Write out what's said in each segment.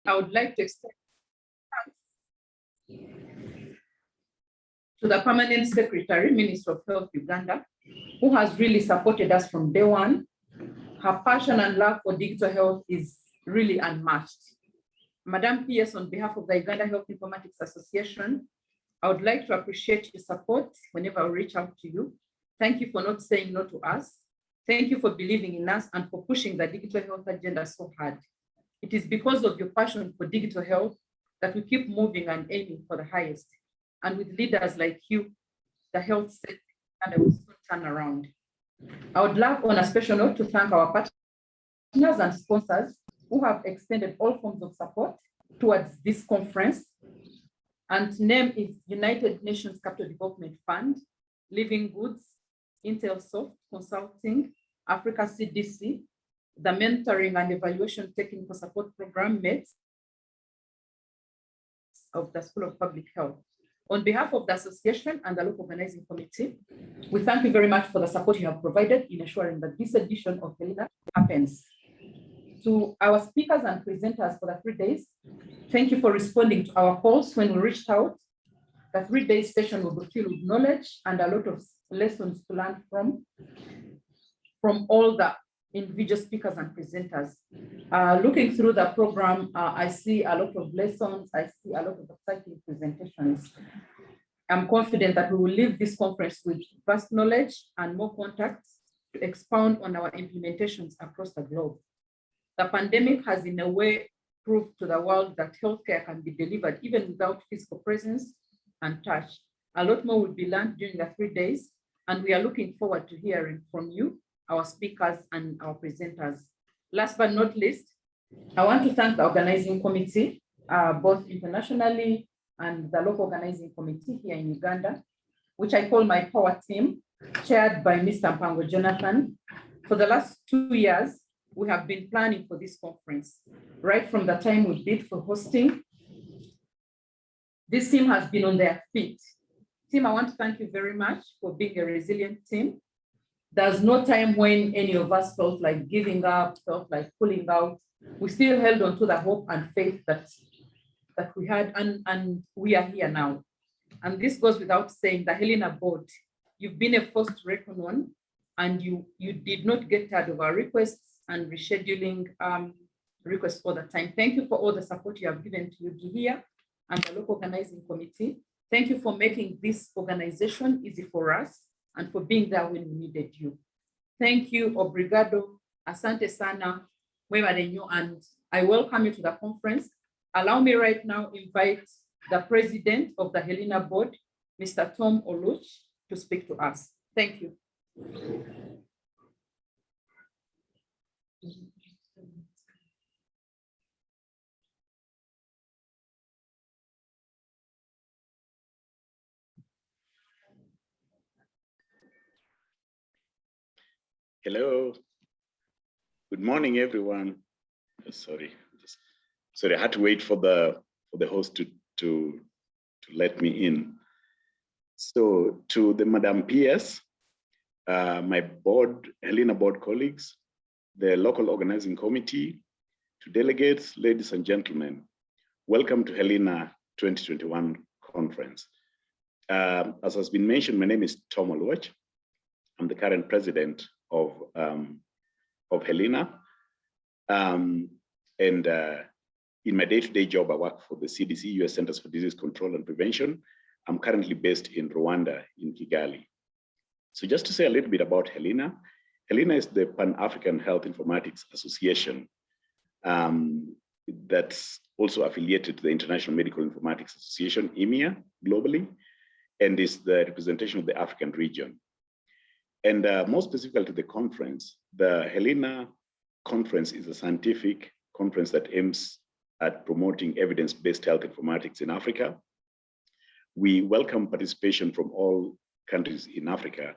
I would like to extend thanks to the Permanent Secretary, Minister of Health, Uganda, who has really supported us from day one. Her passion and love for digital health is really unmatched. Madam PS, on behalf of the Uganda Health Informatics Association, I would like to appreciate your support whenever I reach out to you. Thank you for not saying no to us. Thank you for believing in us and for pushing the digital health agenda so hard. It is because of your passion for digital health that we keep moving and aiming for the highest. And with leaders like you, the health sector will soon turn around. I would love on a special note to thank our partners and sponsors who have extended all forms of support towards this conference. And name is United Nations Capital Development Fund, Living Goods, Intelsoft Consulting, Africa CDC, the Mentoring and Evaluation Technical Support Program, METS, of the School of Public Health. On behalf of the association and the local organizing committee, we thank you very much for the support you have provided in ensuring that this edition of Helena happens. To our speakers and presenters for the 3 days, thank you for responding to our calls when we reached out. The 3-day session will be filled with knowledge and a lot of lessons to learn from all the individual speakers and presenters. Looking through the program, I see a lot of lessons, I see a lot of exciting presentations. I'm confident that we will leave this conference with vast knowledge and more contacts to expound on our implementations across the globe. The pandemic has in a way proved to the world that healthcare can be delivered even without physical presence and touch. A lot more will be learned during the 3 days, and we are looking forward to hearing from you, our speakers and our presenters. Last but not least, I want to thank the organizing committee, both internationally and the local organizing committee here in Uganda, which I call my power team, chaired by Mr. Mpango Jonathan. For the last 2 years, we have been planning for this conference. Right from the time we bid for hosting, this team has been on their feet. Team, I want to thank you very much for being a resilient team. There's no time when any of us felt like giving up, felt like pulling out. We still held on to the hope and faith that we had, and we are here now. And this goes without saying, the Helena board, you've been a force to reckon on, and you did not get tired of our requests and rescheduling requests all the time. Thank you for all the support you have given to UG here and the local organizing committee. Thank you for making this organization easy for us and for being there when we needed you. Thank you, obrigado, asante sana, and I welcome you to the conference. Allow me right now invite the president of the Helena board, Mr. Tom Oluch, to speak to us. Thank you. Hello. Good morning, everyone. Sorry, I had to wait for the host to let me in. So to the Madam PS, my board, Helena board colleagues, the local organizing committee, to delegates, ladies and gentlemen, welcome to Helena 2021 conference. As has been mentioned, my name is Tom Oluch. I'm the current president of Helena. In my day-to-day job, I work for the CDC, US Centers for Disease Control and Prevention. I'm currently based in Rwanda, in Kigali. So just to say a little bit about Helena, Helena is the Pan-African Health Informatics Association that's also affiliated to the International Medical Informatics Association, EMEA, globally, and is the representation of the African region. And more specifically to the conference, the Helena conference is a scientific conference that aims at promoting evidence-based health informatics in Africa. We welcome participation from all countries in Africa,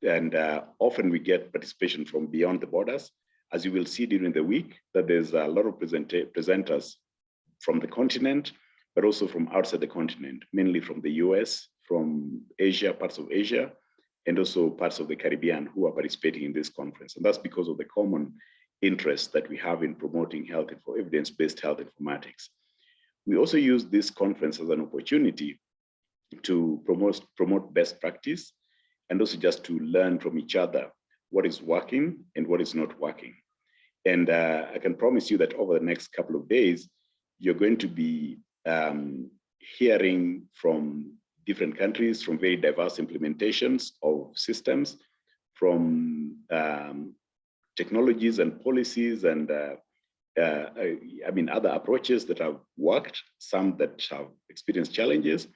and often we get participation from beyond the borders. As you will see during the week, that there's a lot of presenters from the continent, but also from outside the continent, mainly from the US, from Asia, parts of Asia, and also parts of the Caribbean who are participating in this conference. And that's because of the common interest that we have in promoting evidence-based health informatics. We also use this conference as an opportunity to promote best practice and also just to learn from each other what is working and what is not working. And I can promise you that over the next couple of days, you're going to be hearing from different countries, from very diverse implementations of systems, from technologies and policies and other approaches that have worked, some that have experienced challenges.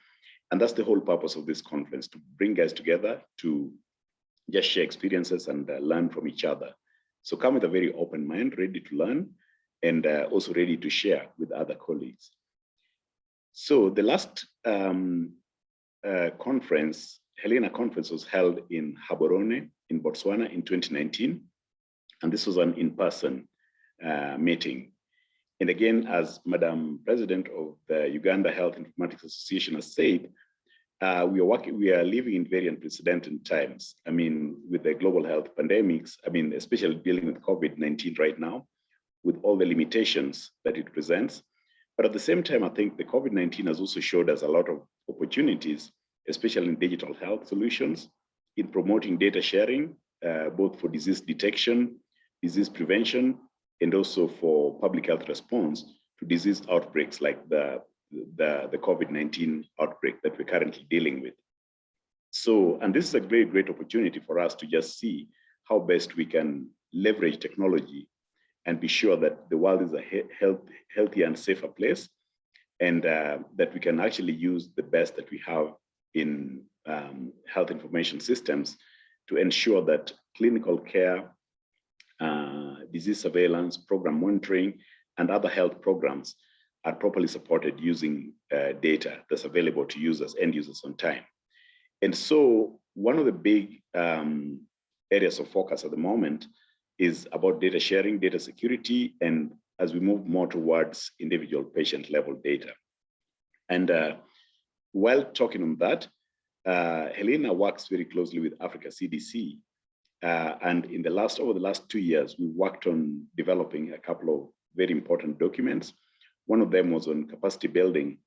And that's the whole purpose of this conference, to bring guys together to just share experiences and learn from each other. So come with a very open mind, ready to learn, and also ready to share with other colleagues. So the last conference, Helena conference, was held in Gaborone in Botswana in 2019. And this was an in-person meeting. And again, as Madam President of the Uganda Health Informatics Association has said, we are living in very unprecedented times. I mean, with the global health pandemics, I mean, especially dealing with COVID-19 right now, with all the limitations that it presents. But at the same time, I think the COVID-19 has also showed us a lot of opportunities, especially in digital health solutions, in promoting data sharing, both for disease detection, disease prevention, and also for public health response to disease outbreaks like the COVID-19 outbreak that we're currently dealing with. So, and this is a very great opportunity for us to just see how best we can leverage technology and be sure that the world is a healthier and safer place, and that we can actually use the best that we have in health information systems to ensure that clinical care, disease surveillance, program monitoring, and other health programs are properly supported using data that's available to users, end users on time. And so one of the big areas of focus at the moment is about data sharing, data security, and as we move more towards individual patient level data. And while talking on that, Helena works very closely with Africa CDC. And over the last 2 years, we worked on developing a couple of very important documents. One of them was on capacity building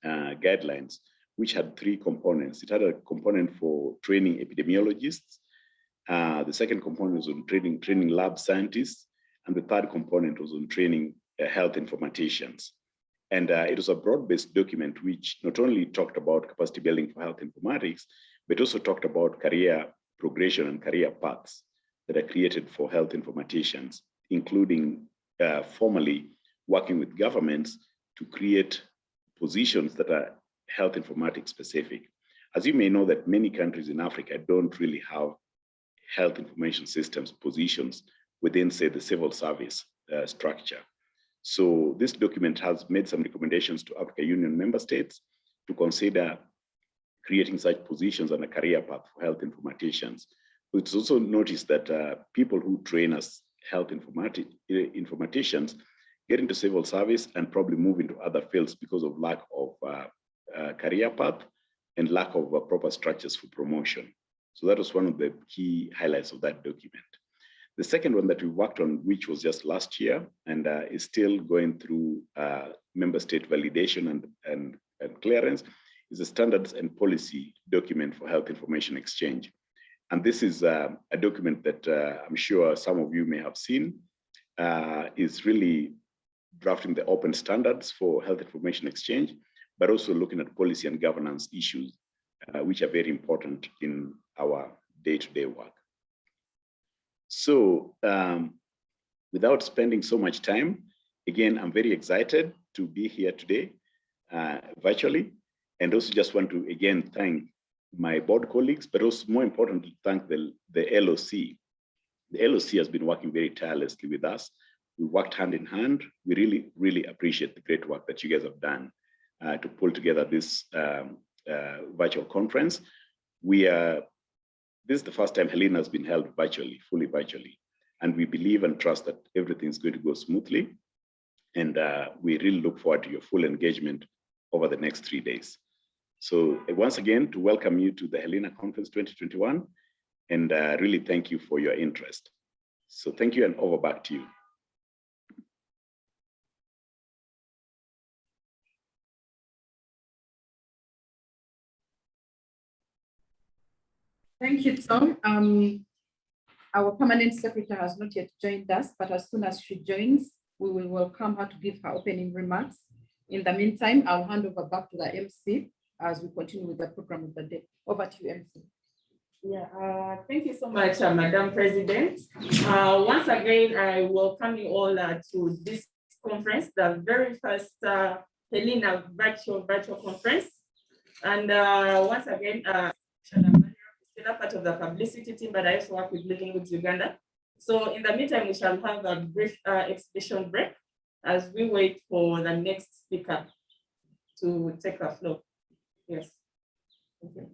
guidelines, which had 3 components. It had a component for training epidemiologists. The second component was on training lab scientists. And the third component was on training health informaticians. And it was a broad-based document which not only talked about capacity building for health informatics, but also talked about career progression and career paths that are created for health informaticians, including formally working with governments to create positions that are health informatics specific. As you may know, that many countries in Africa don't really have health information systems positions within, say, the civil service structure. So this document has made some recommendations to African Union member states to consider creating such positions and a career path for health informaticians. It's also noticed that people who train as health informaticians get into civil service and probably move into other fields because of lack of career path and lack of proper structures for promotion. So that was one of the key highlights of that document. The second one that we worked on, which was just last year and is still going through member state validation and clearance, is a standards and policy document for health information exchange. And this is a document that I'm sure some of you may have seen, is really drafting the open standards for health information exchange, but also looking at policy and governance issues, which are very important in our day-to-day work. So without spending so much time, again, I'm very excited to be here today virtually, and also just want to, again, thank my board colleagues, but also more importantly, thank the LOC. The LOC has been working very tirelessly with us. We worked hand in hand. We really, really appreciate the great work that you guys have done to pull together this virtual conference. This is the first time Helena has been held virtually, fully virtually. And we believe and trust that everything is going to go smoothly. And we really look forward to your full engagement over the next 3 days. So once again, to welcome you to the Helena Conference 2021, and really thank you for your interest. So thank you, and over back to you. Thank you, Tom. Our permanent secretary has not yet joined us, but as soon as she joins, we will welcome her to give her opening remarks. In the meantime, I'll hand over back to the MC as we continue with the program of the day. Over to you, MC. Yeah, thank you so much, Madam President. Once again, I welcome you all to this conference, the very first Helena virtual conference. And once again, I'm still a part of the publicity team, but I also work with Living with Uganda. So in the meantime, we shall have a brief exhibition break as we wait for the next speaker to take the floor. Yes. Thank you.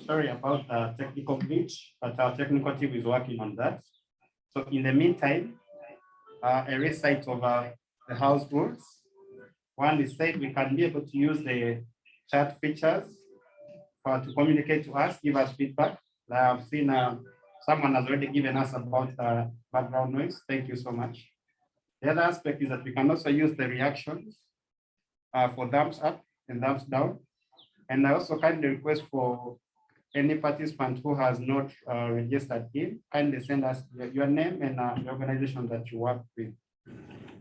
Sorry about the technical glitch, but our technical team is working on that. So in the meantime, a recite of the house rules. One is said we can be able to use the chat features to communicate to us, give us feedback. I've seen someone has already given us about background noise. Thank you so much. The other aspect is that we can also use the reactions for thumbs up and thumbs down. And I also kindly request for any participant who has not registered in, kindly send us your name and the organization that you work with.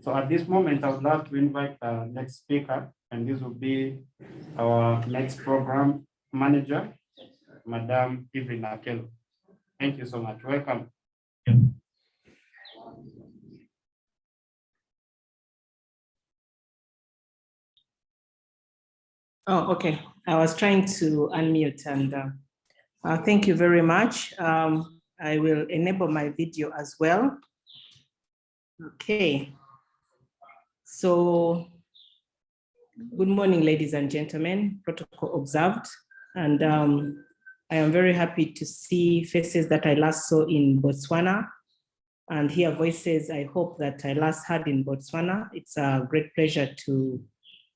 So at this moment, I would love to invite the next speaker, and this will be our next program manager, Madam Evelyn Akelo. Thank you so much. Welcome. Oh, okay. I was trying to unmute and thank you very much. I will enable my video as well. Okay. So, good morning, ladies and gentlemen, protocol observed. And I am very happy to see faces that I last saw in Botswana and hear voices I hope that I last heard in Botswana. It's a great pleasure to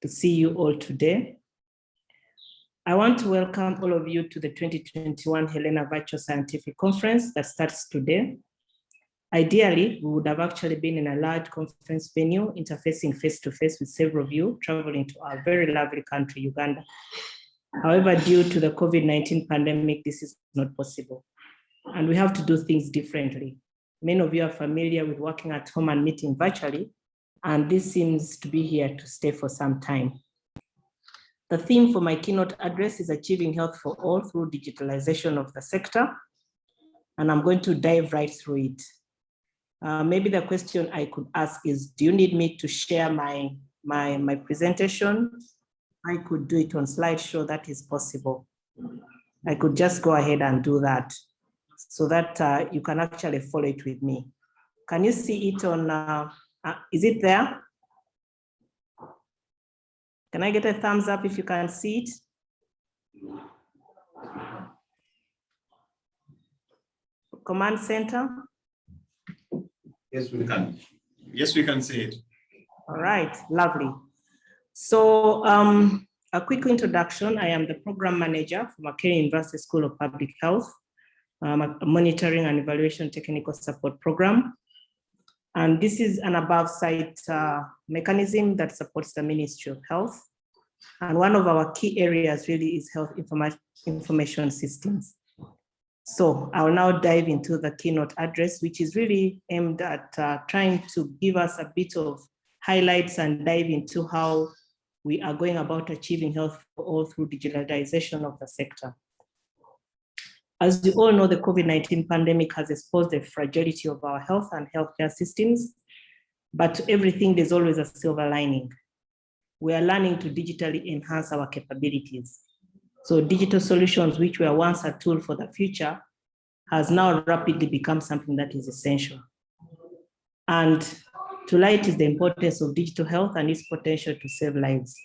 see you all today. I want to welcome all of you to the 2021 Helena Virtual Scientific Conference that starts today. Ideally, we would have actually been in a large conference venue, interfacing face-to-face with several of you, traveling to our very lovely country, Uganda. However, due to the COVID-19 pandemic, this is not possible. And we have to do things differently. Many of you are familiar with working at home and meeting virtually, and this seems to be here to stay for some time. The theme for my keynote address is Achieving Health for All through digitalization of the sector, and I'm going to dive right through it. Maybe the question I could ask is, do you need me to share my presentation? I could do it on slideshow, that is possible. I could just go ahead and do that so that you can actually follow it with me. Can you see it on, is it there? Can I get a thumbs up if you can see it? Command center? Yes, we can. Yes, we can see it. All right, lovely. So a quick introduction. I am the program manager for Makerere University School of Public Health, a monitoring and evaluation technical support program. And this is an above site mechanism that supports the Ministry of Health. And one of our key areas really is health information systems. So I'll now dive into the keynote address, which is really aimed at trying to give us a bit of highlights and dive into how we are going about achieving health for all through digitalization of the sector. As you all know, the COVID-19 pandemic has exposed the fragility of our health and healthcare systems, but to everything, there's always a silver lining. We are learning to digitally enhance our capabilities. So digital solutions, which were once a tool for the future, has now rapidly become something that is essential. And to light is the importance of digital health and its potential to save lives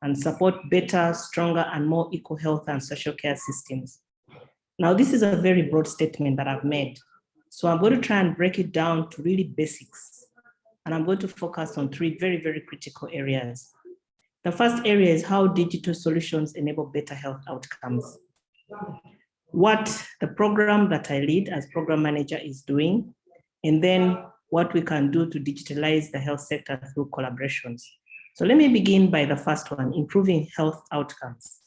and support better, stronger, and more equal health and social care systems. Now, this is a very broad statement that I've made. So I'm going to try and break it down to really basics. And I'm going to focus on three very, very critical areas. The first area is how digital solutions enable better health outcomes. What the program that I lead as program manager is doing, and then what we can do to digitalize the health sector through collaborations. So let me begin by the first one, improving health outcomes.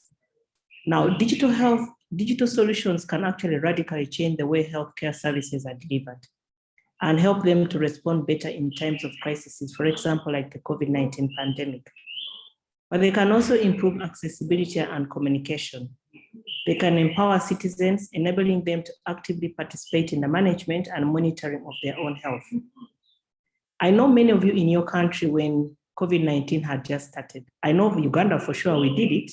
Now, digital solutions can actually radically change the way healthcare services are delivered and help them to respond better in times of crises, for example, like the COVID-19 pandemic. But they can also improve accessibility and communication. They can empower citizens, enabling them to actively participate in the management and monitoring of their own health. I know many of you in your country when COVID-19 had just started. I know Uganda for sure, we did it.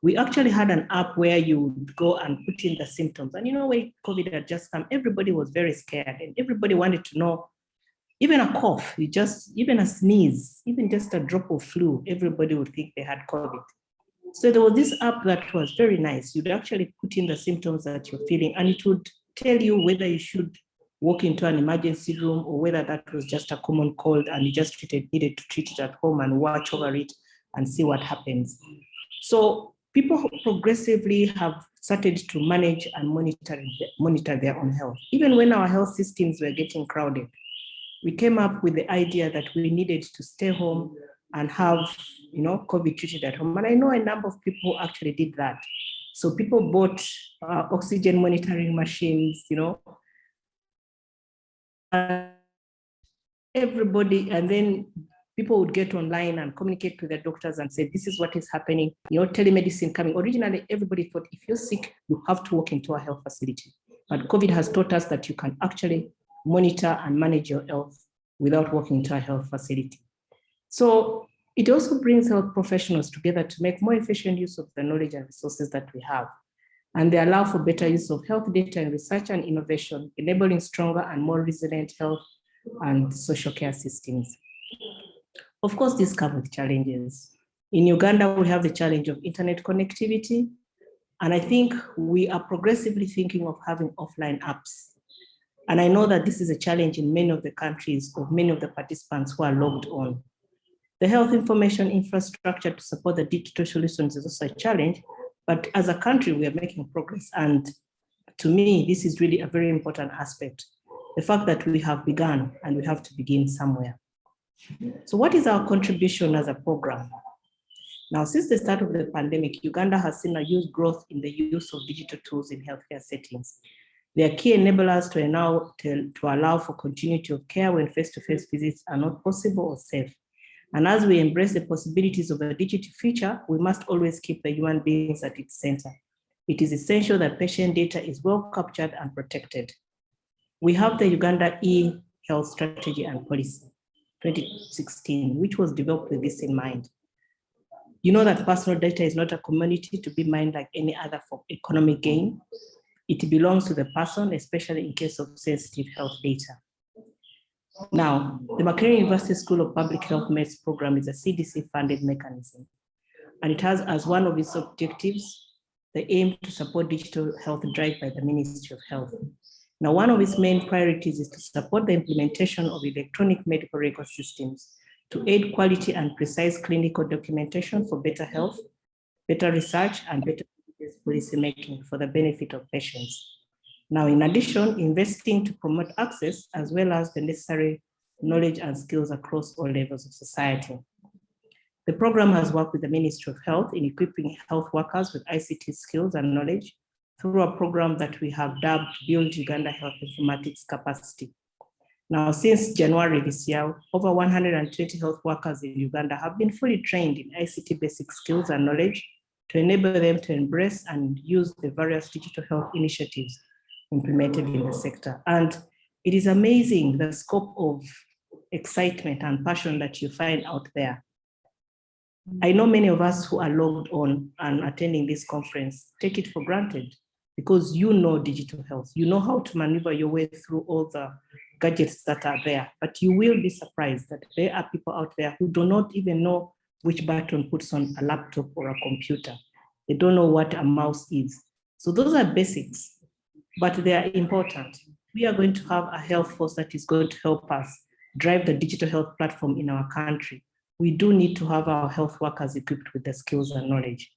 We actually had an app where you would go and put in the symptoms. And you know, when COVID had just come, everybody was very scared and everybody wanted to know, even a cough, even a sneeze, even just a drop of flu, everybody would think they had COVID. So there was this app that was very nice. You'd actually put in the symptoms that you're feeling, and it would tell you whether you should walk into an emergency room or whether that was just a common cold and you just needed to treat it at home and watch over it and see what happens. So people who progressively have started to manage and monitor their own health. Even when our health systems were getting crowded, we came up with the idea that we needed to stay home and have, COVID treated at home. And I know a number of people actually did that. So people bought oxygen monitoring machines, everybody, and then people would get online and communicate to their doctors and say, this is what is happening, telemedicine coming. Originally, everybody thought if you're sick, you have to walk into a health facility. But COVID has taught us that you can actually monitor and manage your health without walking into a health facility. So it also brings health professionals together to make more efficient use of the knowledge and resources that we have. And they allow for better use of health data and research and innovation, enabling stronger and more resilient health and social care systems. Of course, this comes with challenges. In Uganda, we have the challenge of internet connectivity. And I think we are progressively thinking of having offline apps. And I know that this is a challenge in many of the countries of many of the participants who are logged on. The health information infrastructure to support the digital solutions is also a challenge, but as a country, we are making progress. And to me, this is really a very important aspect. The fact that we have begun and we have to begin somewhere. So what is our contribution as a program? Now, since the start of the pandemic, Uganda has seen a huge growth in the use of digital tools in healthcare settings. They are key enablers to allow for continuity of care when face-to-face visits are not possible or safe. And as we embrace the possibilities of a digital future, we must always keep the human beings at its center. It is essential that patient data is well captured and protected. We have the Uganda e-health strategy and policy 2016, which was developed with this in mind. You know that personal data is not a commodity to be mined like any other for economic gain. It belongs to the person, especially in case of sensitive health data. Now, the Makerere University School of Public Health MEDS program is a CDC-funded mechanism, and it has as one of its objectives the aim to support digital health drive by the Ministry of Health. Now, one of its main priorities is to support the implementation of electronic medical record systems to aid quality and precise clinical documentation for better health, better research, and better policy making for the benefit of patients. Now, in addition, investing to promote access as well as the necessary knowledge and skills across all levels of society. The program has worked with the Ministry of Health in equipping health workers with ICT skills and knowledge through a program that we have dubbed Build Uganda Health Informatics Capacity. Now, since January this year, over 120 health workers in Uganda have been fully trained in ICT basic skills and knowledge to enable them to embrace and use the various digital health initiatives implemented in the sector. And it is amazing the scope of excitement and passion that you find out there. I know many of us who are logged on and attending this conference take it for granted because you know digital health. You know how to maneuver your way through all the gadgets that are there, but you will be surprised that there are people out there who do not even know which button puts on a laptop or a computer. They don't know what a mouse is. So those are basics, but they are important. We are going to have a health force that is going to help us drive the digital health platform in our country. We do need to have our health workers equipped with the skills and knowledge.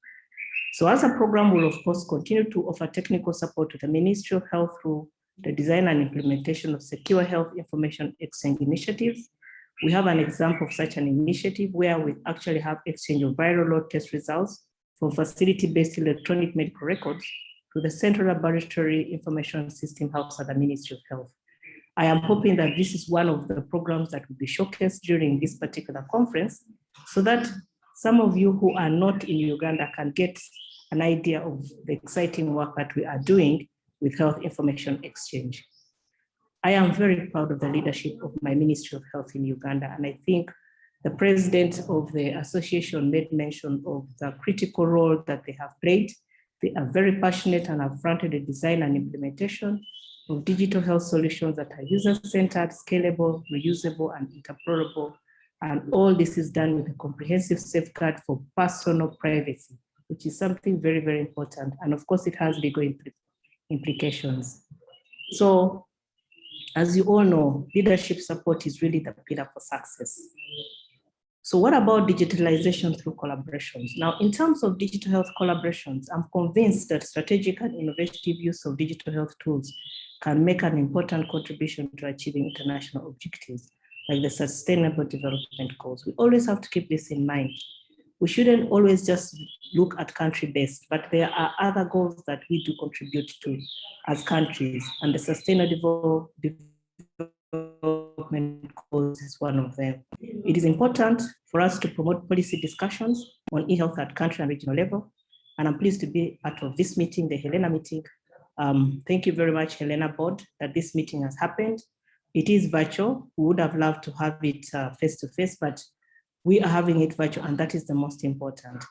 So as a program, we'll of course continue to offer technical support to the Ministry of Health through the design and implementation of secure health information exchange initiatives. We have an example of such an initiative where we actually have exchange of viral load test results from facility-based electronic medical records to the Central Laboratory Information System housed at the Ministry of Health. I am hoping that this is one of the programs that will be showcased during this particular conference so that some of you who are not in Uganda can get an idea of the exciting work that we are doing with health information exchange. I am very proud of the leadership of my Ministry of Health in Uganda, and I think the president of the association made mention of the critical role that they have played. They are very passionate and have fronted the design and implementation of digital health solutions that are user-centered, scalable, reusable, and interoperable. And all this is done with a comprehensive safeguard for personal privacy which is something very, very important. And of course, it has legal implications. So as you all know, leadership support is really the pillar for success. So what about digitalization through collaborations? Now, in terms of digital health collaborations, I'm convinced that strategic and innovative use of digital health tools can make an important contribution to achieving international objectives, like the Sustainable Development Goals. We always have to keep this in mind. We shouldn't always just look at country-based, but there are other goals that we do contribute to as countries, and the Sustainable Development Goals is one of them. It is important for us to promote policy discussions on e-health at country and regional level, and I'm pleased to be part of this meeting, the Helena meeting. Thank you very much, Helena Board, that this meeting has happened. It is virtual. We would have loved to have it face-to-face, but we are having it virtual, and that is the most important.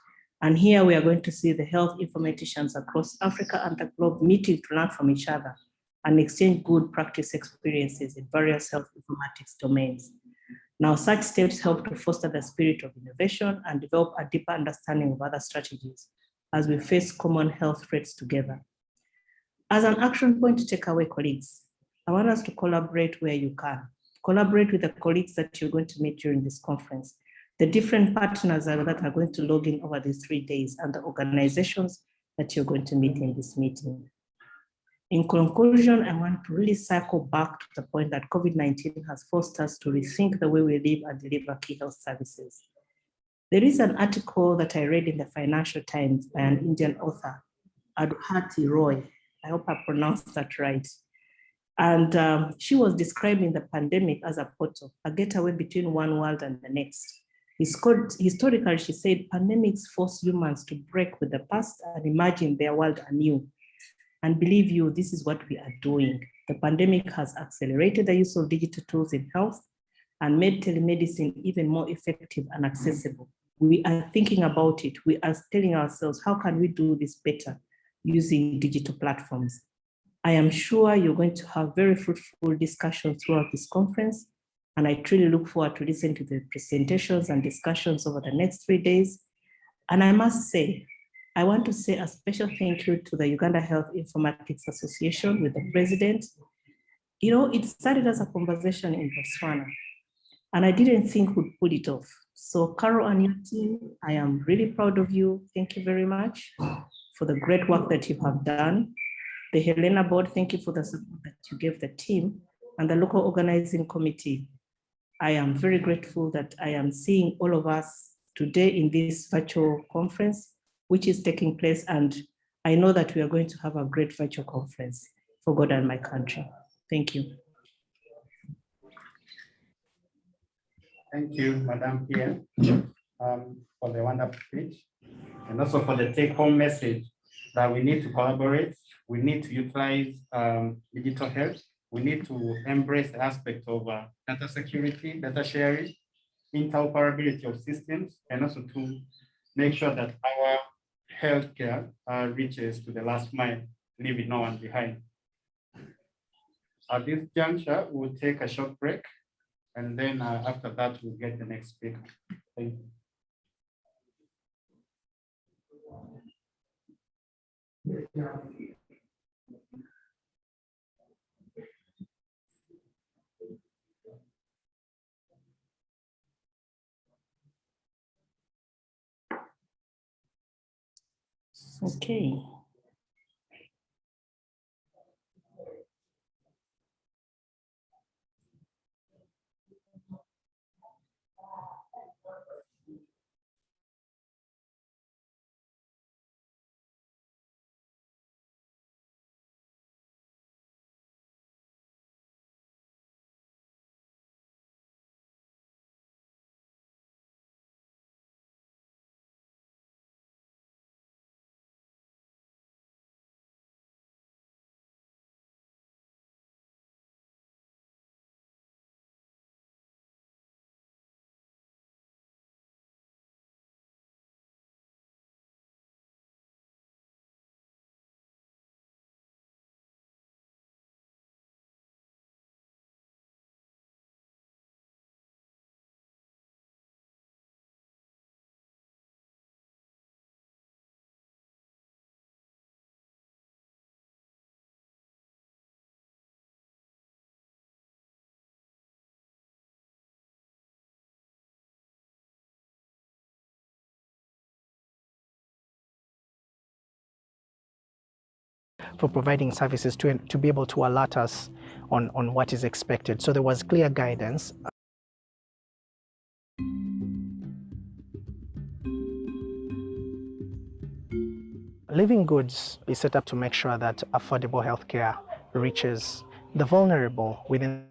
And here we are going to see the health informaticians across Africa and the globe meeting to learn from each other and exchange good practice experiences in various health informatics domains. Now, such steps help to foster the spirit of innovation and develop a deeper understanding of other strategies as we face common health threats together. As an action point to take away, colleagues, I want us to collaborate where you can. Collaborate with the colleagues that you're going to meet during this conference, the different partners that are going to log in over these 3 days, and the organizations that you're going to meet in this meeting. In conclusion, I want to really circle back to the point that COVID-19 has forced us to rethink the way we live and deliver key health services. There is an article that I read in the Financial Times by an Indian author, Adhati Roy. I hope I pronounced that right. And she was describing the pandemic as a portal, a getaway between one world and the next. Historically, she said, pandemics force humans to break with the past and imagine their world anew. And believe you, this is what we are doing. The pandemic has accelerated the use of digital tools in health and made telemedicine even more effective and accessible. We are thinking about it. We are telling ourselves, how can we do this better using digital platforms? I am sure you're going to have very fruitful discussions throughout this conference, and I truly look forward to listening to the presentations and discussions over the next 3 days. And I must say, I want to say a special thank you to the Uganda Health Informatics Association with the president. You know, it started as a conversation in Botswana, and I didn't think we'd pull it off. So Carol and your team, I am really proud of you. Thank you very much for the great work that you have done. The Helena Board, thank you for the support that you gave the team, and the local organizing committee. I am very grateful that I am seeing all of us today in this virtual conference, which is taking place, and I know that we are going to have a great virtual conference for God and my country. Thank you. Thank you, Madam Pierre, for the wonderful speech, and also for the take-home message that we need to collaborate, we need to utilize digital health, we need to embrace the aspect of data security, data sharing, interoperability of systems, and also to make sure that our healthcare reaches to the last mile, leaving no one behind. At this juncture, we'll take a short break, and then after that, we'll get the next speaker. Thank you. Okay. for providing services to be able to alert us on what is expected. So there was clear guidance. Living Goods is set up to make sure that affordable healthcare reaches the vulnerable within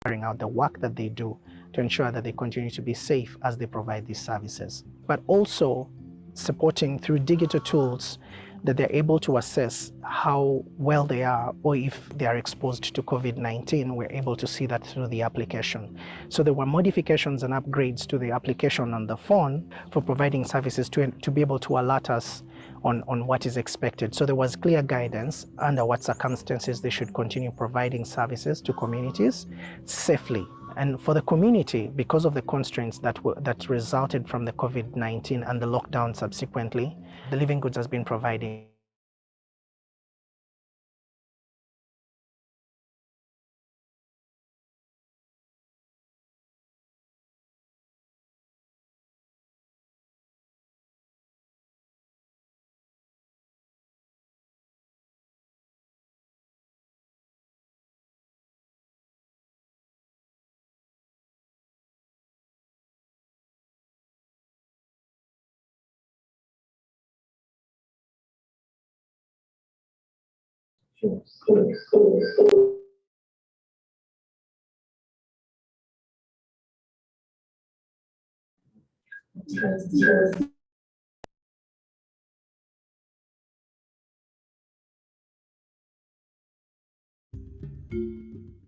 carrying out the work that they do to ensure that they continue to be safe as they provide these services, but also supporting through digital tools that they're able to assess how well they are, or if they are exposed to COVID-19, we're able to see that through the application. So there were modifications and upgrades to the application on the phone for providing services to be able to alert us on what is expected. So there was clear guidance under what circumstances they should continue providing services to communities safely. And for the community, because of the constraints that resulted from the COVID-19 and the lockdown subsequently, the Living Goods has been providing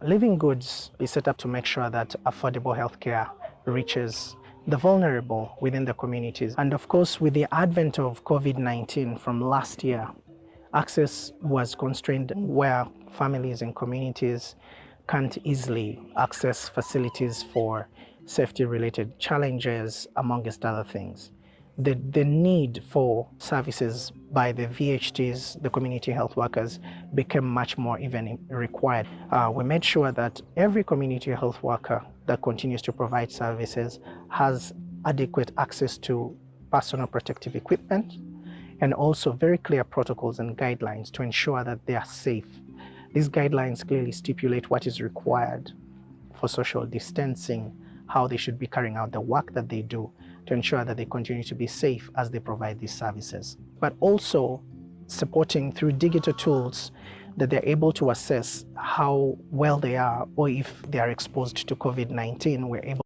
Living Goods is set up to make sure that affordable healthcare reaches the vulnerable within the communities. And of course, with the advent of COVID-19 from last year, access was constrained where families and communities can't easily access facilities for safety-related challenges, amongst other things. The need for services by the VHTs, the community health workers, became much more even required. We made sure that every community health worker that continues to provide services has adequate access to personal protective equipment, and also very clear protocols and guidelines to ensure that they are safe. These guidelines clearly stipulate what is required for social distancing, how they should be carrying out the work that they do to ensure that they continue to be safe as they provide these services, but also supporting through digital tools that they're able to assess how well they are, or if they are exposed to COVID-19, we're able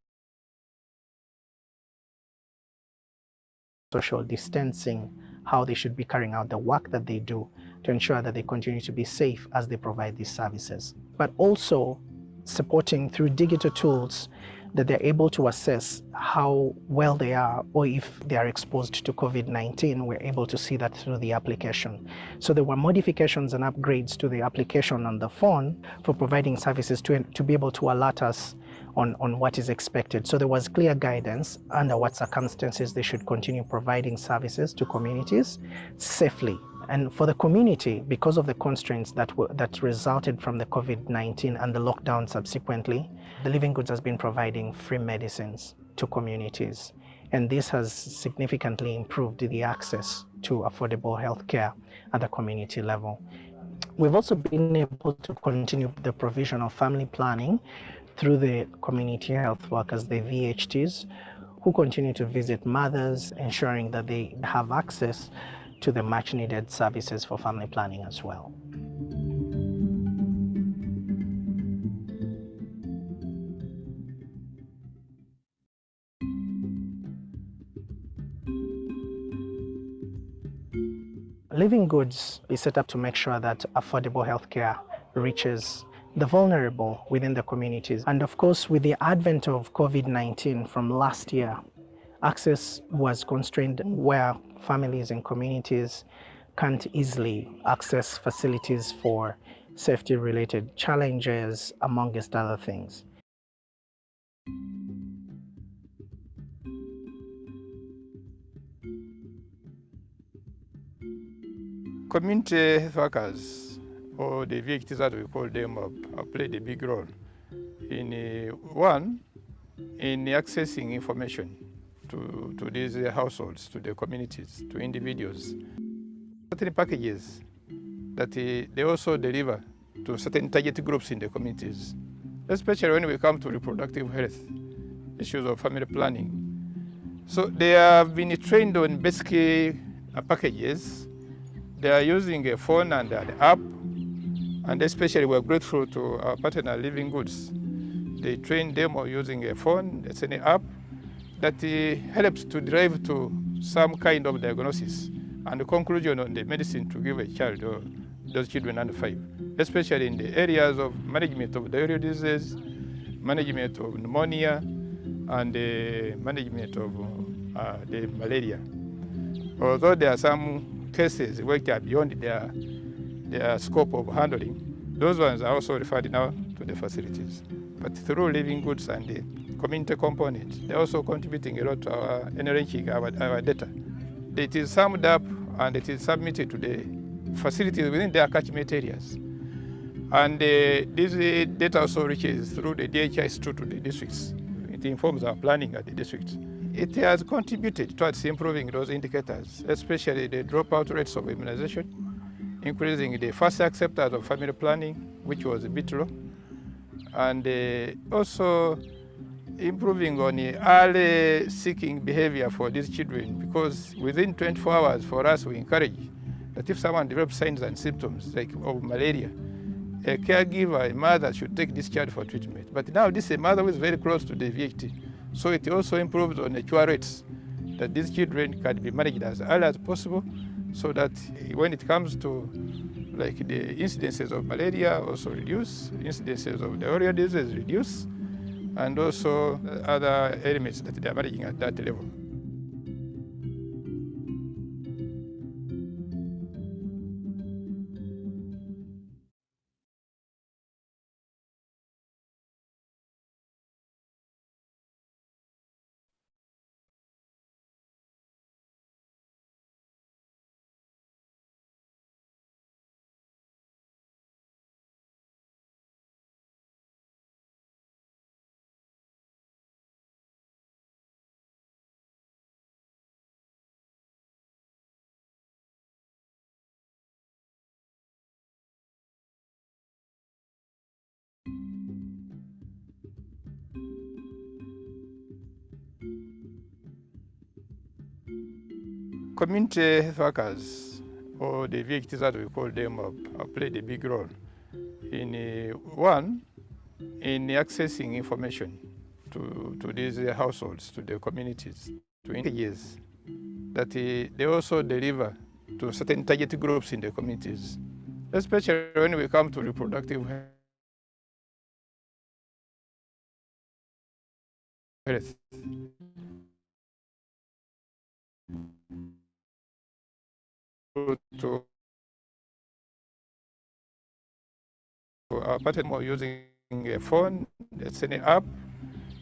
social distancing, how they should be carrying out the work that they do to ensure that they continue to be safe as they provide these services, but also supporting through digital tools that they're able to assess how well they are, or if they are exposed to COVID-19, we're able to see that through the application. So there were modifications and upgrades to the application on the phone for providing services to be able to alert us on what is expected. So there was clear guidance under what circumstances they should continue providing services to communities safely. And for the community, because of the constraints that resulted from the COVID-19 and the lockdown subsequently, the Living Goods has been providing free medicines to communities. And this has significantly improved the access to affordable healthcare at the community level. We've also been able to continue the provision of family planning through the community health workers, the VHTs, who continue to visit mothers, ensuring that they have access to the much needed services for family planning as well. Living Goods is set up to make sure that affordable healthcare reaches the vulnerable within the communities. And of course, with the advent of COVID-19 from last year, access was constrained where families and communities can't easily access facilities for safety-related challenges, amongst other things. Community health workers, or the VHTs that we call them, have played a big role in in accessing information to these households, to the communities, to individuals. Certain packages that they also deliver to certain target groups in the communities, especially when we come to reproductive health, issues of family planning. So they have been trained on basic packages. They are using a phone and an app, and especially we're grateful to our partner Living Goods. They train them on using a phone, it's an app that helps to drive to some kind of diagnosis and the conclusion on the medicine to give a child or those children under 5, especially in the areas of management of diarrheal disease, management of pneumonia, and the management of the malaria. Although there are some cases which are beyond their scope of handling, those ones are also referred now to the facilities. But through Living Goods and the community component, they're also contributing a lot to our enriching our data. It is summed up and it is submitted to the facilities within their catchment areas. And this data also reaches through the DHIS to the districts. It informs our planning at the districts. It has contributed towards improving those indicators, especially the dropout rates of immunization, increasing the fast acceptance of family planning, which was a bit low, and also improving on the early seeking behavior for these children, because within 24 hours for us, we encourage that if someone develops signs and symptoms like of malaria, a caregiver, a mother should take this child for treatment. But now this is a mother who is very close to the VHT. So it also improves on the cure rates that these children can be managed as early as possible, so that when it comes to like the incidences of malaria also reduce, incidences of diarrheal disease reduce, and also other elements that they are managing at that level. Community health workers, or the VHTs that we call them, have played a big role in in accessing information to these households, to the communities, to packages that they also deliver to certain target groups in the communities, especially when we come to reproductive health. To our partner using a phone, it's an app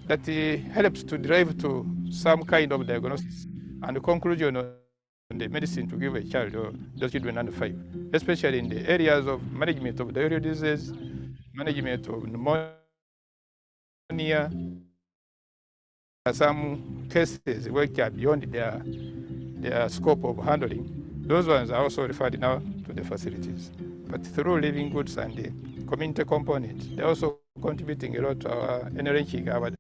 that helps to drive to some kind of diagnosis and the conclusion on the medicine to give a child or those children under 5, especially in the areas of management of diarrheal disease, management of pneumonia. There are some cases which are beyond their scope of handling. Those ones are also referred now to the facilities. But through Living Goods and the community component, they're also contributing a lot to our enriching our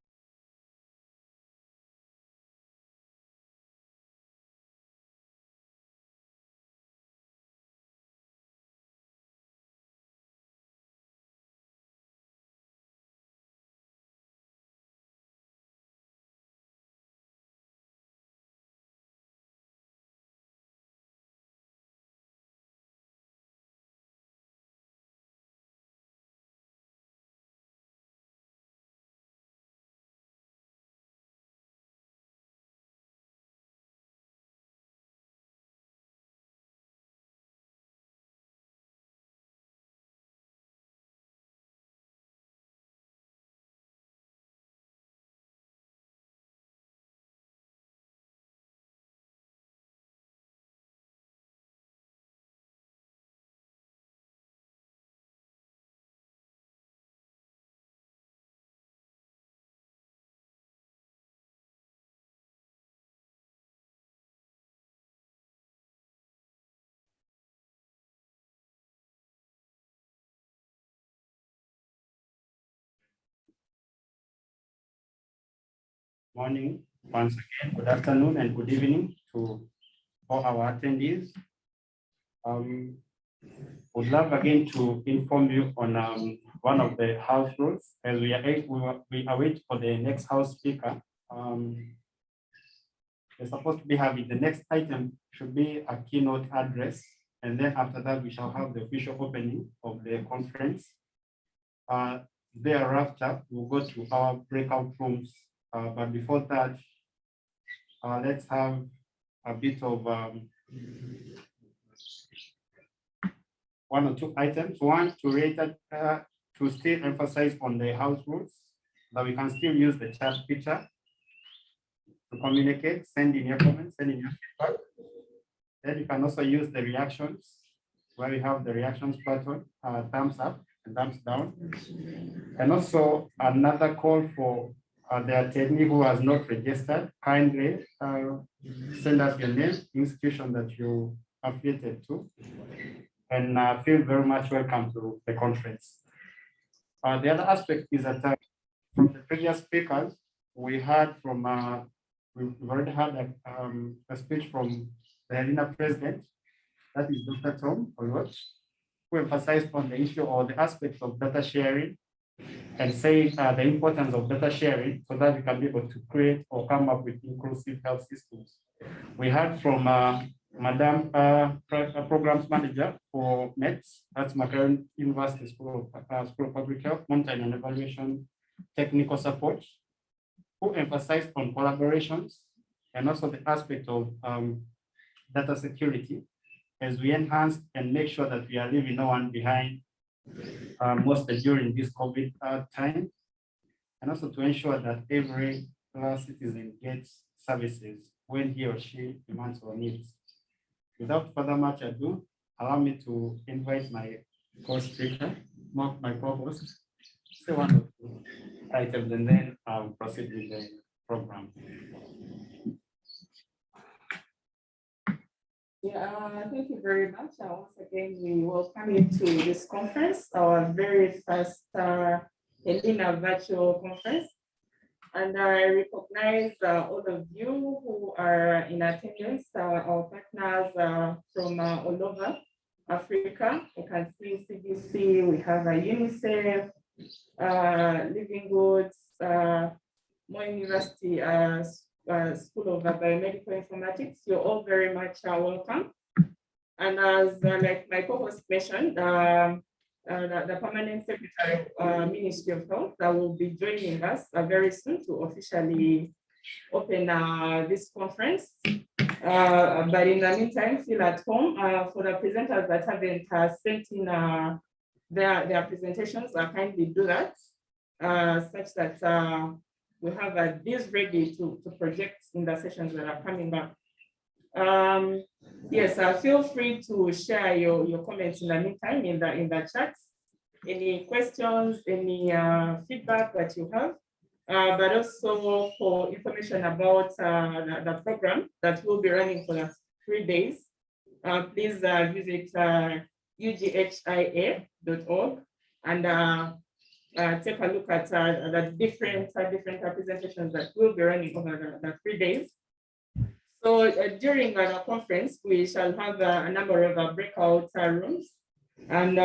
morning once again, good afternoon and good evening to all our attendees. Would love again to inform you on one of the house rules as we await for the next house speaker. We're supposed to be having the next item should be a keynote address, and then after that we shall have the official opening of the conference. Thereafter, we'll go to our breakout rooms. But before that, let's have a bit of one or two items. One, to still emphasize on the house rules, that we can still use the chat feature to communicate, send in your comments, send in your feedback. Then you can also use the reactions, where we have the reactions button, thumbs up and thumbs down. And also another call for the attendee who has not registered, kindly send us your name, institution that you affiliated to, and feel very much welcome to the conference. The other aspect is that from the previous speakers, we heard from, we've already had a speech from the Helena president, that is Dr. Tom Olot, who emphasized on the issue or the aspects of data sharing and say the importance of data sharing so that we can be able to create or come up with inclusive health systems. We heard from Madam Programs Manager for METS, that's Makerere University School of Public Health, Monitoring and Evaluation Technical Support, who emphasized on collaborations and also the aspect of data security as we enhance and make sure that we are leaving no one behind, mostly during this COVID time, and also to ensure that every citizen gets services when he or she demands or needs. Without further much ado, allow me to invite my co-speaker, my co-host, say one or two items, and then I'll proceed with the program. Yeah, thank you very much. Once again, we welcome you to this conference, our very first Helena virtual conference. And I recognize all of you who are in attendance, our partners from all over Africa. You can see CDC, we have UNICEF, Living Goods, Moi University School of Biomedical Informatics. You're all very much welcome. And as like my co-host mentioned, the Permanent Secretary of Ministry of Health that will be joining us very soon to officially open this conference. But in the meantime, feel at home. For the presenters that haven't sent in their presentations, kindly do that, such that we have these ready to project in the sessions that are coming up. Yes, feel free to share your comments in the meantime in the chats. Any questions, any feedback that you have, but also for information about the program that will be running for the 3 days, please visit ughia.org and take a look at the different presentations that will be running over the 3 days. So during the conference, we shall have a number of breakout rooms, and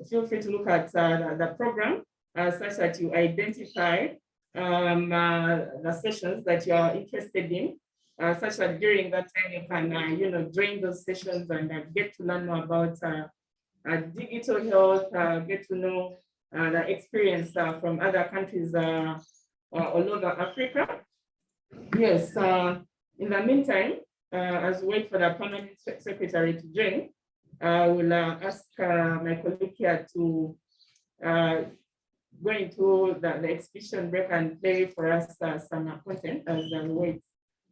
feel free to look at the program such that you identify the sessions that you are interested in, such that during that time you can join those sessions and get to learn more about digital health, get to know the experience from other countries all over Africa. Yes. In the meantime, as we wait for the Permanent Secretary to join, I will ask my colleague here to go into the exhibition break and play for us some content as we wait.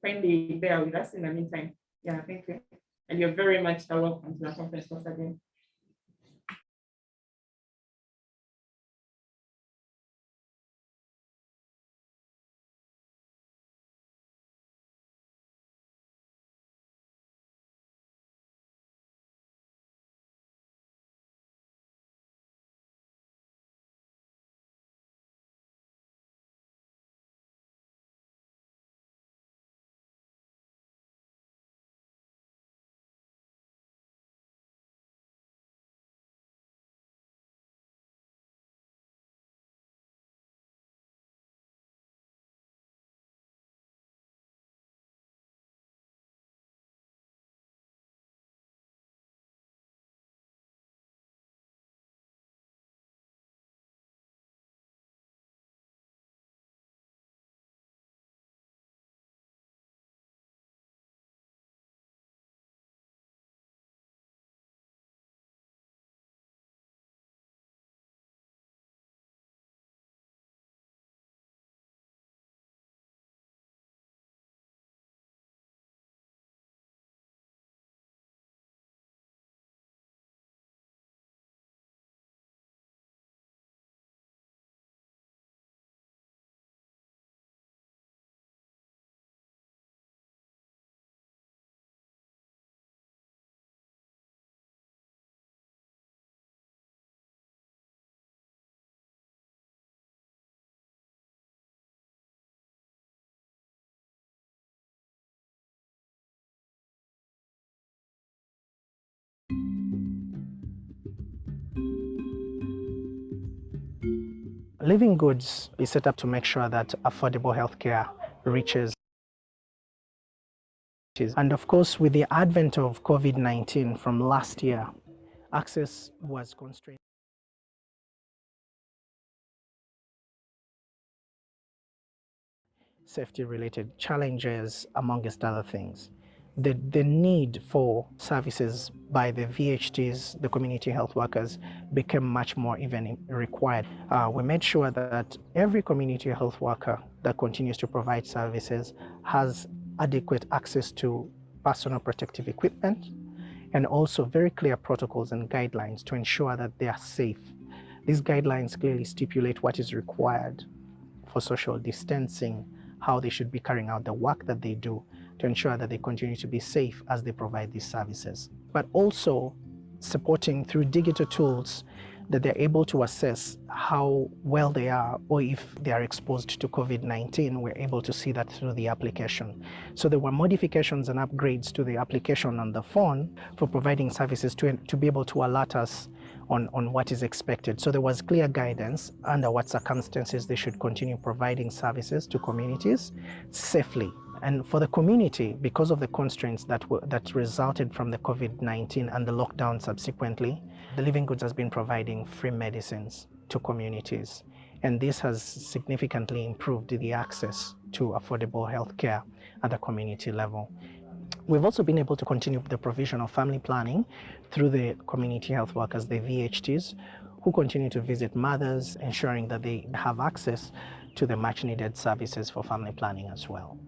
Kindly bear with us in the meantime. Yeah, thank you. And you're very much welcome to the conference once again. Living Goods is set up to make sure that affordable healthcare reaches. And of course, with the advent of COVID-19 from last year, access was constrained. Safety-related challenges, amongst other things. The need for services by the VHTs, the community health workers, became much more even required. We made sure that every community health worker that continues to provide services has adequate access to personal protective equipment and also very clear protocols and guidelines to ensure that they are safe. These guidelines clearly stipulate what is required for social distancing, how they should be carrying out the work that they do to ensure that they continue to be safe as they provide these services. But also supporting through digital tools that they're able to assess how well they are, or if they are exposed to COVID-19, we're able to see that through the application. So there were modifications and upgrades to the application on the phone for providing services to be able to alert us on what is expected. So there was clear guidance under what circumstances they should continue providing services to communities safely. And for the community, because of the constraints that resulted from the COVID-19 and the lockdown subsequently, the Living Goods has been providing free medicines to communities. And this has significantly improved the access to affordable healthcare at the community level. We've also been able to continue the provision of family planning through the community health workers, the VHTs, who continue to visit mothers, ensuring that they have access to the much needed services for family planning as well.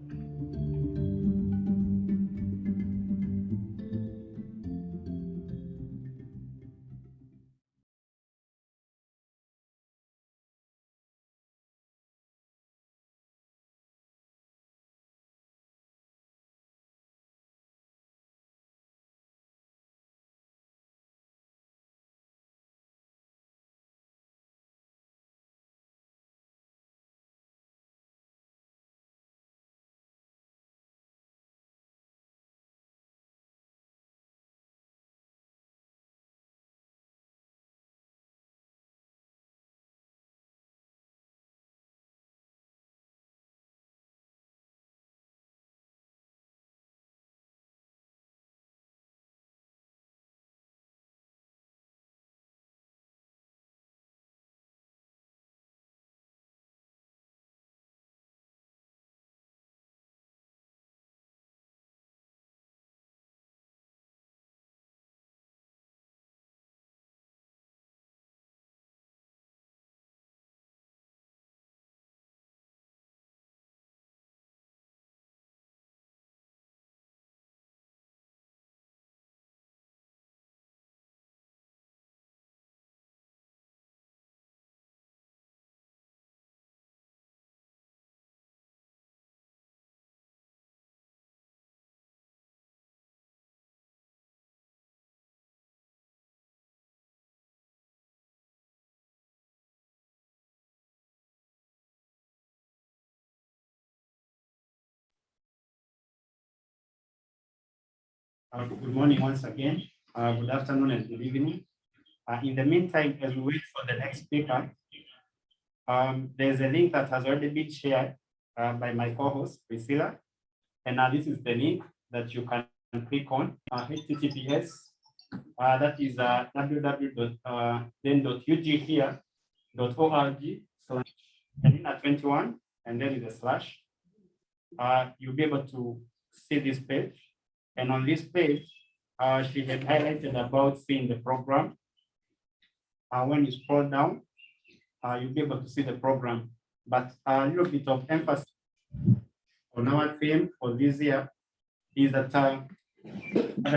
Good morning once again. Good afternoon and good evening. In the meantime, as we wait for the next speaker, there's a link that has already been shared by my co-host, Priscilla. And now this is the link that you can click on, https, that is www.then.ughere.org/Helena21, and then is a slash. You'll be able to see this page. And on this page, she had highlighted about seeing the program. When you scroll down, you'll be able to see the program. But a little bit of emphasis on our theme for this year is that the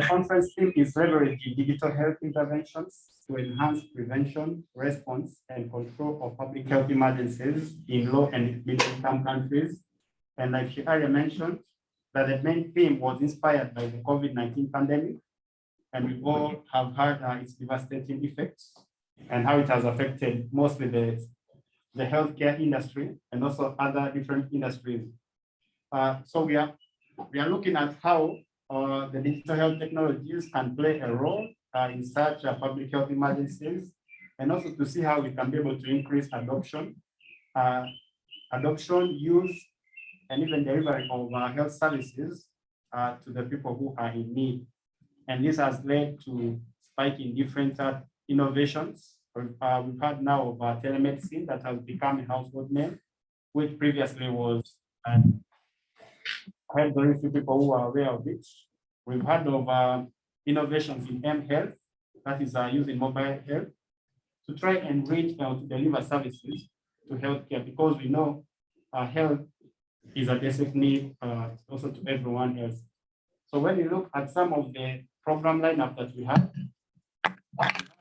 conference theme is leveraging digital health interventions to enhance prevention, response, and control of public health emergencies in low and middle-income countries. And like she earlier mentioned, that the main theme was inspired by the COVID-19 pandemic, and we all have heard its devastating effects and how it has affected mostly the healthcare industry and also other different industries. So we are looking at how the digital health technologies can play a role in such public health emergencies, and also to see how we can be able to increase adoption adoption, use, and even delivery of health services to the people who are in need. And this has led to spike in different innovations. We've had now telemedicine that has become a household name, which previously was, and I had very few people who are aware of it. We've had of innovations in M-Health, that is using mobile health, to try and reach out to deliver services to healthcare, because we know health is a basic need also to everyone else. So when you look at some of the program lineup that we have,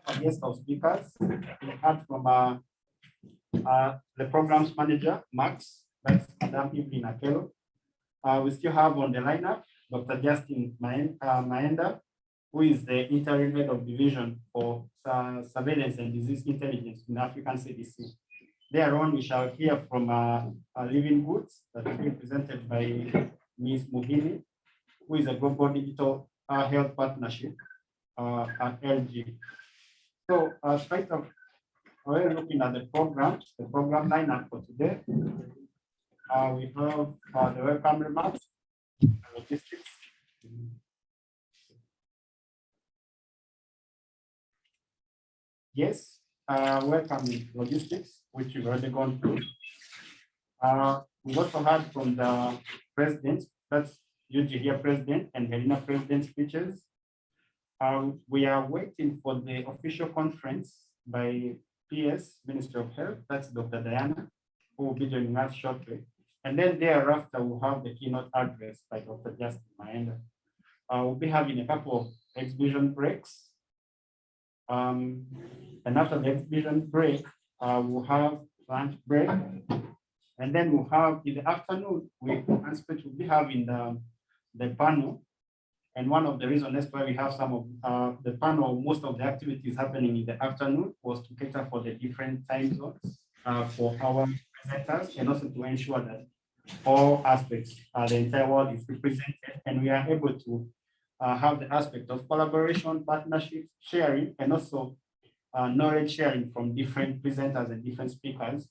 a guest of speakers, we had from the programs manager, Max, that's Madam Evelyn Akelo. We still have on the lineup Dr. Justin Maenda, who is the interim head of division for surveillance and disease intelligence in African CDC. Thereon, we shall hear from Living Goods that will be presented by Ms. Muhini, who is a global digital health partnership at LG. So, straight up, we're looking at the program lineup for today. We have the welcome remarks, logistics. Yes, welcome logistics, which you've already gone through. We've also heard from the president, that's Yuji here president and Helena president speeches. We are waiting for the official conference by PS, Ministry of Health, that's Dr. Diana, who will be joining us shortly. And then thereafter, we'll have the keynote address by Dr. Justin Maenda. We'll be having a couple of exhibition breaks. And after the exhibition break, we'll have lunch break. And then we'll have in the afternoon, we will be having the panel. And one of the reasons that's why we have some of the panel, most of the activities happening in the afternoon was to cater for the different time zones for our presenters, and also to ensure that all aspects, the entire world is represented, and we are able to have the aspect of collaboration, partnership, sharing, and also knowledge sharing from different presenters and different speakers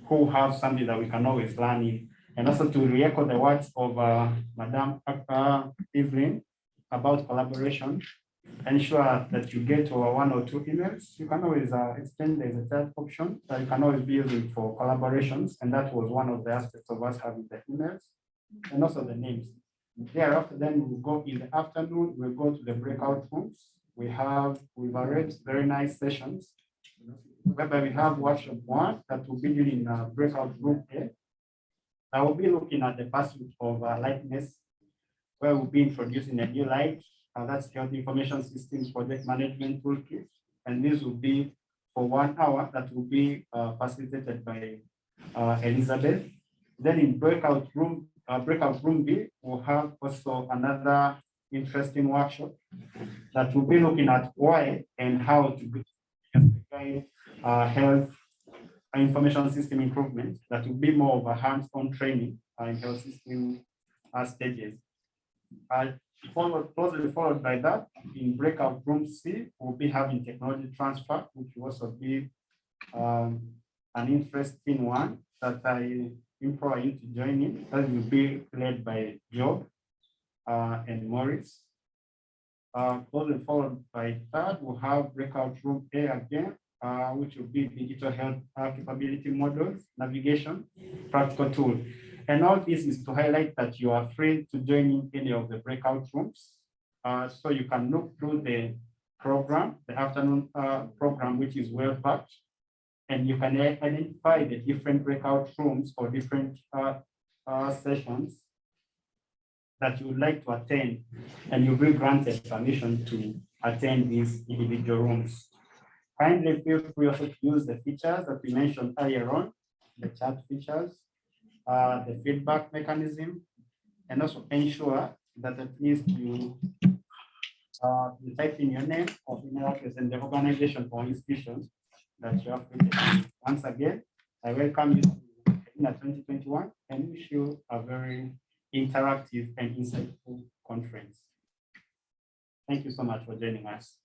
who have something that we can always learn in. And also to re-echo the words of Madam Evelyn about collaboration, ensure that you get over 1 or 2 emails. You can always extend, there's a third option that you can always be using for collaborations. And that was one of the aspects of us having the emails and also the names. Thereafter, then we'll go in the afternoon, we'll go to the breakout rooms. We've arranged very nice sessions, whereby we have workshop 1 that will be during breakout room A. I will be looking at the pursuit of lightness, where we'll be introducing a new light, that's Health Information Systems Project Management Toolkit. And this will be for 1 hour, that will be facilitated by Elizabeth. Then in breakout room B, we'll have also another interesting workshop that will be looking at why and how to guide health information system improvement. That will be more of a hands-on training in health system stages. Closely followed by that, in breakout room C, we'll be having technology transfer, which will also be an interesting one that I implore you to join in. That will be led by Joe and Maurice. Closely followed by that, we'll have breakout room A again, which will be digital health capability models, navigation, practical tool. And all this is to highlight that you are free to join in any of the breakout rooms. So you can look through the program, the afternoon program, which is well packed, and you can identify the different breakout rooms or different sessions that you would like to attend, and you'll be granted permission to attend these individual rooms. Kindly feel free also to use the features that we mentioned earlier on, the chat features, the feedback mechanism, and also ensure that at least you type in your name or email address and the organization or institutions that you have created. Once again, I welcome you to 2021 and wish you a very interactive and insightful conference. Thank you so much for joining us.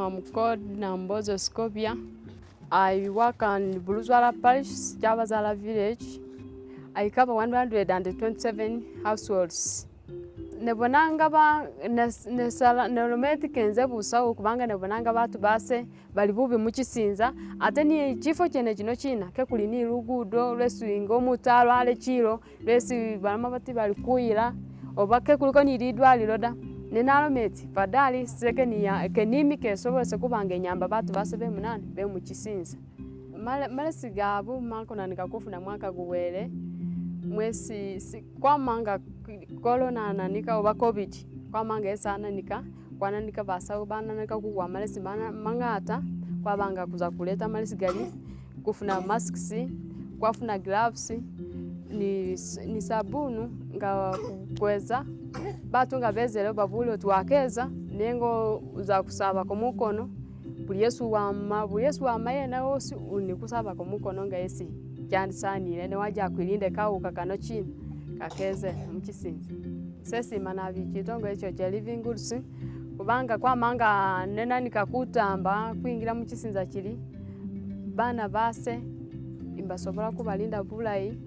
I'm called Nambozo Scopia. I work on Buluzwala Parish, Javazala Village. I cover 127 households. Nebonanga ba nerometi kenze busawo kubanga nebonanga batu base bali bubi mukisinza ate ni chifo kyene kino kina ke kuli ni lugudo lwesinga omutalo ale chiro lwesi balama bati bali kuyira oba ke kuliko ni lidwaliro da nenalometi fadali seke ni ya kenimi kesobose kubanga enyamba batu base be munani be mukisinza male sigabu makona nikakufuna mwaka guwele mwesi kwa manga corona nanika oba covid kwa manga esana nika kwana nika basa bana nika kugwa malesi mangata kwa banga kuza kuleta malesi gali kufuna masks kwafuna gloves ni sabunu nga kweza batu nga bezele babule twakeza nengo uza kusaba ko mukono buli Yesu wama yena osi unikusaba ko mukono nga esi cyane sanire ne wajya kwirinde kawuka kano chini kakeze mukisinzi sesi manabi kitongo echo cha living goods kubanga kwa manga nena nikakutamba kwingira mukisinza kiri bana base imbasobola kubalinda bulayi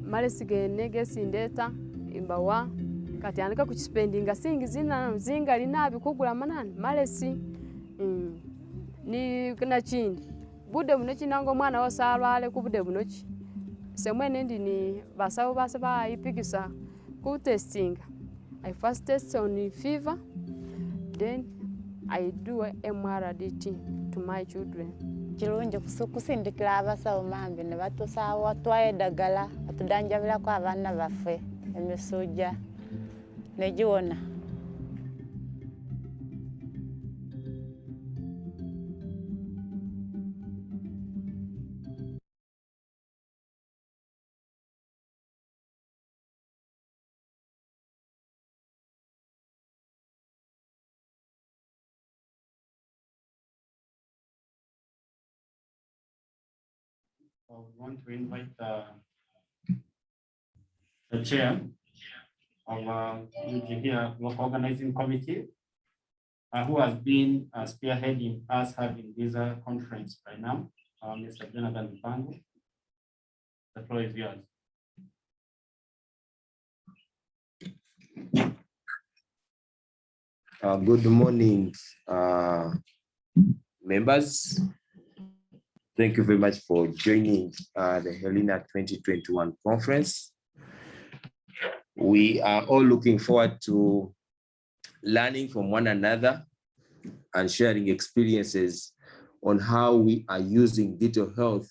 male sigene gesindeta imbawa kati anika kuchispendinga singi zinga linabi kugula manani male si ni kuna chindi bude bunochi nango mwana osalwale kubude bunochi semwene ndi ni basawo base bayipikisa ku testinga. I first test on fever, then I do a MRDT to my children. Kirungi kusindikira abasawo mambi ne batusawo twaye dagala atudanjabira kwa abana baffe emisuja nejiwona. I want to invite the chair of here local organizing committee, who has been spearheading us having this conference by now, Mr. Jonathan Mpango. The floor is yours. Good morning, members. Thank you very much for joining the Helena 2021 conference. We are all looking forward to learning from one another and sharing experiences on how we are using digital health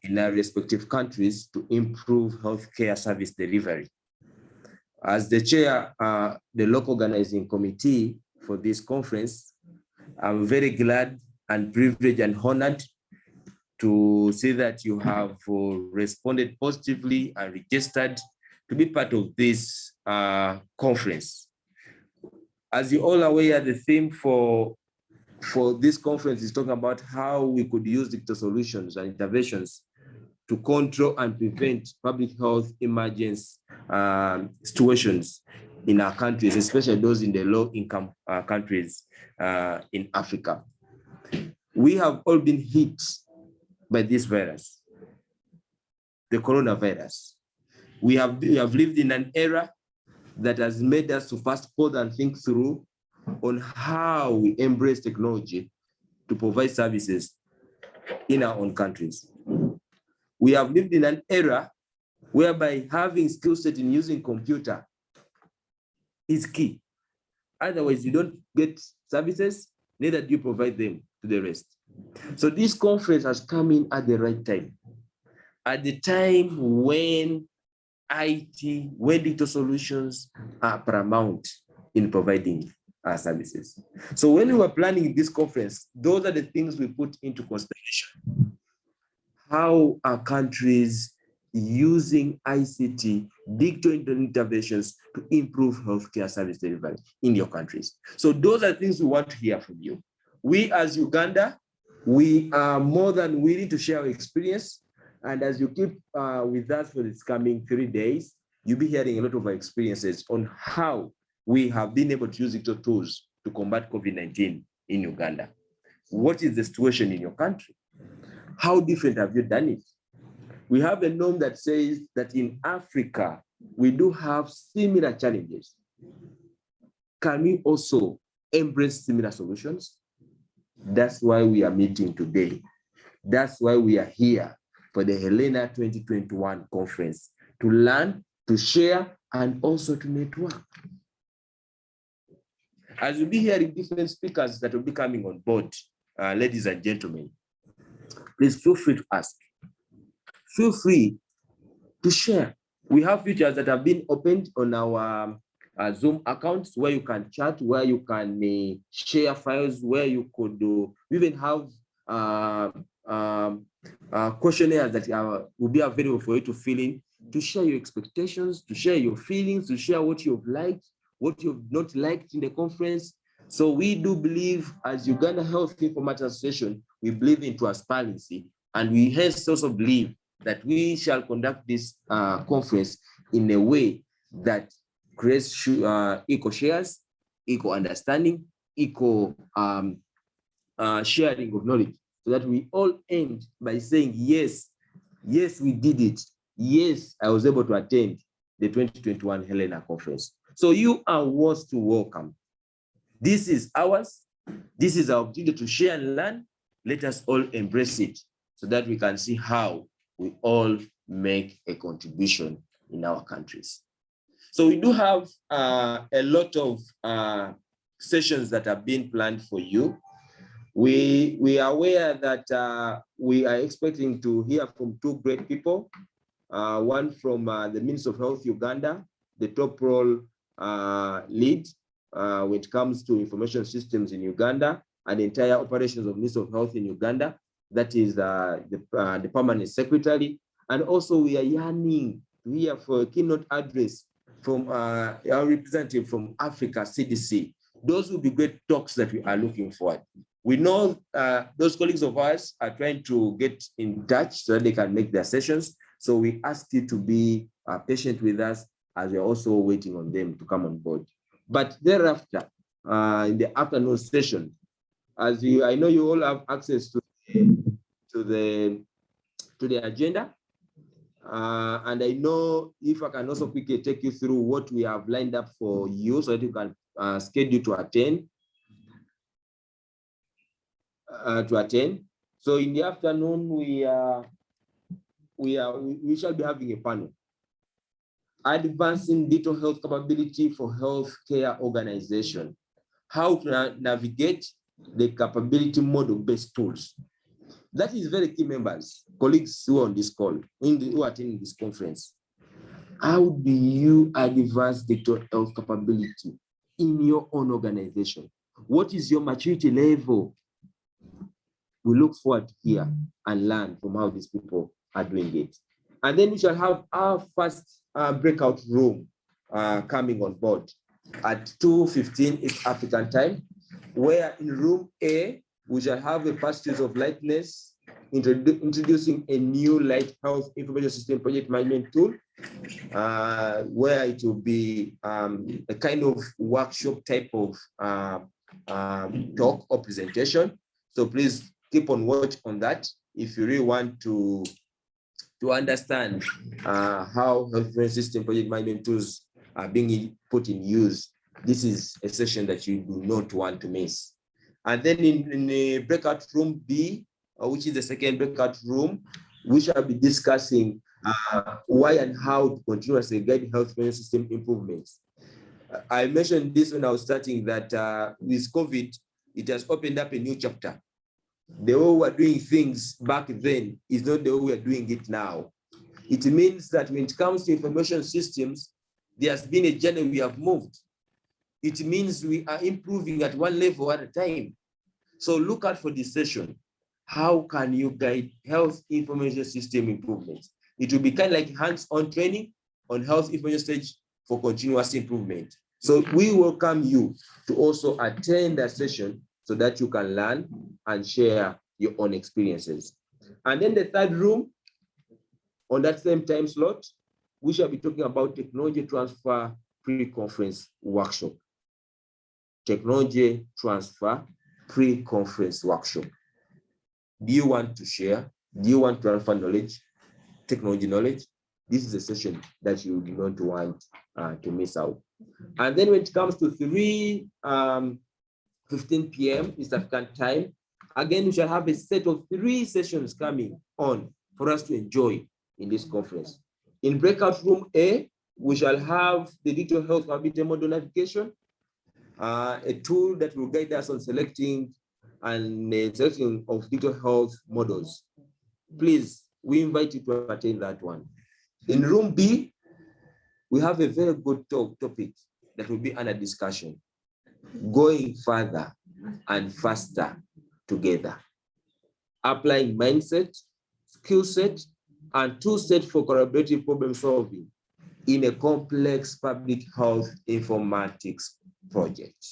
in our respective countries to improve healthcare service delivery. As the chair, the local organizing committee for this conference, I'm very glad and privileged and honored to see that you have responded positively and registered to be part of this conference. As you all are aware, the theme for this conference is talking about how we could use digital solutions and interventions to control and prevent public health emergency situations in our countries, especially those in the low-income countries in Africa. We have all been hit by this virus, the coronavirus. We have lived in an era that has made us to fast forward and think through on how we embrace technology to provide services in our own countries. We have lived in an era whereby having skill set in using computer is key. Otherwise, you don't get services, neither do you provide them to the rest. So this conference has come in at the right time, at the time when IT, when digital solutions are paramount in providing services. So when we were planning this conference, those are the things we put into consideration. How are countries using ICT, digital interventions to improve healthcare service delivery in your countries? So those are things we want to hear from you. We as Uganda, we are more than willing to share our experience. And as you keep with us for this coming 3 days, you'll be hearing a lot of our experiences on how we have been able to use digital tools to combat COVID-19 in Uganda. What is the situation in your country? How different have you done it? We have a norm that says that in Africa, we do have similar challenges. Can we also embrace similar solutions? That's why we are meeting today. That's why we are here for the Helena 2021 conference, to learn, to share, and also to network. As you'll be hearing different speakers that will be coming on board, ladies and gentlemen, please feel free to ask. Feel free to share. We have features that have been opened on our Zoom accounts where you can chat, where you can share files, where you could even have questionnaires that will be available for you to fill in, to share your expectations, to share your feelings, to share what you've liked, what you've not liked in the conference. So we do believe, as Uganda Health Information Association, we believe in transparency, and we hence also believe that we shall conduct this conference in a way that creates equal shares, equal understanding, equal sharing of knowledge, so that we all end by saying, yes, yes, we did it. Yes, I was able to attend the 2021 Helena conference. So you are worth to welcome. This is ours. This is our opportunity to share and learn. Let us all embrace it so that we can see how we all make a contribution in our countries. So we do have a lot of sessions that have been planned for you. We are aware that we are expecting to hear from two great people. One from the Ministry of Health Uganda, the top role lead when it comes to information systems in Uganda and the entire operations of Ministry of Health in Uganda. That is the permanent secretary. And also we are yearning to hear for a keynote address from our representative from Africa, CDC. Those will be great talks that we are looking forward. We know those colleagues of ours are trying to get in touch so that they can make their sessions. So we ask you to be patient with us as we're also waiting on them to come on board. But thereafter, in the afternoon session, I know you all have access to the agenda. And I know if I can also quickly take you through what we have lined up for you so that you can schedule to attend. So in the afternoon, we shall be having a panel. Advancing digital health capability for healthcare organization. How to navigate the capability model-based tools. That is very key, members, colleagues who are on this call, who are attending this conference. How do you advance digital health capability in your own organization? What is your maturity level? We look forward to hear and learn from how these people are doing it. And then we shall have our first breakout room coming on board at 2:15 East African time, where in room A, we shall have a pursuit of lightness, introducing a new light health information system project management tool, where it will be a kind of workshop type of talk or presentation. So please keep on watch on that if you really want to understand how health information system project management tools are being put in use. This is a session that you do not want to miss. And then in the breakout room B, which is the second breakout room, we shall be discussing why and how to continuously guide health information system improvements. I mentioned this when I was starting that with COVID, it has opened up a new chapter. The way we were doing things back then is not the way we are doing it now. It means that when it comes to information systems, there has been a journey we have moved. it means we are improving at one level at a time. So look out for this session. How can you guide health information system improvements? It will be kind of like hands-on training on health information stage for continuous improvement. So we welcome you to also attend that session so that you can learn and share your own experiences. And then the third room, on that same time slot, we shall be talking about technology transfer pre-conference workshop. Technology transfer pre-conference workshop. Do you want to share? Do you want to transfer knowledge, technology knowledge? This is a session that you do not want to miss out. And then when it comes to 3:15 p.m. East African time, again, we shall have a set of 3 sessions coming on for us to enjoy in this conference. In breakout room A, we shall have the digital health mobility model navigation, a tool that will guide us on selecting of digital health models. Please, we invite you to attend that one. In room B, we have a very good topic that will be under discussion, going further and faster together, applying mindset, skill set, and tool set for collaborative problem solving in a complex public health informatics project.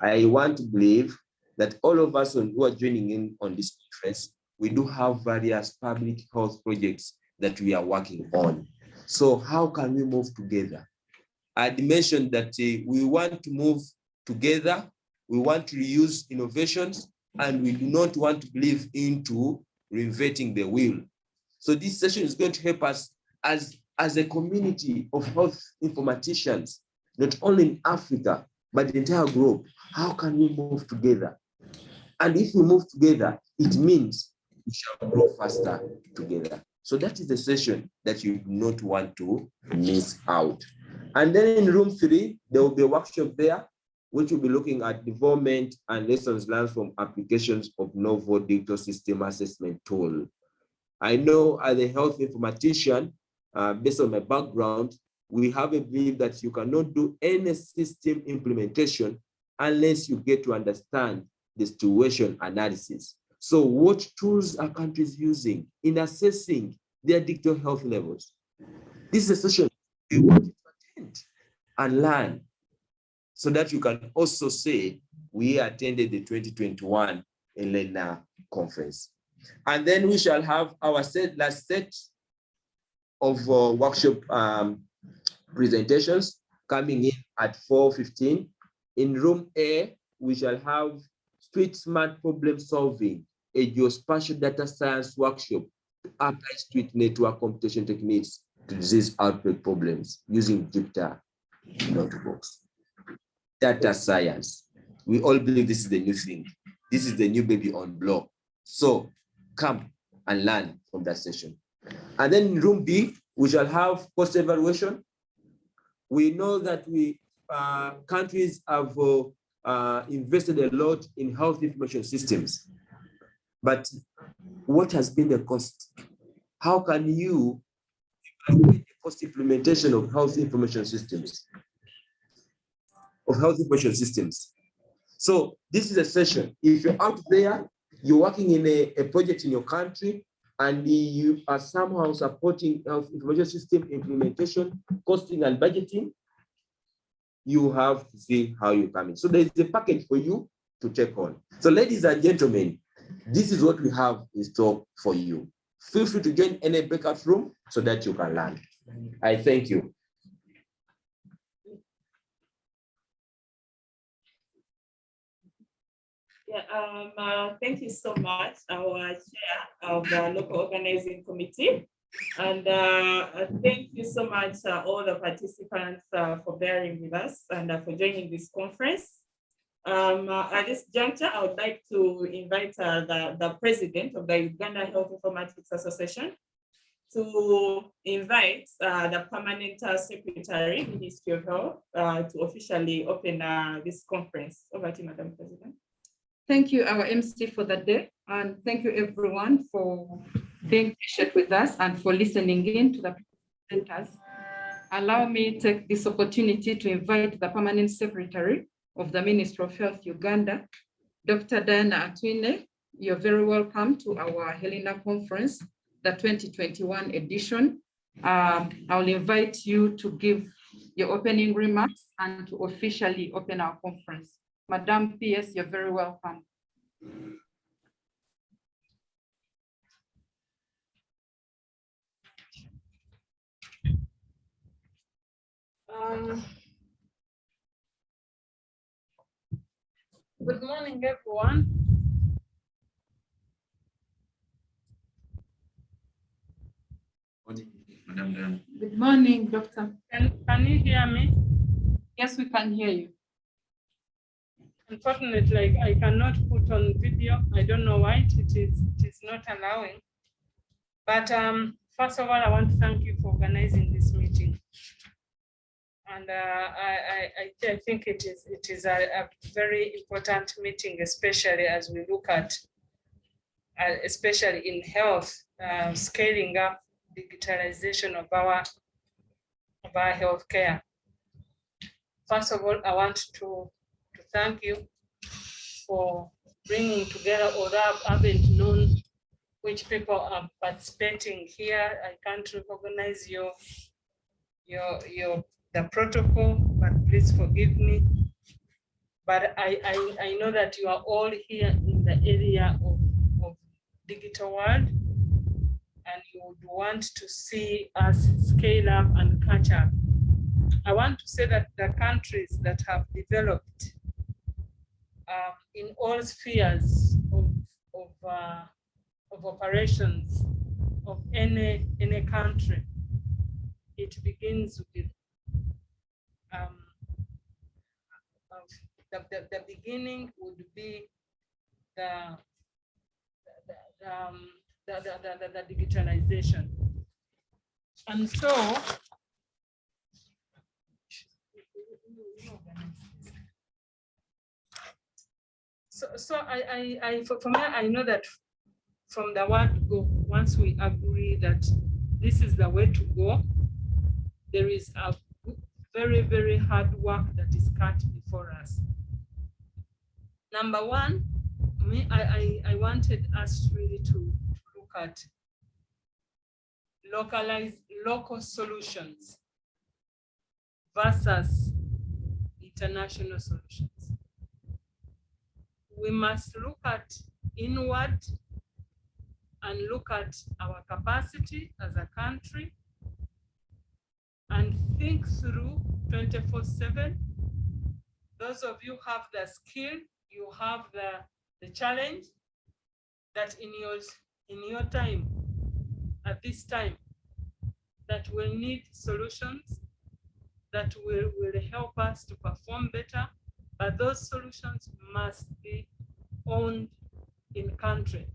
I want to believe that all of us who are joining in on this conference, we do have various public health projects that we are working on. So how can we move together? I mentioned that we want to move together, we want to reuse innovations, and we do not want to believe into reinventing the wheel. So this session is going to help us as a community of health informaticians, not only in Africa, but the entire globe. How can we move together? And if we move together, it means we shall grow faster together. So that is the session that you do not want to miss out. And then in room 3, there will be a workshop there, which will be looking at development and lessons learned from applications of novel digital system assessment tool. I know as a health informatician, based on my background, we have a belief that you cannot do any system implementation unless you get to understand the situation analysis. So what tools are countries using in assessing their digital health levels? This is a session we want to attend and learn so that you can also say, we attended the 2021 ELENA conference. And then we shall have our last set of workshop presentations coming in at 4:15. In room A, we shall have street smart problem solving, a geospatial data science workshop to apply street network computation techniques to disease outbreak problems using Jupyter notebooks. Data science. We all believe this is the new thing. This is the new baby on block. So come and learn from that session. And then in room B, we shall have cost evaluation. We know that countries have invested a lot in health information systems. But what has been the cost? How can you evaluate the cost implementation of health information systems? So this is a session. If you're out there, you're working in a project in your country, and you are somehow supporting health information system implementation, costing and budgeting, you have to see how you come in. So there's a package for you to take on. So ladies and gentlemen, this is what we have in store for you. Feel free to join any breakout room so that you can learn. I thank you. Yeah, thank you so much, our chair of the local organizing committee. And thank you so much, all the participants for bearing with us and for joining this conference. At this juncture, I would like to invite the president of the Uganda Health Informatics Association to invite the permanent secretary, Ministry of Health, to officially open this conference. Over to you, Madam President. Thank you, our MC, for the day. And thank you, everyone, for being patient with us and for listening in to the presenters. allow me to take this opportunity to invite the Permanent Secretary of the Ministry of Health Uganda, Dr. Diana Atwine. You're very welcome to our Helena Conference, the 2021 edition. I'll invite you to give your opening remarks and to officially open our conference. Madam PS, you're very welcome. Good morning, everyone. Good morning, Doctor. Can you hear me? Yes, we can hear you. Unfortunately, I cannot put on video. I don't know why it is not allowing. But first of all, I want to thank you for organizing this meeting. And I think it is a very important meeting, especially as we look at, especially in health, scaling up digitalization of our healthcare. First of all, I want to thank you for bringing together, although I haven't known which people are participating here. I can't recognize the protocol, but please forgive me. But I know that you are all here in the area of digital world, and you would want to see us scale up and catch up. I want to say that the countries that have developed in all spheres of operations of any country, it begins with the beginning would be the digitalization. And so for me, I know that from the word go, once we agree that this is the way to go, there is a very, very hard work that is cut before us. Number one, I wanted us really to look at local solutions versus international solutions. We must look at inward and look at our capacity as a country and think through 24/7. Those of you who have the skill, you have the challenge that in your time, at this time, that will need solutions that will help us to perform better, but those solutions must be owned in country.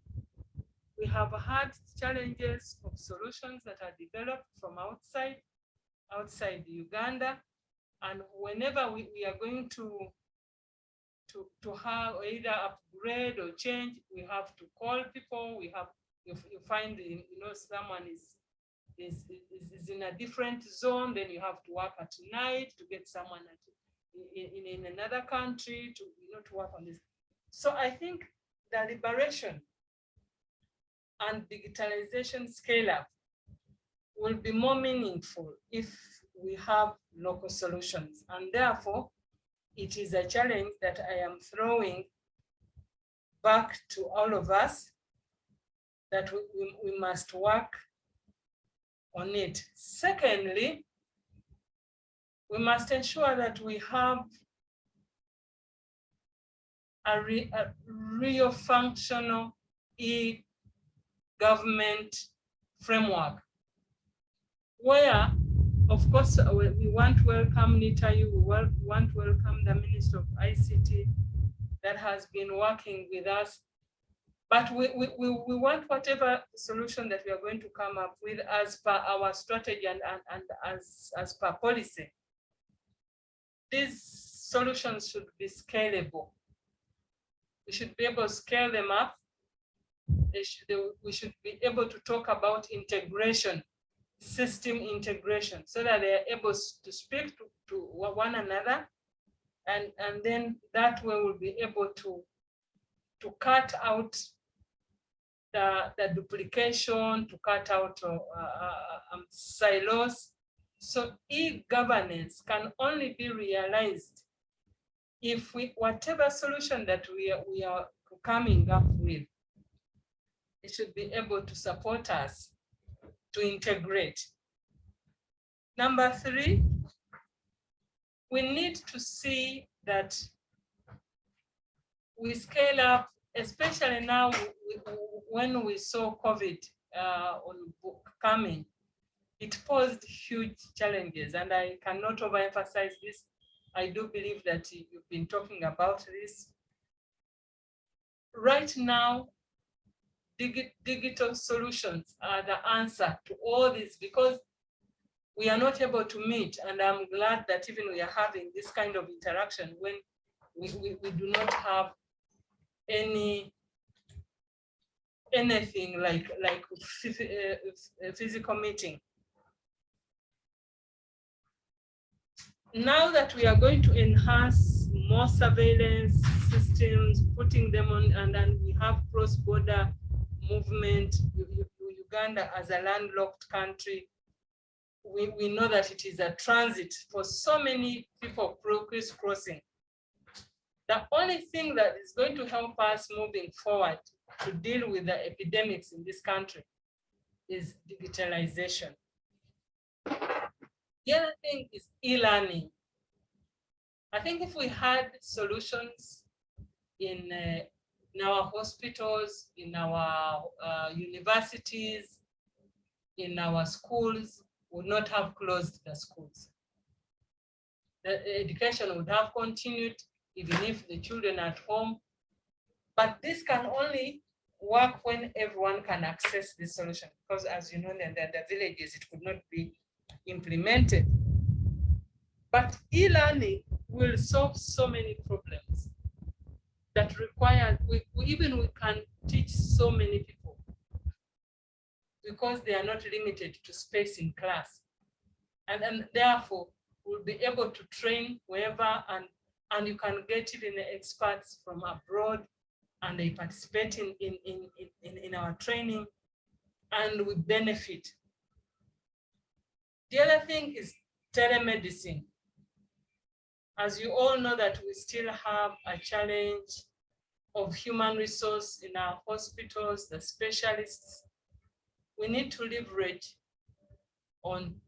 We have had challenges of solutions that are developed from outside Uganda, and whenever we are going to have either upgrade or change, we have to call people. You find someone is in a different zone, then you have to work at night to get someone in another country to work on this. So I think the liberation and digitalization scale up will be more meaningful if we have local solutions. And therefore, it is a challenge that I am throwing back to all of us, that we must work on it. Secondly, we must ensure that we have a real functional e-government framework, where, of course, we want to welcome NITAU, we want to welcome the Minister of ICT that has been working with us, but we want whatever solution that we are going to come up with as per our strategy and as per policy. These solutions should be scalable. We should be able to scale them up. We should be able to talk about integration system integration so that they are able to speak to one another, and then that way we'll be able to cut out the duplication, to cut out silos. So e-governance can only be realized if whatever solution that we are coming up with, it should be able to support us to integrate. Number 3, we need to see that we scale up, especially now when we saw COVID coming. It posed huge challenges, and I cannot overemphasize this. I do believe that you've been talking about this. Right now, digital solutions are the answer to all this, because we are not able to meet, and I'm glad that even we are having this kind of interaction when we do not have anything like physical meeting. Now that we are going to enhance more surveillance systems, putting them on, and then we have cross-border movement, Uganda as a landlocked country, we know that it is a transit for so many people crisscrossing. The only thing that is going to help us moving forward to deal with the epidemics in this country is digitalization. The other thing is e-learning. I think if we had solutions in our hospitals, in our universities, in our schools, we would not have closed the schools. The education would have continued even if the children are at home. But this can only work when everyone can access this solution, because as you know, in the villages, it could not be implemented. But e-learning will solve so many problems that require, we can teach so many people, because they are not limited to space in class. And therefore, we'll be able to train wherever, and you can get even experts from abroad, and they participate in our training, and we benefit. The other thing is telemedicine. As you all know, that we still have a challenge of human resource in our hospitals, the specialists. We need to leverage on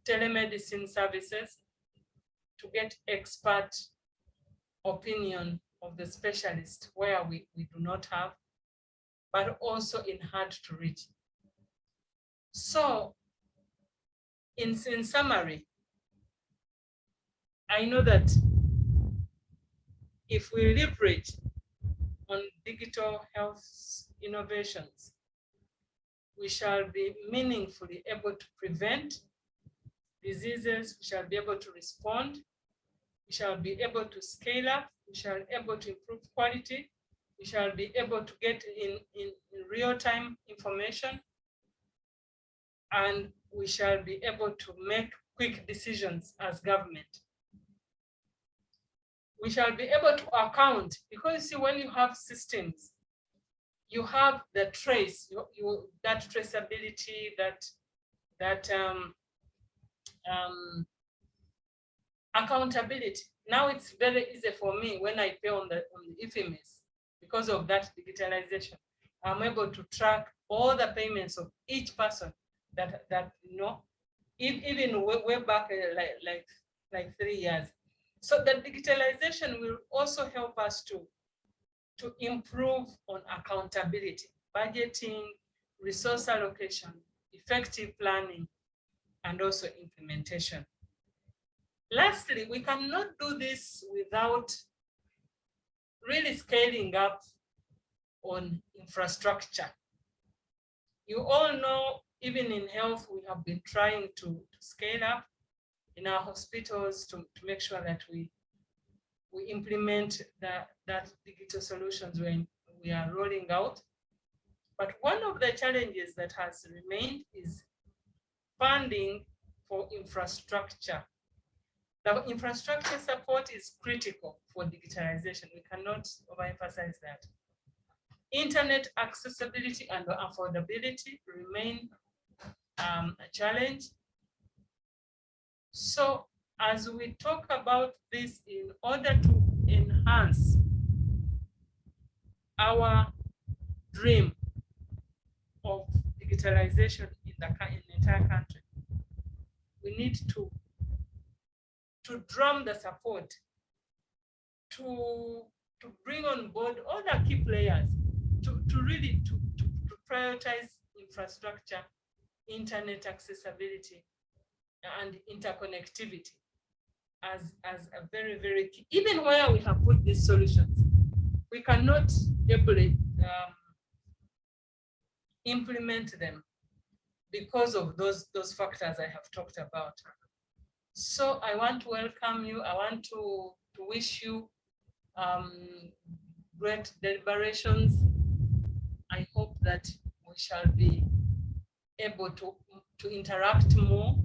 telemedicine services to get expert opinion of the specialist where we do not have, but also in hard to reach. So in summary, I know that if we leverage on digital health innovations, we shall be meaningfully able to prevent diseases, we shall be able to respond, we shall be able to scale up, we shall be able to improve quality, we shall be able to get in real-time information, and we shall be able to make quick decisions as government. We shall be able to account, because you see, when you have systems, you have the trace, that traceability, that accountability. Now it's very easy for me when I pay on the IFMS, because of that digitalization. I'm able to track all the payments of each person that you know, even way back like 3 years. So the digitalization will also help us to improve on accountability, budgeting, resource allocation, effective planning, and also implementation. Lastly, we cannot do this without really scaling up on infrastructure. You all know, even in health, we have been trying to scale up in our hospitals to make sure that we implement that digital solutions when we are rolling out. But one of the challenges that has remained is funding for infrastructure. The infrastructure support is critical for digitalization. We cannot overemphasize that. Internet accessibility and affordability remain a challenge. So as we talk about this, in order to enhance our dream of digitalization in the entire country, we need to drum the support, to bring on board all the key players, to really prioritize infrastructure, internet accessibility, and interconnectivity as a very, very key. Even where we have put these solutions, we cannot ably implement them because of those factors I have talked about. So I want to welcome you. I want to wish you great deliberations. I hope that we shall be able to interact more.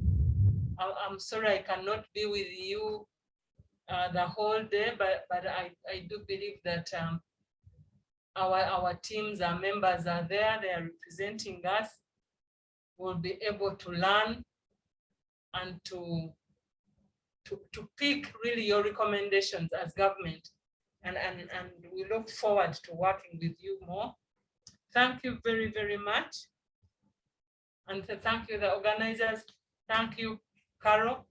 I'm sorry I cannot be with you the whole day, but I do believe that our teams, our members are there, they are representing us. We'll be able to learn and to pick really your recommendations as government. And we look forward to working with you more. Thank you very, very much. And thank you, the organizers. Thank you, Carol,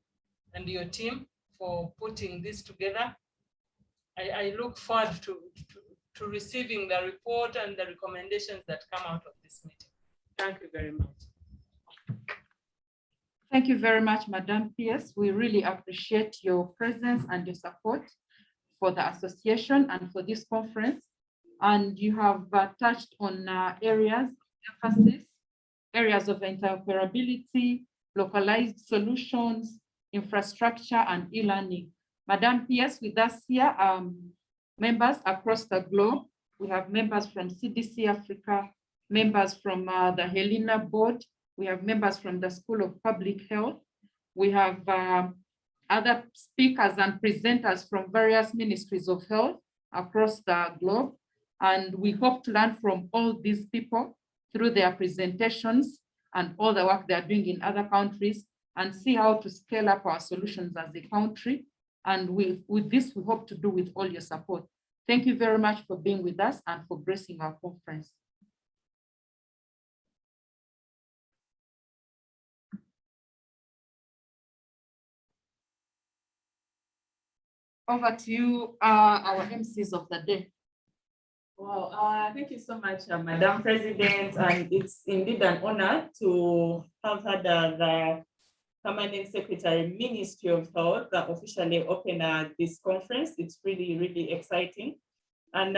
and your team for putting this together. I look forward to receiving the report and the recommendations that come out of this meeting. Thank you very much. Thank you very much, Madam PS. We really appreciate your presence and your support for the association and for this conference. And you have touched on areas of emphasis, areas of interoperability, localized solutions, infrastructure, and e-learning. Madam PS, with us here, members across the globe. We have members from CDC Africa, members from the Helena board. We have members from the School of Public Health. We have other speakers and presenters from various ministries of health across the globe. And we hope to learn from all these people through their presentations and all the work they are doing in other countries, and see how to scale up our solutions as a country. And with this, we hope to do with all your support. Thank you very much for being with us and for gracing our conference. Over to you, our MCs of the day. Well, thank you so much, Madam President, and it's indeed an honor to have had the Permanent Secretary, Ministry of Health, officially open this conference. It's really, really exciting. And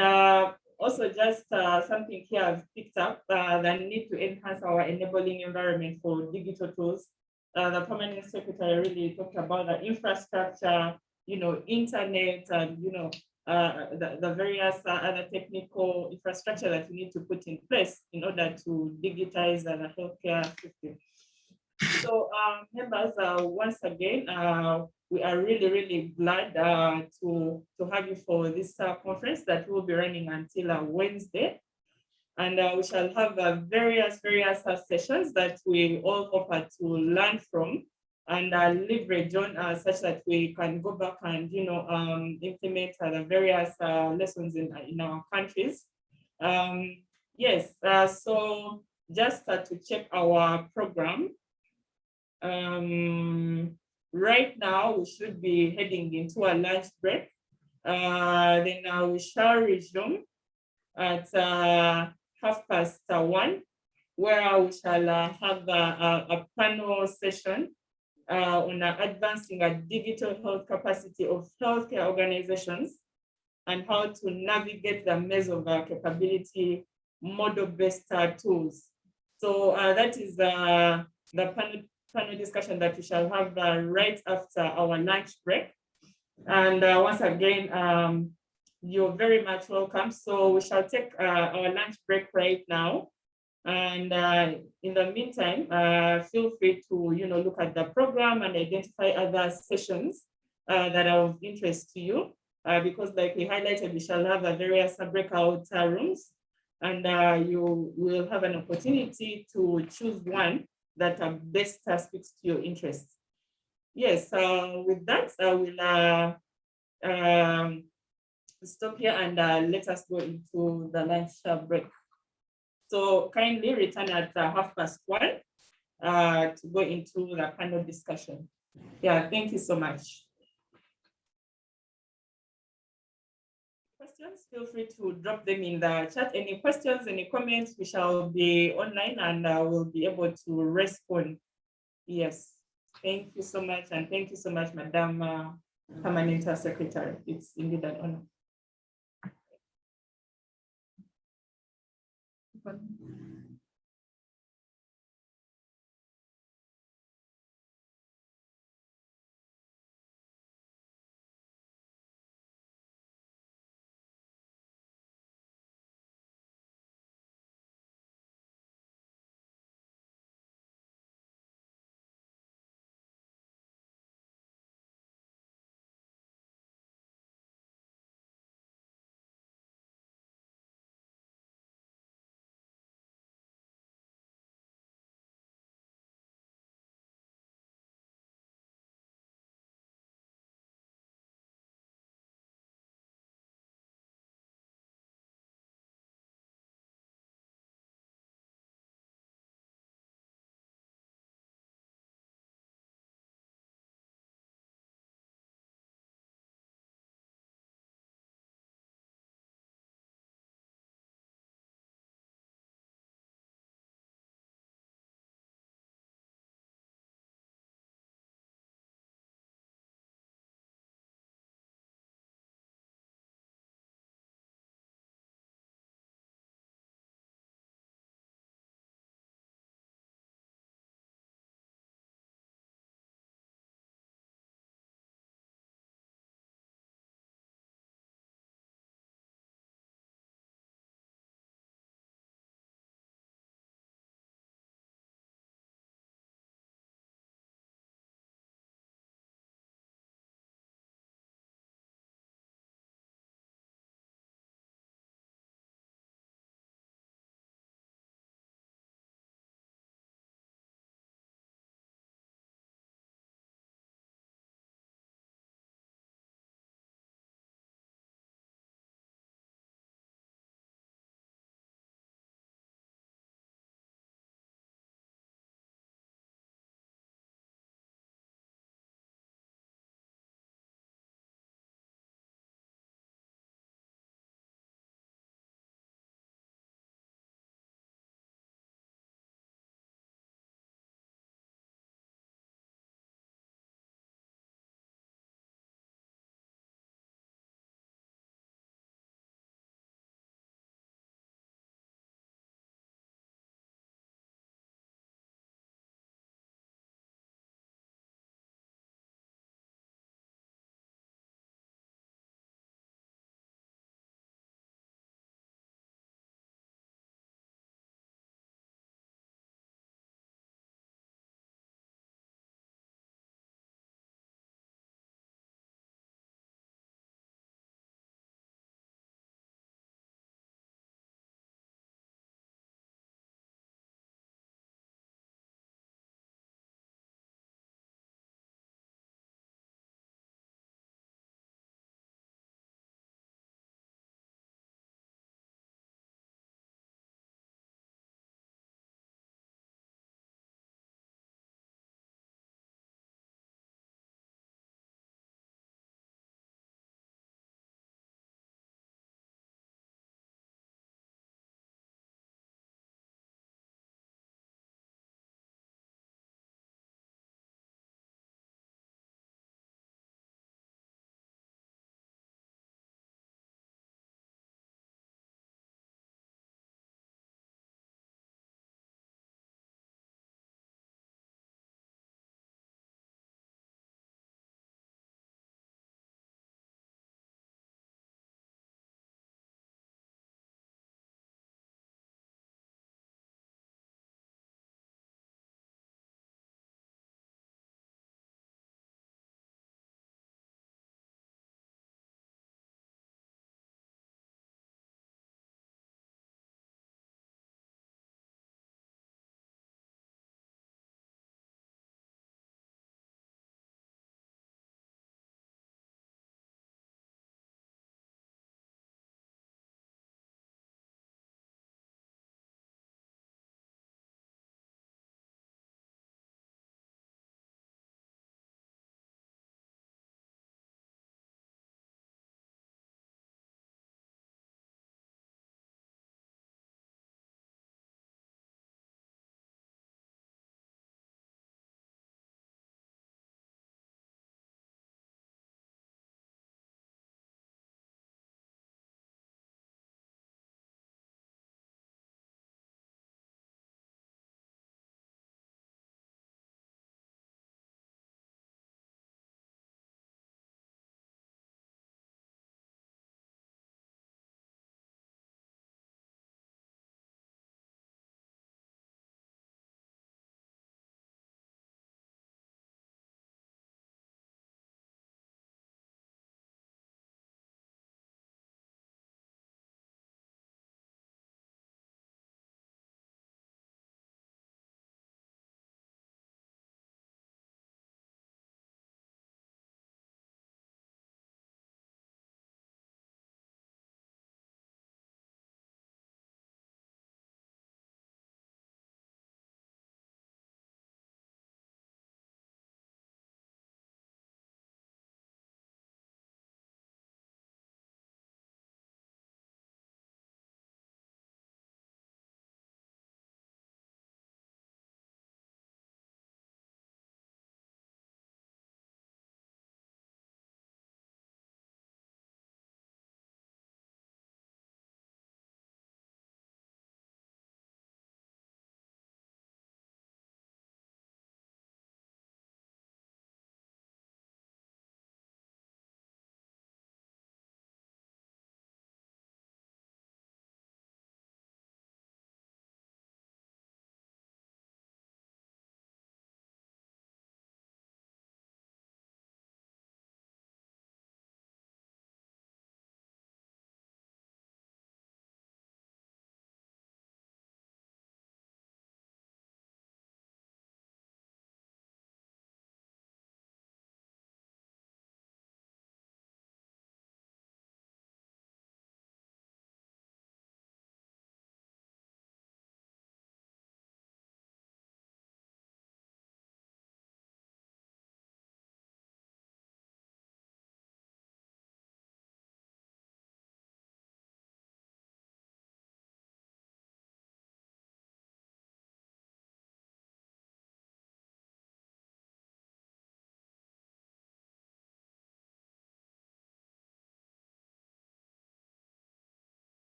also just something here I've picked up, the need to enhance our enabling environment for digital tools. The Permanent Secretary really talked about the infrastructure, internet, and the various other technical infrastructure that we need to put in place in order to digitize the healthcare system. So members, once again, we are really, really glad to have you for this conference that will be running until Wednesday. And we shall have various sessions that we all hope to learn from and leverage on such that we can go back and implement the various lessons in our countries. Yes, so just to check our program. Right now we should be heading into a lunch break. Then we shall resume at 1:30, where we shall have a panel session on advancing a digital health capacity of healthcare organizations and how to navigate the maze of capability model-based tools. So that is the panel discussion that we shall have right after our lunch break. And once again, you're very much welcome. So we shall take our lunch break right now. And in the meantime, feel free to look at the program and identify other sessions that are of interest to you. Because like we highlighted, we shall have a various breakout rooms, and you will have an opportunity to choose one that best speaks to your interests. Yes, with that, I will stop here and let us go into the lunch break. So kindly return at 1:30 to go into the panel discussion. Yeah, thank you so much. Questions, feel free to drop them in the chat. Any questions, any comments, we shall be online and we'll be able to respond. Yes, thank you so much. And thank you so much, Madam Permanent Secretary. It's indeed an honor.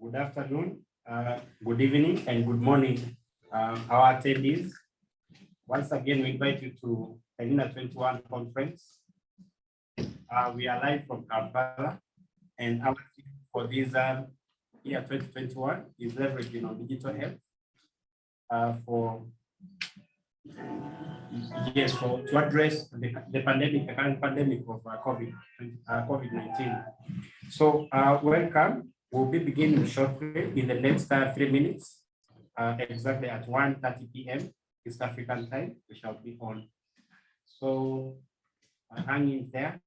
Good afternoon, good evening, and good morning, our attendees. Once again, we invite you to Helena 21 conference. We are live from Kampala, and our theme for this year 2021 is leveraging on digital health to address the pandemic, the current pandemic of COVID-19. So welcome. We'll be beginning shortly in the next 3 minutes, exactly at 1:30 p.m. East African time. We shall be on. So hang in there.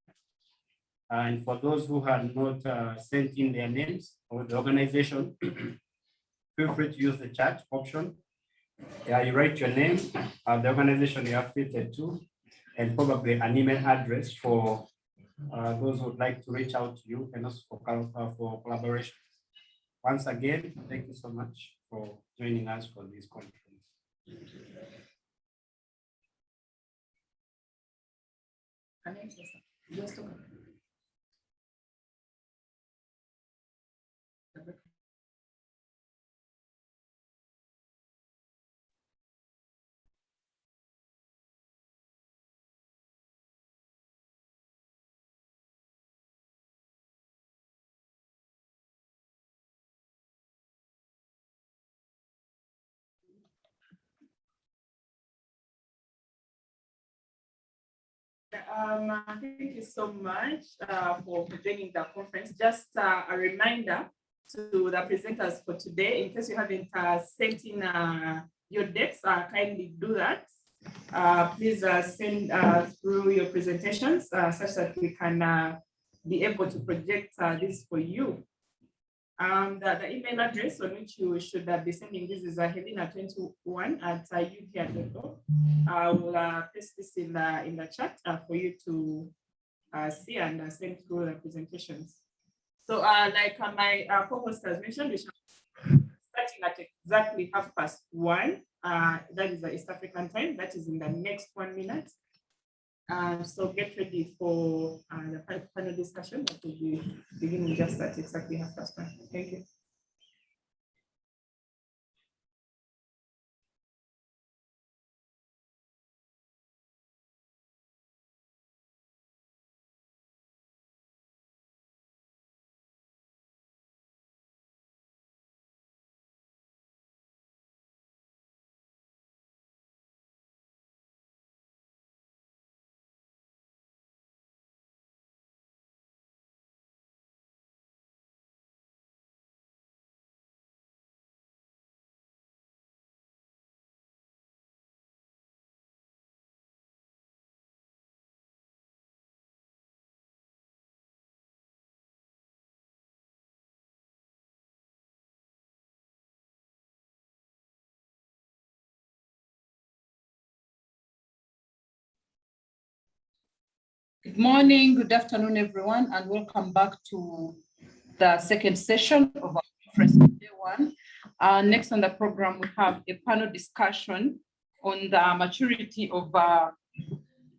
And for those who have not sent in their names or the organization, feel free to use the chat option. You write your name, the organization you are affiliated to, and probably an email address for those who would like to reach out to you and also for collaboration. Once again, thank you so much for joining us for this conference. Thank you so much for joining the conference. Just a reminder to the presenters for today, in case you haven't sent in your decks, kindly do that. Please send through your presentations such that we can be able to project this for you. The email address on which you should be sending this is helena21@uk.org. I will paste this in the chat for you to see and send through the presentations. So like my co-host has mentioned, we shall be starting at exactly 1:30. That is the East African time. That is in the next 1 minute. So get ready for the panel discussion that will be beginning just at exactly 1:30. Thank you. Good morning, good afternoon, everyone, and welcome back to the second session of our conference day one. Next on the program, we have a panel discussion on the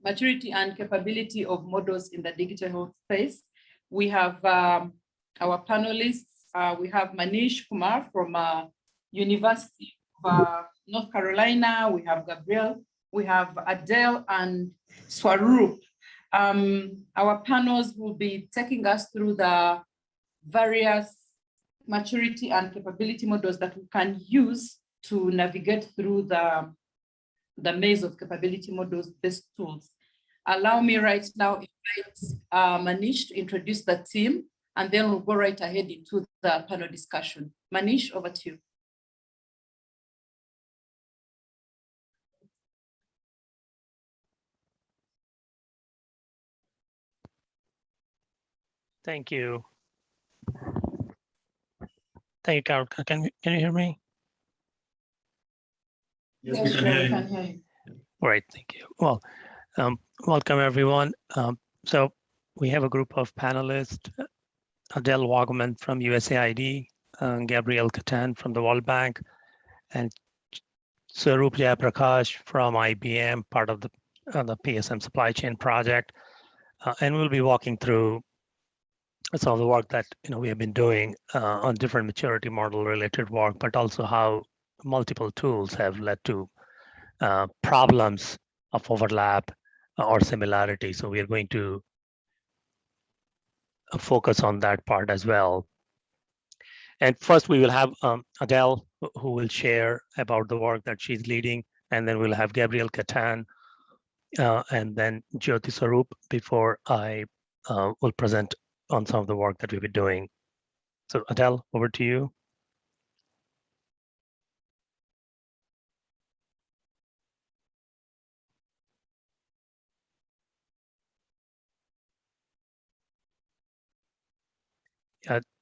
maturity and capability of models in the digital health space. We have our panelists. We have Manish Kumar from University of North Carolina. We have Gabriel. We have Adele and Swaroop. Our panels will be taking us through the various maturity and capability models that we can use to navigate through the maze of capability models-based tools. Allow me right now to invite Manish to introduce the team, and then we'll go right ahead into the panel discussion. Manish, over to you. Thank you. Thank you, Carol. Can you hear me? Yes, we can hear you. Great, thank you. Well, welcome everyone. So we have a group of panelists, Adele Wagman from USAID, Gabrielle Catan from the World Bank, and Swaroop Jayaprakash from IBM, part of the PSM supply chain project. And we'll be walking through some of the work that we have been doing on different maturity model related work, but also how multiple tools have led to problems of overlap or similarity. So we are going to focus on that part as well. And first we will have Adele, who will share about the work that she's leading, and then we'll have Gabrielle Catan, and then Jyoti Sarup before I will present on some of the work that we've been doing. So Adele, over to you.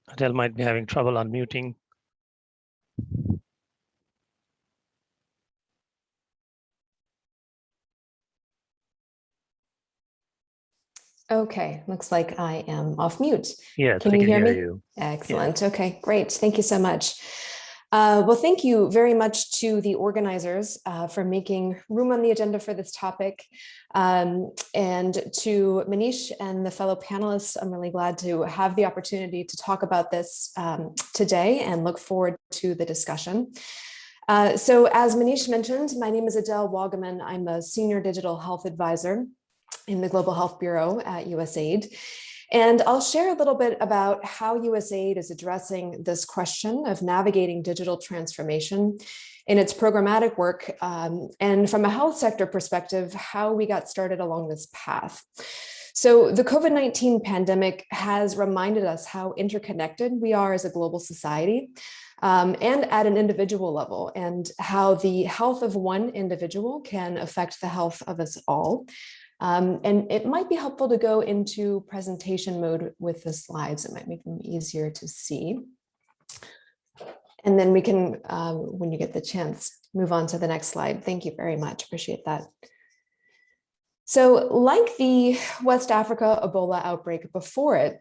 Adele might be having trouble unmuting. Okay, looks like I am off mute. Yes, can I you can hear me? you. Excellent. Yeah. Okay, great. Thank you so much. Well, thank you very much to the organizers for making room on the agenda for this topic. And to Manish and the fellow panelists, I'm really glad to have the opportunity to talk about this today and look forward to the discussion. So as Manish mentioned, my name is Adele Wagaman. I'm a senior digital health advisor in the Global Health Bureau at USAID. And I'll share a little bit about how USAID is addressing this question of navigating digital transformation in its programmatic work, and from a health sector perspective, how we got started along this path. So the COVID-19 pandemic has reminded us how interconnected we are as a global society, and at an individual level, and how the health of one individual can affect the health of us all. And it might be helpful to go into presentation mode with the slides. It might make them easier to see. And then we can, when you get the chance, move on to the next slide. Thank you very much. Appreciate that. So like the West Africa Ebola outbreak before it,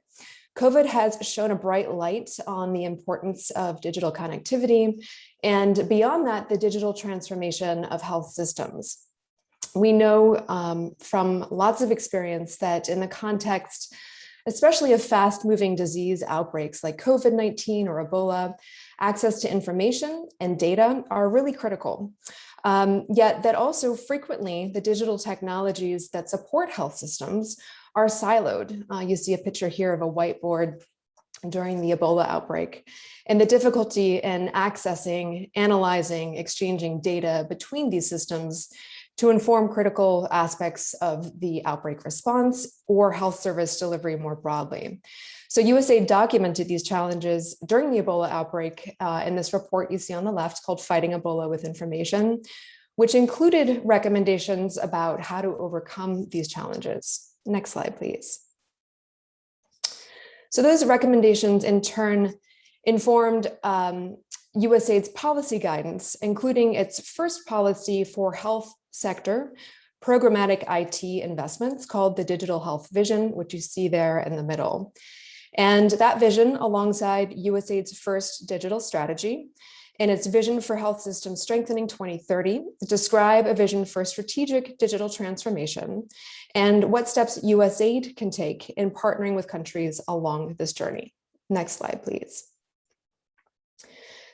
COVID has shown a bright light on the importance of digital connectivity, and beyond that, the digital transformation of health systems. We know from lots of experience that in the context, especially of fast-moving disease outbreaks like COVID-19 or Ebola, access to information and data are really critical. Yet that also frequently the digital technologies that support health systems are siloed. You see a picture here of a whiteboard during the Ebola outbreak, and the difficulty in accessing, analyzing, exchanging data between these systems to inform critical aspects of the outbreak response or health service delivery more broadly. So USAID documented these challenges during the Ebola outbreak in this report you see on the left called Fighting Ebola with Information, which included recommendations about how to overcome these challenges. Next slide, please. So those recommendations in turn informed USAID's policy guidance, including its first policy for health sector programmatic IT investments called the Digital Health Vision, which you see there in the middle. And that vision, alongside USAID's first digital strategy and its vision for health system strengthening 2030, describe a vision for strategic digital transformation and what steps USAID can take in partnering with countries along this journey. Next slide, please.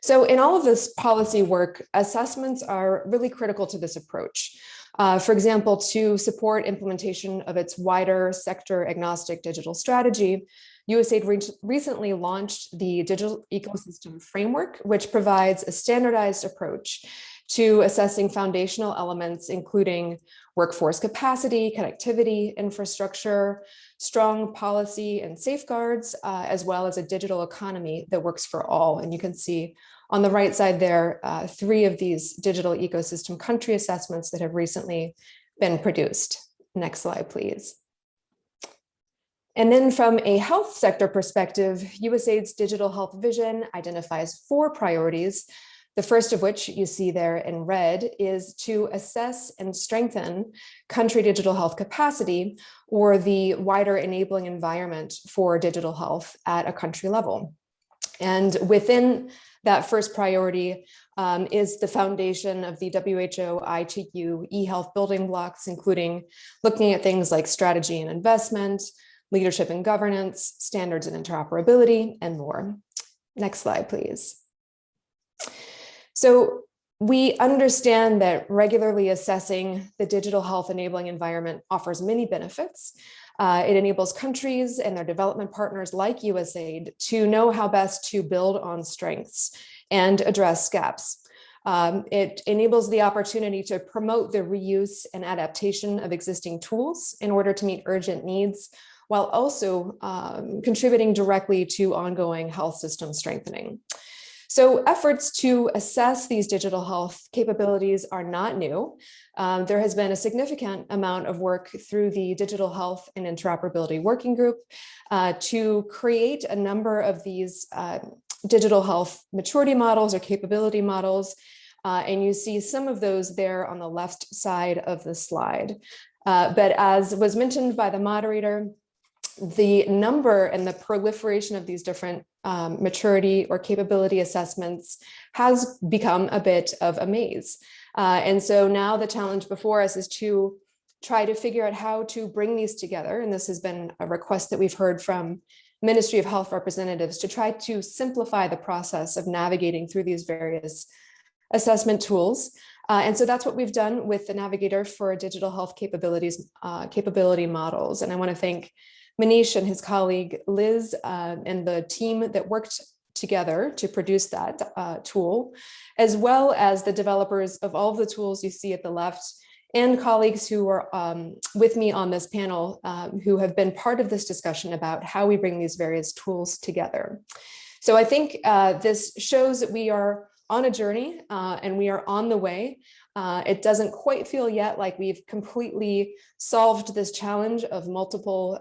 So in all of this policy work, assessments are really critical to this approach. For example, to support implementation of its wider sector agnostic digital strategy, USAID recently launched the Digital Ecosystem Framework, which provides a standardized approach to assessing foundational elements, including workforce capacity, connectivity, infrastructure, strong policy and safeguards, as well as a digital economy that works for all. And you can see on the right side there, 3 of these digital ecosystem country assessments that have recently been produced. Next slide, please. And then from a health sector perspective, USAID's digital health vision identifies 4 priorities. The first of which you see there in red is to assess and strengthen country digital health capacity, or the wider enabling environment for digital health at a country level. And within that first priority is the foundation of the WHO ITU e-health building blocks, including looking at things like strategy and investment, leadership and governance, standards and interoperability, and more. Next slide, please. So we understand that regularly assessing the digital health enabling environment offers many benefits. It enables countries and their development partners like USAID to know how best to build on strengths and address gaps. It enables the opportunity to promote the reuse and adaptation of existing tools in order to meet urgent needs, while also contributing directly to ongoing health system strengthening. So efforts to assess these digital health capabilities are not new. There has been a significant amount of work through the Digital Health and Interoperability Working Group to create a number of these digital health maturity models or capability models. And you see some of those there on the left side of the slide. But as was mentioned by the moderator, the number and the proliferation of these different maturity or capability assessments has become a bit of a maze. And so now the challenge before us is to try to figure out how to bring these together. And this has been a request that we've heard from Ministry of Health representatives to try to simplify the process of navigating through these various assessment tools. And so that's what we've done with the Navigator for Digital Health capability models. And I want to thank Manish and his colleague Liz and the team that worked together to produce that tool, as well as the developers of all of the tools you see at the left, and colleagues who are with me on this panel who have been part of this discussion about how we bring these various tools together. So I think this shows that we are on a journey and we are on the way. It doesn't quite feel yet like we've completely solved this challenge of multiple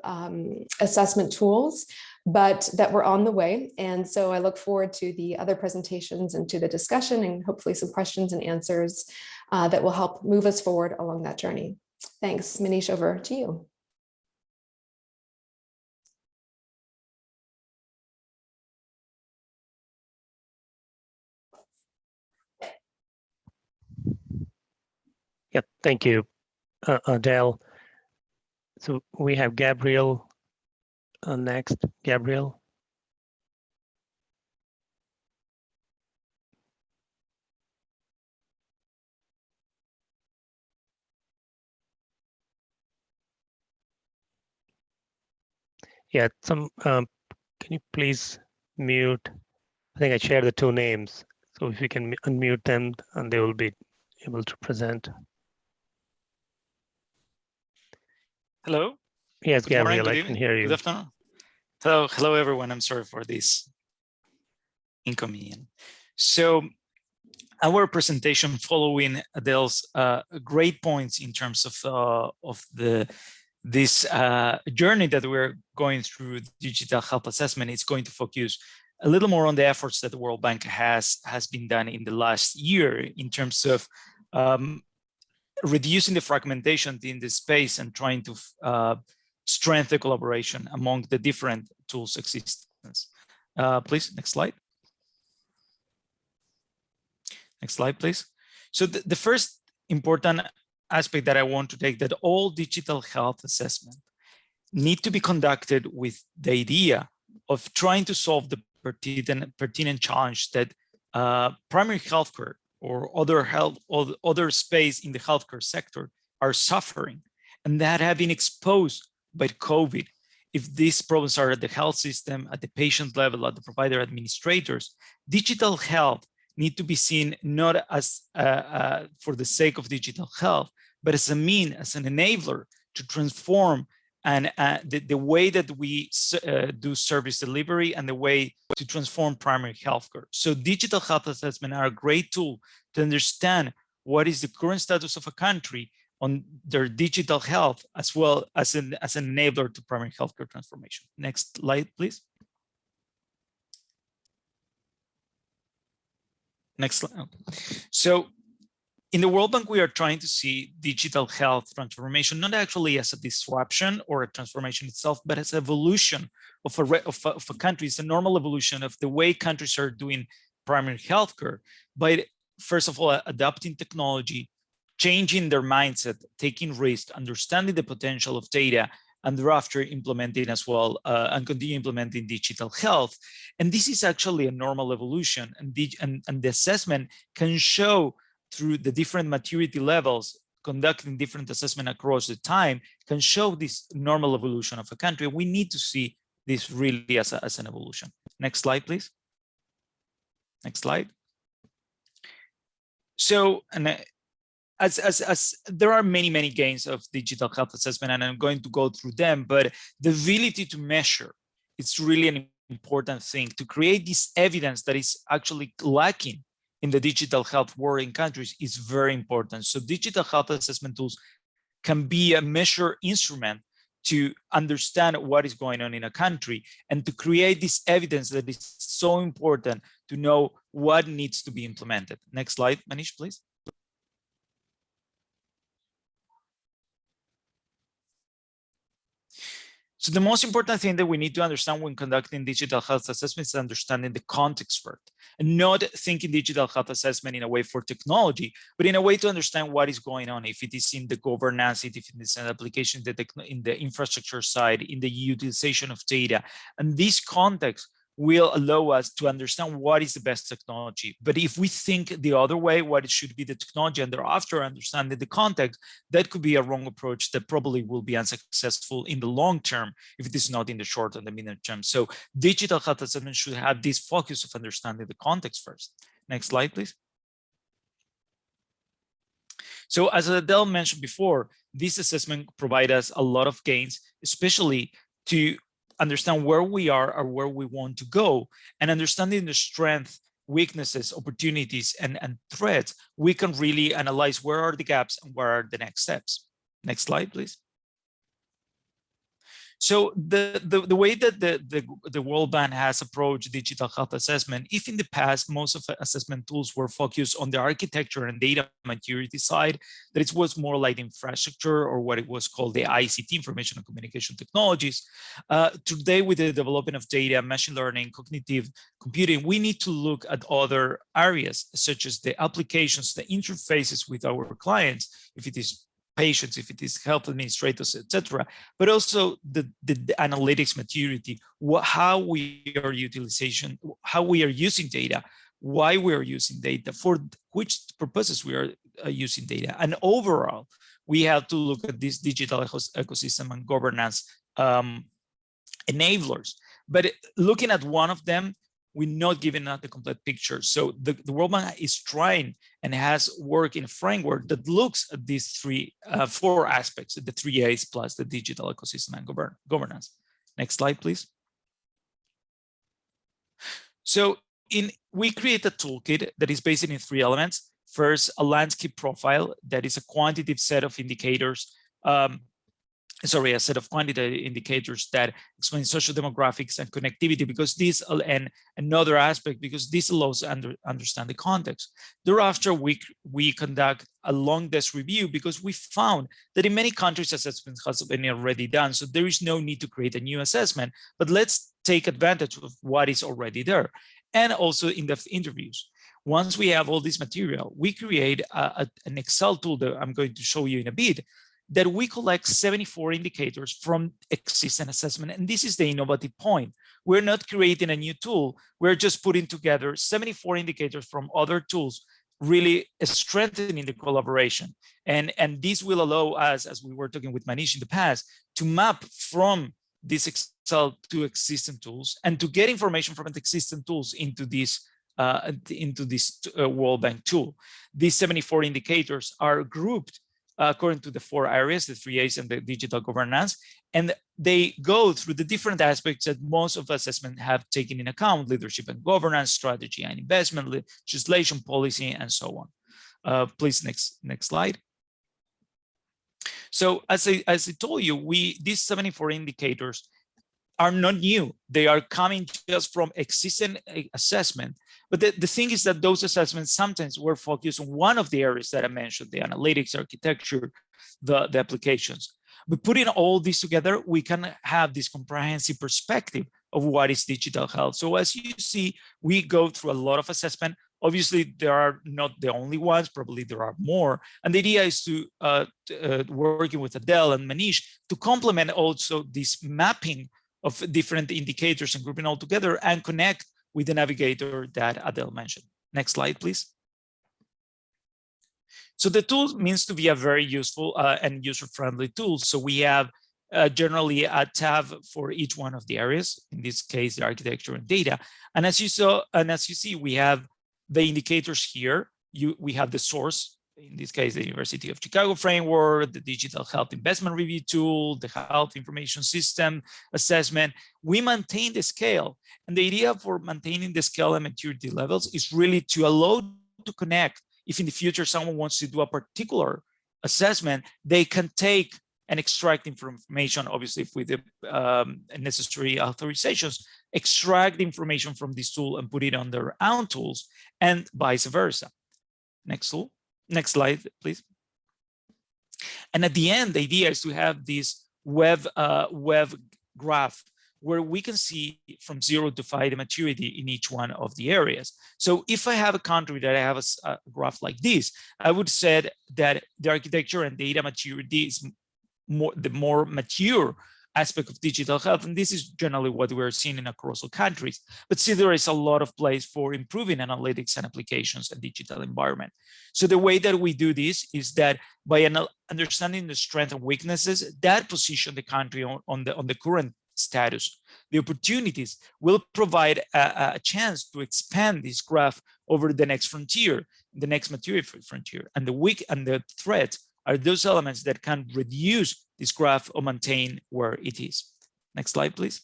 assessment tools, but that we're on the way. And so I look forward to the other presentations and to the discussion and hopefully some questions and answers that will help move us forward along that journey. Thanks. Manish, over to you. Yeah, thank you, Adele. So we have Gabriel next. Gabriel. Yeah, can you please mute? I think I shared the two names. So if you can unmute them and they will be able to present. Hello. Yes, Good morning, Gabriel, good I evening, can hear you. Good afternoon. Hello, everyone. I'm sorry for this inconvenience. So our presentation following Adele's great points in terms of this journey that we're going through digital health assessment, it's going to focus a little more on the efforts that the World Bank has been done in the last year in terms of reducing the fragmentation in this space and trying to strengthen the collaboration among the different tools existence. Please, next slide. Next slide, please. So the first important aspect that I want to take, that all digital health assessment need to be conducted with the idea of trying to solve the pertinent challenge that primary healthcare or other space in the healthcare sector are suffering, and that have been exposed by COVID. If these problems are at the health system, at the patient level, at the provider administrators, digital health need to be seen not as for the sake of digital health, but as an enabler to transform and the way that we do service delivery and the way to transform primary healthcare. So digital health assessment are a great tool to understand what is the current status of a country on their digital health, as well as an enabler to primary healthcare transformation. Next slide, please. Next slide. So in the World Bank, we are trying to see digital health transformation, not actually as a disruption or a transformation itself, but as evolution of a country. It's a normal evolution of the way countries are doing primary healthcare by, first of all, adopting technology, changing their mindset, taking risks, understanding the potential of data, and thereafter implementing as well and continue implementing digital health. And this is actually a normal evolution, and the assessment can show through the different maturity levels, conducting different assessment across the time can show this normal evolution of a country. We need to see this really as an evolution. Next slide, please. Next slide. So, and as there are many gains of digital health assessment, and I'm going to go through them, but the ability to measure, it's really an important thing to create this evidence that is actually lacking in the digital health world in countries is very important. So digital health assessment tools can be a measure instrument to understand what is going on in a country and to create this evidence that is so important to know what needs to be implemented. Next slide, Manish, please. So the most important thing that we need to understand when conducting digital health assessments is understanding the context first, and not thinking digital health assessment in a way for technology, but in a way to understand what is going on. If it is in the governance, if it is an application in the infrastructure side, in the utilization of data, and this context will allow us to understand what is the best technology. But if we think the other way, what it should be the technology, and thereafter understanding the context, that could be a wrong approach that probably will be unsuccessful in the long term if it is not in the short and the medium term. So digital health assessment should have this focus of understanding the context first. Next slide, please. So as Adele mentioned before, this assessment provides us a lot of gains, especially to understand where we are or where we want to go, and understanding the strength, weaknesses, opportunities, and threats, we can really analyze where are the gaps and where are the next steps. Next slide, please. So the way that the World Bank has approached digital health assessment, if in the past most of the assessment tools were focused on the architecture and data maturity side, that it was more like infrastructure or what it was called the ICT, information and communication technologies. Today, with the development of data, machine learning, cognitive computing, we need to look at other areas such as the applications, the interfaces with our clients, if it is patients, if it is health administrators, etc., but also the analytics maturity, how we are using data, why we are using data, for which purposes we are using data, and overall, we have to look at this digital ecosystem and governance enablers. But looking at one of them, we're not giving out the complete picture. So the World Bank is trying and has worked in a framework that looks at these four aspects, the 3 A's plus the digital ecosystem and governance. Next slide, please. So we create a toolkit that is based in 3 elements. First, a landscape profile that is a quantitative set of indicators, a set of quantitative indicators that explain social demographics and connectivity, because this, and another aspect, because this allows us to understand the context. Thereafter, we conduct a long desk review, because we found that in many countries assessments has been already done. So there is no need to create a new assessment, but let's take advantage of what is already there. And also in-depth interviews. Once we have all this material, we create an Excel tool that I'm going to show you in a bit, that we collect 74 indicators from existing assessment. And this is the innovative point. We're not creating a new tool. We're just putting together 74 indicators from other tools, really strengthening the collaboration. And this will allow us, as we were talking with Manish in the past, to map from this Excel to existing tools and to get information from the existing tools into this World Bank tool. These 74 indicators are grouped according to the 4 areas, the 3 A's and the digital governance, and they go through the different aspects that most of the assessment have taken in account: leadership and governance, strategy and investment, legislation, policy, and so on. Please, next slide. So as I told you, these 74 indicators are not new. They are coming just from existing assessment. But the thing is that those assessments sometimes were focused on one of the areas that I mentioned, the analytics, architecture, the applications. But putting all these together, we can have this comprehensive perspective of what is digital health. So as you see, we go through a lot of assessment, Obviously, there are not the only ones, probably there are more. And the idea is to working with Adele and Manish to complement also this mapping of different indicators and grouping all together and connect with the navigator that Adele mentioned. Next slide, please. So the tool means to be a very useful and user-friendly tool. So we have generally a tab for each one of the areas, in this case, the architecture and data. And as you saw, and as you see, we have the indicators here. We have the source, in this case, the University of Chicago framework, the digital health investment review tool, the health information system assessment. We maintain the scale. And the idea for maintaining the scale and maturity levels is really to allow to connect. If in the future someone wants to do a particular assessment, they can take and extract information, obviously with the necessary authorizations, extract the information from this tool and put it on their own tools, and vice versa. Next slide, please. And at the end, the idea is to have this web graph where we can see from 0 to 5 the maturity in each one of the areas. So if I have a country that I have a graph like this, I would say that the architecture and data maturity is the more mature aspect of digital health. And this is generally what we're seeing in across all countries. But still, there is a lot of place for improving analytics and applications and digital environment. So the way that we do this is that by understanding the strengths and weaknesses that position the country on the current status, the opportunities will provide a chance to expand this graph over the next frontier, the next maturity frontier. And the threats are those elements that can reduce this graph or maintain where it is. Next slide, please.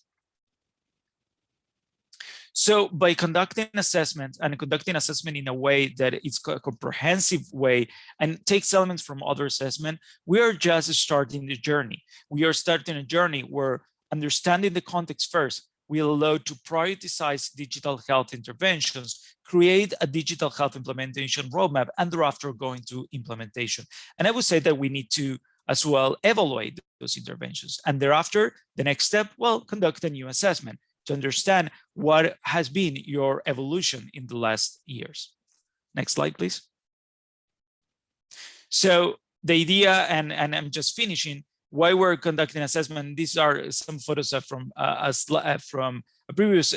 So by conducting assessment in a way that it's a comprehensive way and takes elements from other assessment, we are just starting the journey. We are starting a journey where understanding the context first will allow to prioritize digital health interventions, create a digital health implementation roadmap, and thereafter go into implementation. And I would say that we need to as well evaluate those interventions. And thereafter, the next step, well, conduct a new assessment to understand what has been your evolution in the last years. Next slide, please. So the idea, and I'm just finishing, why we're conducting assessment. These are some photos from a previous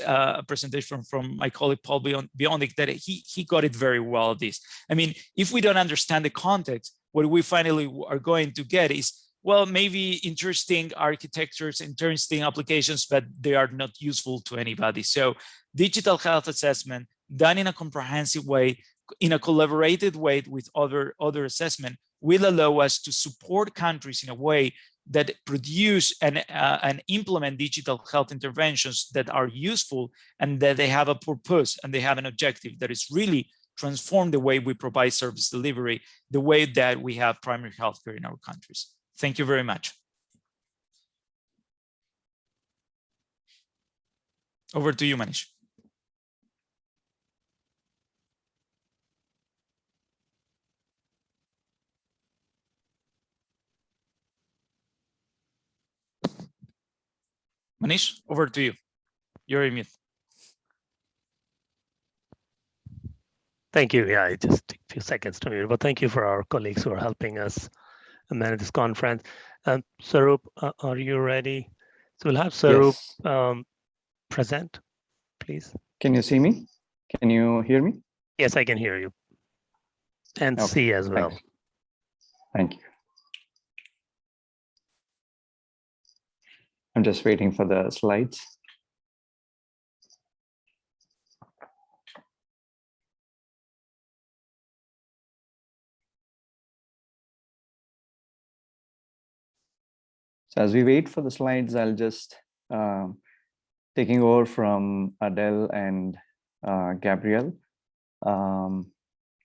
presentation from my colleague Paul Biondic, that he got it very well. This, I mean, if we don't understand the context, what we finally are going to get is, well, maybe interesting architectures, interesting applications, but they are not useful to anybody. So digital health assessment done in a comprehensive way, in a collaborated way with other assessment, will allow us to support countries in a way that produce and implement digital health interventions that are useful and that they have a purpose and they have an objective that is really transform the way we provide service delivery, the way that we have primary healthcare in our countries. Thank you very much. Over to you, Manish. Manish, over to you. You're in mute. Thank you. Yeah, it just took a few seconds to mute, but thank you for our colleagues who are helping us manage this conference. Sarup, are you ready? So we'll have Sarup present, please. Can you see me? Can you hear me? Yes, I can hear you. And see as well. Thanks. Thank you. I'm just waiting for the slides. So as we wait for the slides, I'll just taking over from Adele and Gabrielle.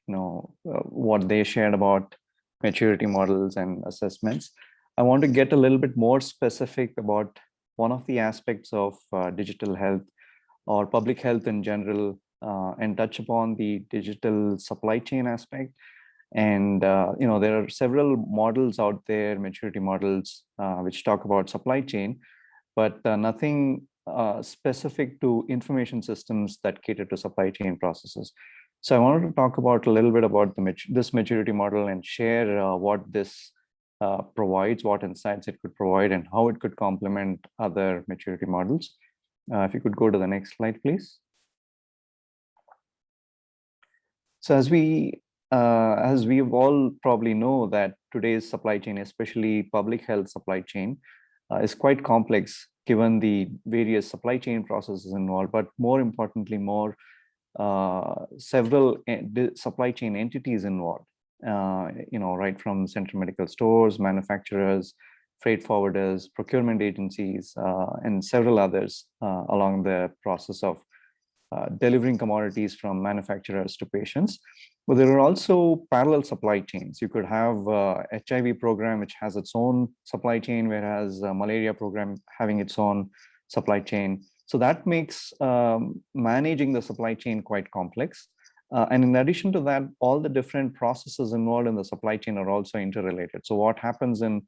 What they shared about maturity models and assessments. I want to get a little bit more specific about one of the aspects of digital health or public health in general, and touch upon the digital supply chain aspect. And there are several models out there, maturity models, which talk about supply chain, but nothing specific to information systems that cater to supply chain processes. So I wanted to talk about a little bit about this maturity model and share what this provides, what insights it could provide, and how it could complement other maturity models. If you could go to the next slide, please. So as we all probably know that today's supply chain, especially public health supply chain, is quite complex given the various supply chain processes involved, but more importantly, several supply chain entities involved, right from central medical stores, manufacturers, freight forwarders, procurement agencies, and several others along the process of delivering commodities from manufacturers to patients. But there are also parallel supply chains. You could have HIV program, which has its own supply chain, whereas malaria program having its own supply chain. So that makes managing the supply chain quite complex. And in addition to that, all the different processes involved in the supply chain are also interrelated. So what happens in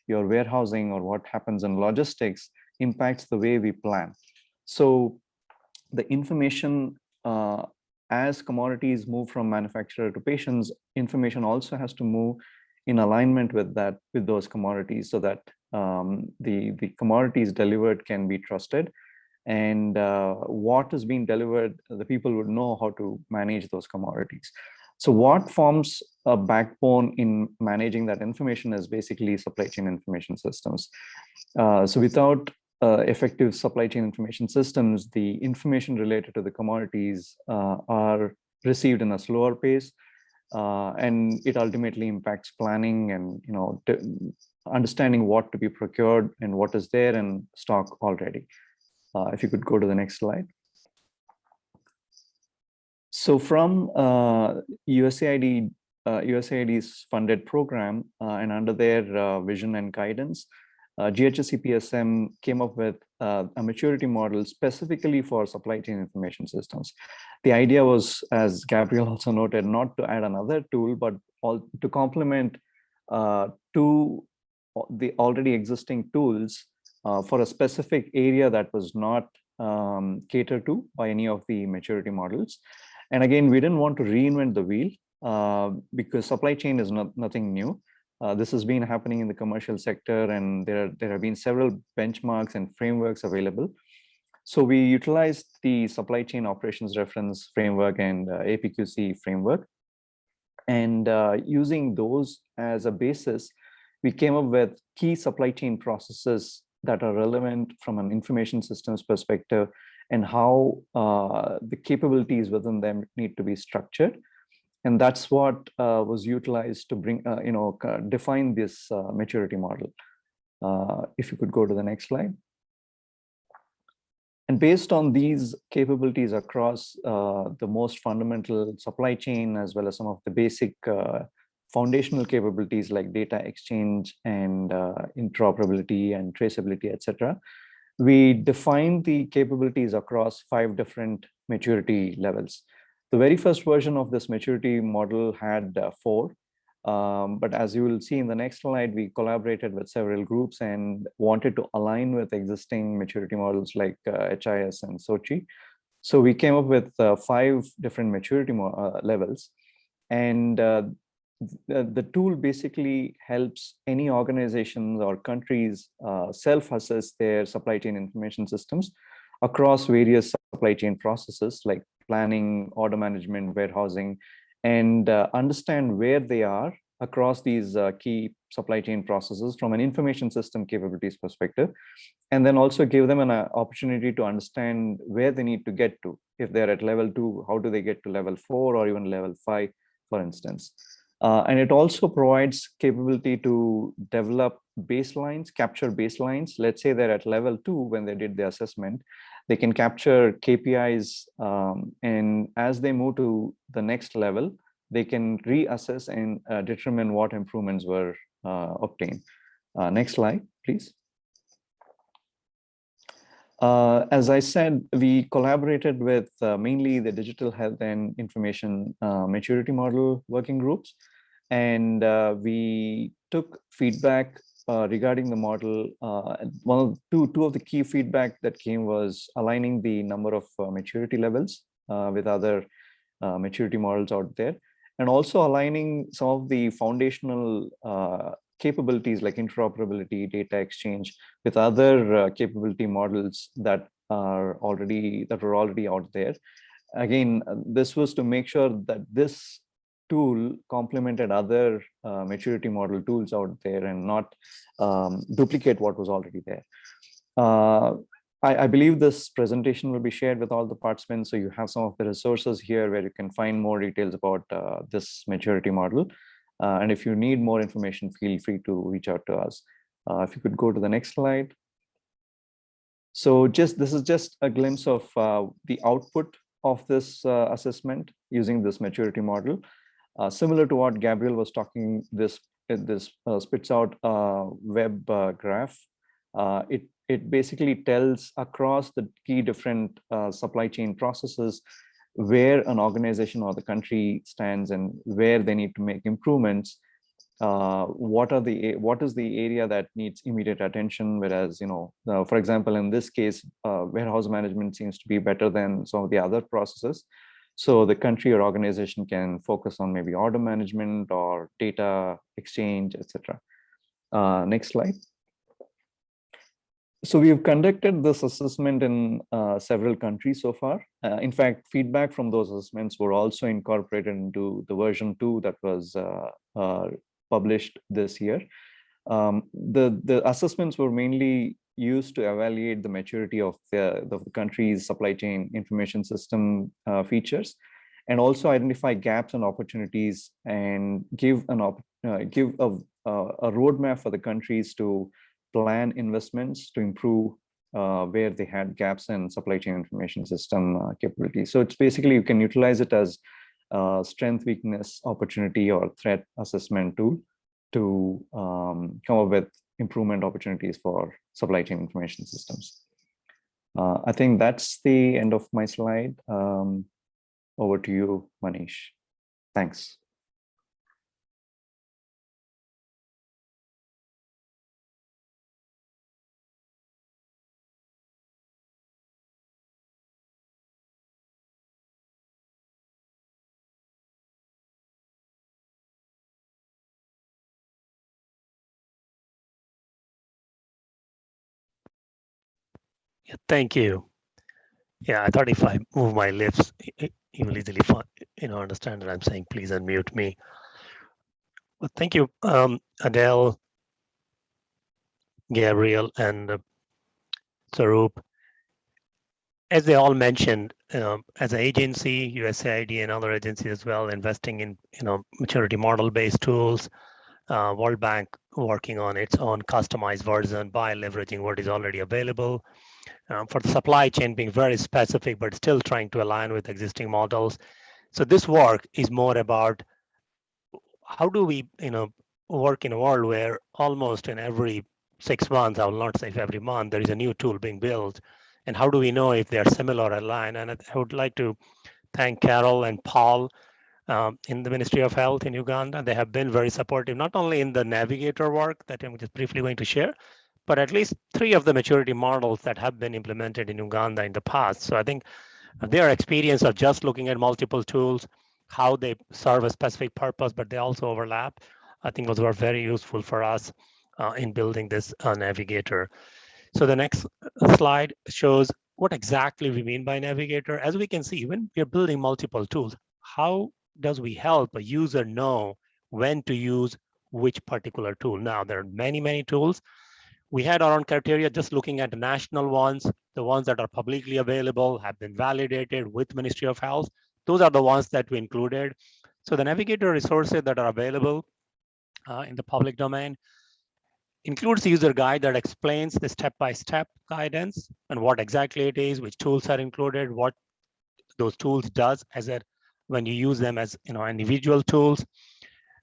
your warehousing or what happens in logistics impacts the way we plan. So the information, as commodities move from manufacturer to patients, information also has to move in alignment with those commodities, so that the commodities delivered can be trusted, and what is being delivered, the people would know how to manage those commodities. So what forms a backbone in managing that information is basically supply chain information systems. So without effective supply chain information systems, the information related to the commodities are received in a slower pace, and it ultimately impacts planning and understanding what to be procured and what is there in stock already. If you could go to the next slide. So from USAID's funded program and under their vision and guidance, GHSCPSM came up with a maturity model specifically for supply chain information systems. The idea was, as Gabriel also noted, not to add another tool, but to complement to the already existing tools for a specific area that was not catered to by any of the maturity models. And again, we didn't want to reinvent the wheel because supply chain is nothing new. This has been happening in the commercial sector, and there have been several benchmarks and frameworks available. So we utilized the supply chain operations reference framework and APQC framework. And using those as a basis, we came up with key supply chain processes that are relevant from an information systems perspective, and how the capabilities within them need to be structured. And that's what was utilized to bring, define this maturity model. If you could go to the next slide. And based on these capabilities across the most fundamental supply chain, as well as some of the basic foundational capabilities like data exchange and interoperability and traceability, etc., we defined the capabilities across 5 different maturity levels. The very first version of this maturity model had 4, but as you will see in the next slide, we collaborated with several groups and wanted to align with existing maturity models like HIS and SOCHI. So we came up with 5 different maturity levels, and the tool basically helps any organizations or countries self-assess their supply chain information systems across various supply chain processes like planning, order management, warehousing, and understand where they are across these key supply chain processes from an information system capabilities perspective, and then also give them an opportunity to understand where they need to get to. If they're at level 2, how do they get to level 4 or even level 5, for instance. And it also provides capability to develop baselines, capture baselines. Let's say they're at level 2 when they did the assessment. They can capture KPIs, and as they move to the next level, they can reassess and determine what improvements were obtained. Next slide, please. As I said, we collaborated with mainly the digital health and information maturity model working groups, and we took feedback regarding the model. Two of the key feedback that came was aligning the number of maturity levels with other maturity models out there, and also aligning some of the foundational capabilities like interoperability, data exchange with other capability models that are already out there. Again, this was to make sure that this tool complemented other maturity model tools out there and not duplicate what was already there. I believe this presentation will be shared with all the participants, so you have some of the resources here where you can find more details about this maturity model. And if you need more information, feel free to reach out to us. If you could go to the next slide. So this is just a glimpse of the output of this assessment using this maturity model. Similar to what Gabriel was talking, this spits out a web graph. It basically tells across the key different supply chain processes where an organization or the country stands and where they need to make improvements. What is the area that needs immediate attention? Whereas, for example, in this case, warehouse management seems to be better than some of the other processes. So the country or organization can focus on maybe order management or data exchange, etc. Next slide. So we've conducted this assessment in several countries so far. In fact, feedback from those assessments were also incorporated into the version 2 that was published this year. The assessments were mainly used to evaluate the maturity of the country's supply chain information system features, and also identify gaps and opportunities, and give a roadmap for the countries to plan investments to improve where they had gaps in supply chain information system capabilities. So it's basically, you can utilize it as strength, weakness, opportunity, or threat assessment tool to come up with improvement opportunities for supply chain information systems. I think that's the end of my slide. Over to you, Manish. Thanks. Yeah, thank you. Yeah, I thought if I move my lips, you will easily understand that I'm saying please unmute me. Well, thank you, Adele, Gabriel, and Sarup. As they all mentioned, as an agency, USAID and other agencies as well, investing in maturity model-based tools. World Bank working on its own customized version by leveraging what is already available. For the supply chain being very specific, but still trying to align with existing models. So this work is more about how do we, work in a world where almost in every 6 months, I will not say if every month, there is a new tool being built. And how do we know if they are similar or aligned? And I would like to thank Carol and Paul in the Ministry of Health in Uganda. They have been very supportive, not only in the navigator work that I'm just briefly going to share, but at least 3 of the maturity models that have been implemented in Uganda in the past. So I think their experience of just looking at multiple tools, how they serve a specific purpose, but they also overlap, I think those were very useful for us in building this navigator. So the next slide shows what exactly we mean by navigator. As we can see, when we're building multiple tools, how does we help a user know when to use which particular tool? Now, there are many, many tools. We had our own criteria just looking at the national ones, the ones that are publicly available, have been validated with Ministry of Health. Those are the ones that we included. So the navigator resources that are available in the public domain includes a user guide that explains the step-by-step guidance and what exactly it is, which tools are included, what those tools does when you use them as individual tools.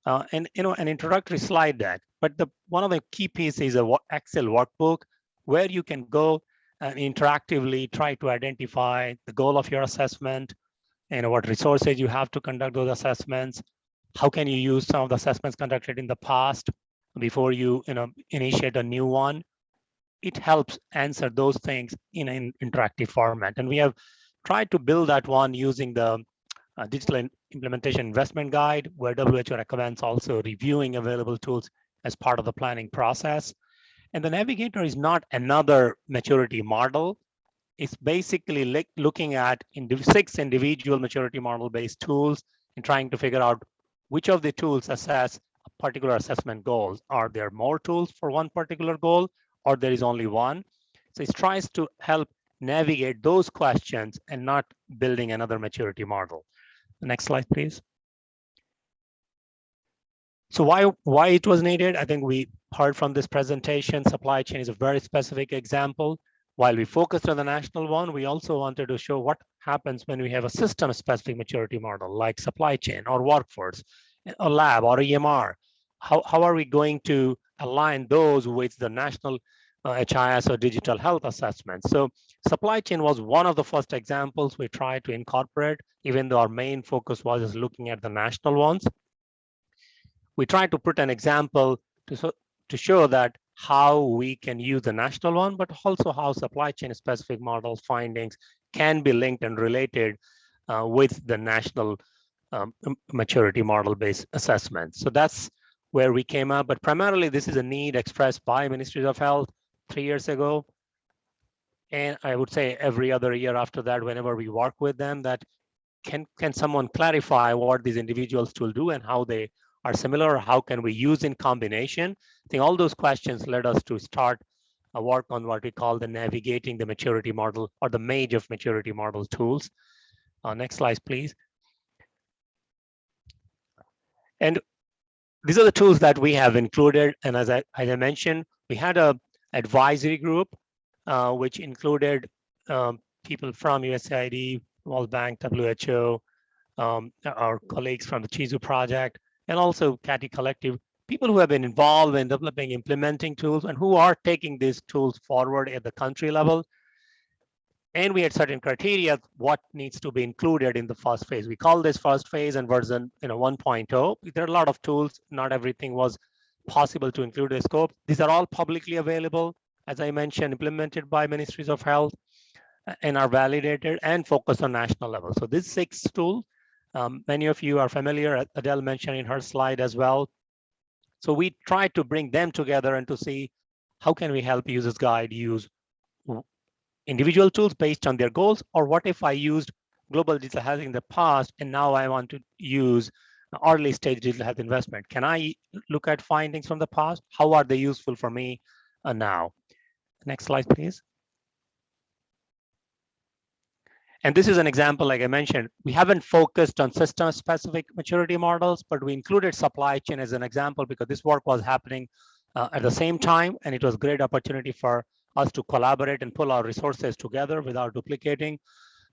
And an introductory slide deck. But one of the key pieces is a Excel workbook where you can go and interactively try to identify the goal of your assessment, what resources you have to conduct those assessments, how can you use some of the assessments conducted in the past before you initiate a new one. It helps answer those things in an interactive format. And we have tried to build that one using the Digital Implementation Investment Guide, where WHO recommends also reviewing available tools as part of the planning process. And the navigator is not another maturity model. It's basically looking at 6 individual maturity model based tools and trying to figure out which of the tools assess a particular assessment goals. Are there more tools for one particular goal, or there is only one? So it tries to help navigate those questions and not building another maturity model. Next slide, please. So why it was needed? I think we heard from this presentation, supply chain is a very specific example. While we focused on the national one, we also wanted to show what happens when we have a system-specific maturity model like supply chain or workforce, a lab or EMR. How are we going to align those with the national HIS or digital health assessment? So supply chain was one of the first examples we tried to incorporate, even though our main focus was just looking at the national ones. We tried to put an example to show that how we can use the national one, but also how supply chain specific model findings can be linked and related with the national maturity model based assessment. So that's where we came up, but primarily this is a need expressed by Ministries of Health 3 years ago. And I would say every other year after that, whenever we work with them, that can someone clarify what these individuals will do and how they are similar, or how can we use in combination? I think all those questions led us to start a work on what we call the navigating the maturity model or the MAGE of maturity model tools. Next slide, please. And these are the tools that we have included. And as I mentioned, we had a advisory group, which included people from USAID, World Bank, WHO, our colleagues from the Chizu project, and also CATI Collective, people who have been involved in developing, implementing tools, and who are taking these tools forward at the country level. And we had certain criteria what needs to be included in the first phase. We call this first phase and version 1.0. There are a lot of tools. Not everything was possible to include in the scope. These are all publicly available, as I mentioned, implemented by Ministries of Health and are validated and focused on national level. So these 6 tools, many of you are familiar, Adele mentioned in her slide as well. So we try to bring them together and to see how can we help users guide use individual tools based on their goals, or what if I used global digital health in the past and now I want to use early stage digital health investment? Can I look at findings from the past? How are they useful for me now? Next slide, please. And this is an example, like I mentioned, we haven't focused on system specific maturity models, but we included supply chain as an example because this work was happening at the same time, and it was a great opportunity for us to collaborate and pull our resources together without duplicating.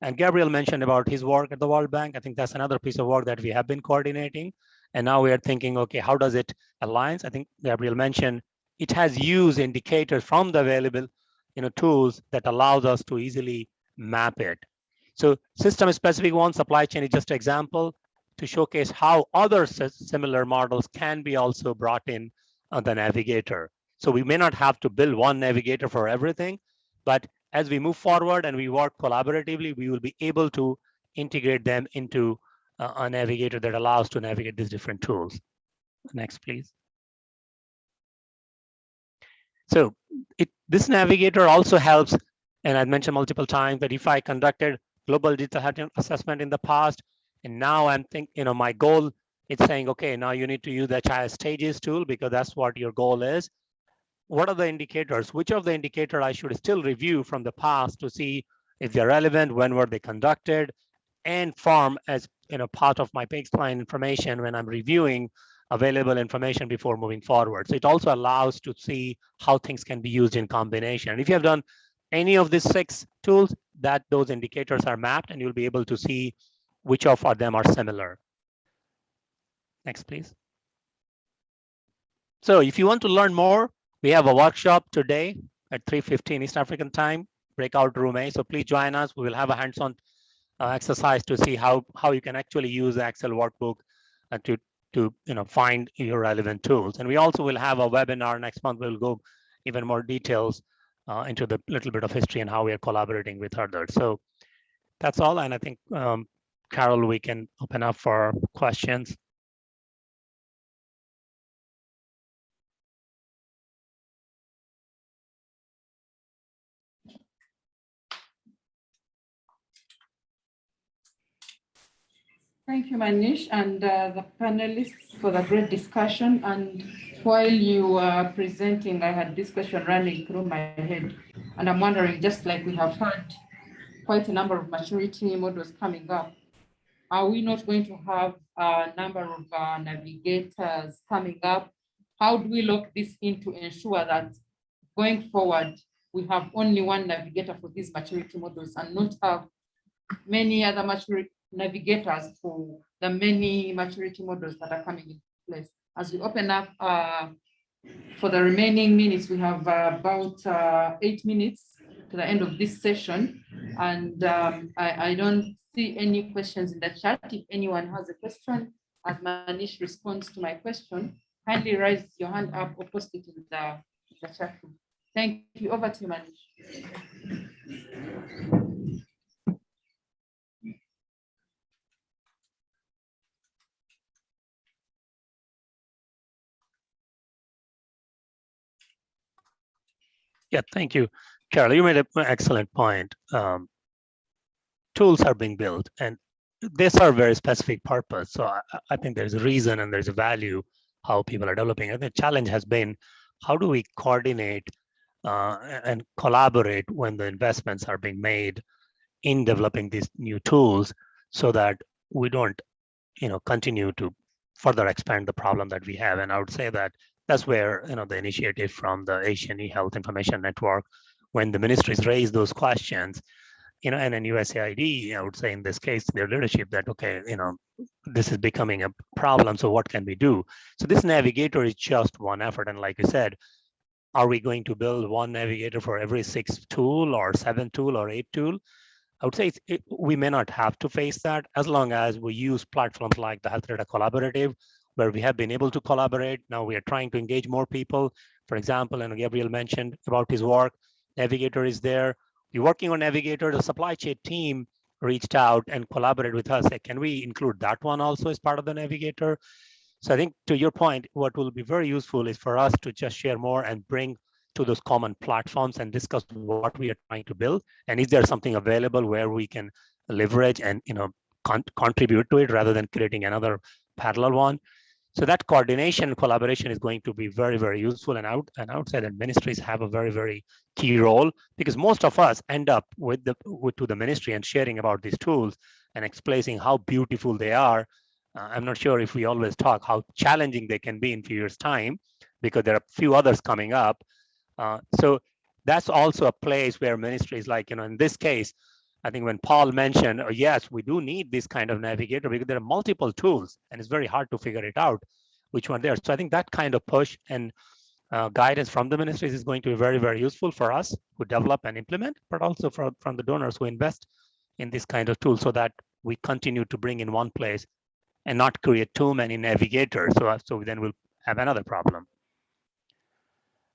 And Gabriel mentioned about his work at the World Bank. I think that's another piece of work that we have been coordinating. And now we are thinking, okay, how does it align? I think Gabriel mentioned it has used indicators from the available tools that allows us to easily map it. So system specific one, supply chain is just an example to showcase how other similar models can be also brought in on the navigator. So we may not have to build one navigator for everything, but as we move forward and we work collaboratively, we will be able to integrate them into a navigator that allows to navigate these different tools. Next, please. So this navigator also helps, and I mentioned multiple times that if I conducted global digital health assessment in the past, and now I'm thinking, my goal, it's saying, okay, now you need to use the HIS stages tool because that's what your goal is. What are the indicators? Which of the indicator I should still review from the past to see if they're relevant, when were they conducted, and form as part of my baseline information when I'm reviewing available information before moving forward. So it also allows to see how things can be used in combination. If you have done any of these 6 tools, that those indicators are mapped, and you'll be able to see which of them are similar. Next, please. So if you want to learn more, we have a workshop today at 3:15 East African time, breakout room A. So please join us. We will have a hands-on exercise to see how you can actually use the Excel workbook to find your relevant tools. And we also will have a webinar next month. We'll go even more details into the little bit of history and how we are collaborating with others. So that's all. And I think Carol, we can open up for questions. Thank you, Manish, and the panelists for the great discussion. And while you were presenting, I had this question running through my head. And I'm wondering, just like we have heard quite a number of maturity models coming up, are we not going to have a number of navigators coming up? How do we lock this in to ensure that going forward, we have only one navigator for these maturity models and not have many other maturity navigators for the many maturity models that are coming in place? As we open up for the remaining minutes, we have about 8 minutes to the end of this session. And I don't see any questions in the chat. If anyone has a question, as Manish responds to my question, kindly raise your hand up or post it in the chat room. Thank you. Over to you, Manish. Yeah, thank you. Carol, you made an excellent point. Tools are being built and they serve very specific purpose. So I think there's a reason and there's a value how people are developing. And the challenge has been, how do we coordinate and collaborate when the investments are being made in developing these new tools so that we don't, continue to further expand the problem that we have. And I would say that that's where, the initiative from the Asian eHealth Information Network, when the ministries raise those questions, and then USAID, I would say in this case, their leadership that, okay, this is becoming a problem, so what can we do? So this navigator is just one effort. And like you said, are we going to build one navigator for every 6 tool or 7 tool or 8 tool? I would say we may not have to face that as long as we use platforms like the Health Data Collaborative, where we have been able to collaborate. Now we are trying to engage more people. For example, and Gabriel mentioned about his work, Navigator is there. We're working on Navigator. The supply chain team reached out and collaborated with us. Can we include that one also as part of the Navigator? So I think to your point, what will be very useful is for us to just share more and bring to those common platforms and discuss what we are trying to build. And is there something available where we can leverage and contribute to it rather than creating another parallel one? So that coordination and collaboration is going to be very, very useful. And I would say that ministries have a very, very key role, because most of us end up to the ministry and sharing about these tools and explaining how beautiful they are. I'm not sure if we always talk how challenging they can be in a few years' time, because there are a few others coming up. So that's also a place where ministries, like, in this case, I think when Paul mentioned, yes, we do need this kind of navigator because there are multiple tools and it's very hard to figure it out which one there. So I think that kind of push and guidance from the ministries is going to be very, very useful for us who develop and implement, but also from the donors who invest in this kind of tool, so that we continue to bring in one place and not create too many navigators. So then we'll have another problem.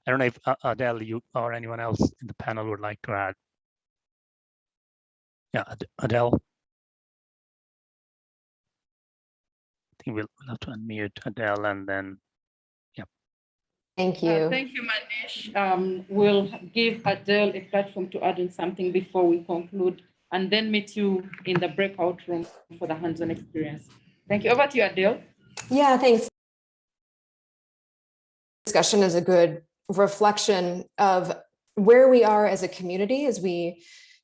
I don't know if Adele, you or anyone else in the panel would like to add. Yeah, Adele. I think we'll have to unmute Adele and then, yeah. Thank you. Thank you, Manish. We'll give Adele a platform to add in something before we conclude, and then meet you in the breakout room for the hands-on experience. Thank you. Over to you, Adele. Yeah, thanks. Discussion is a good reflection of where we are as a community as we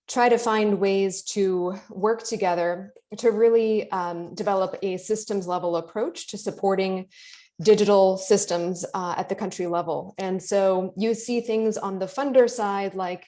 try to find ways to work together to really develop a systems level approach to supporting digital systems at the country level. And so you see things on the funder side, like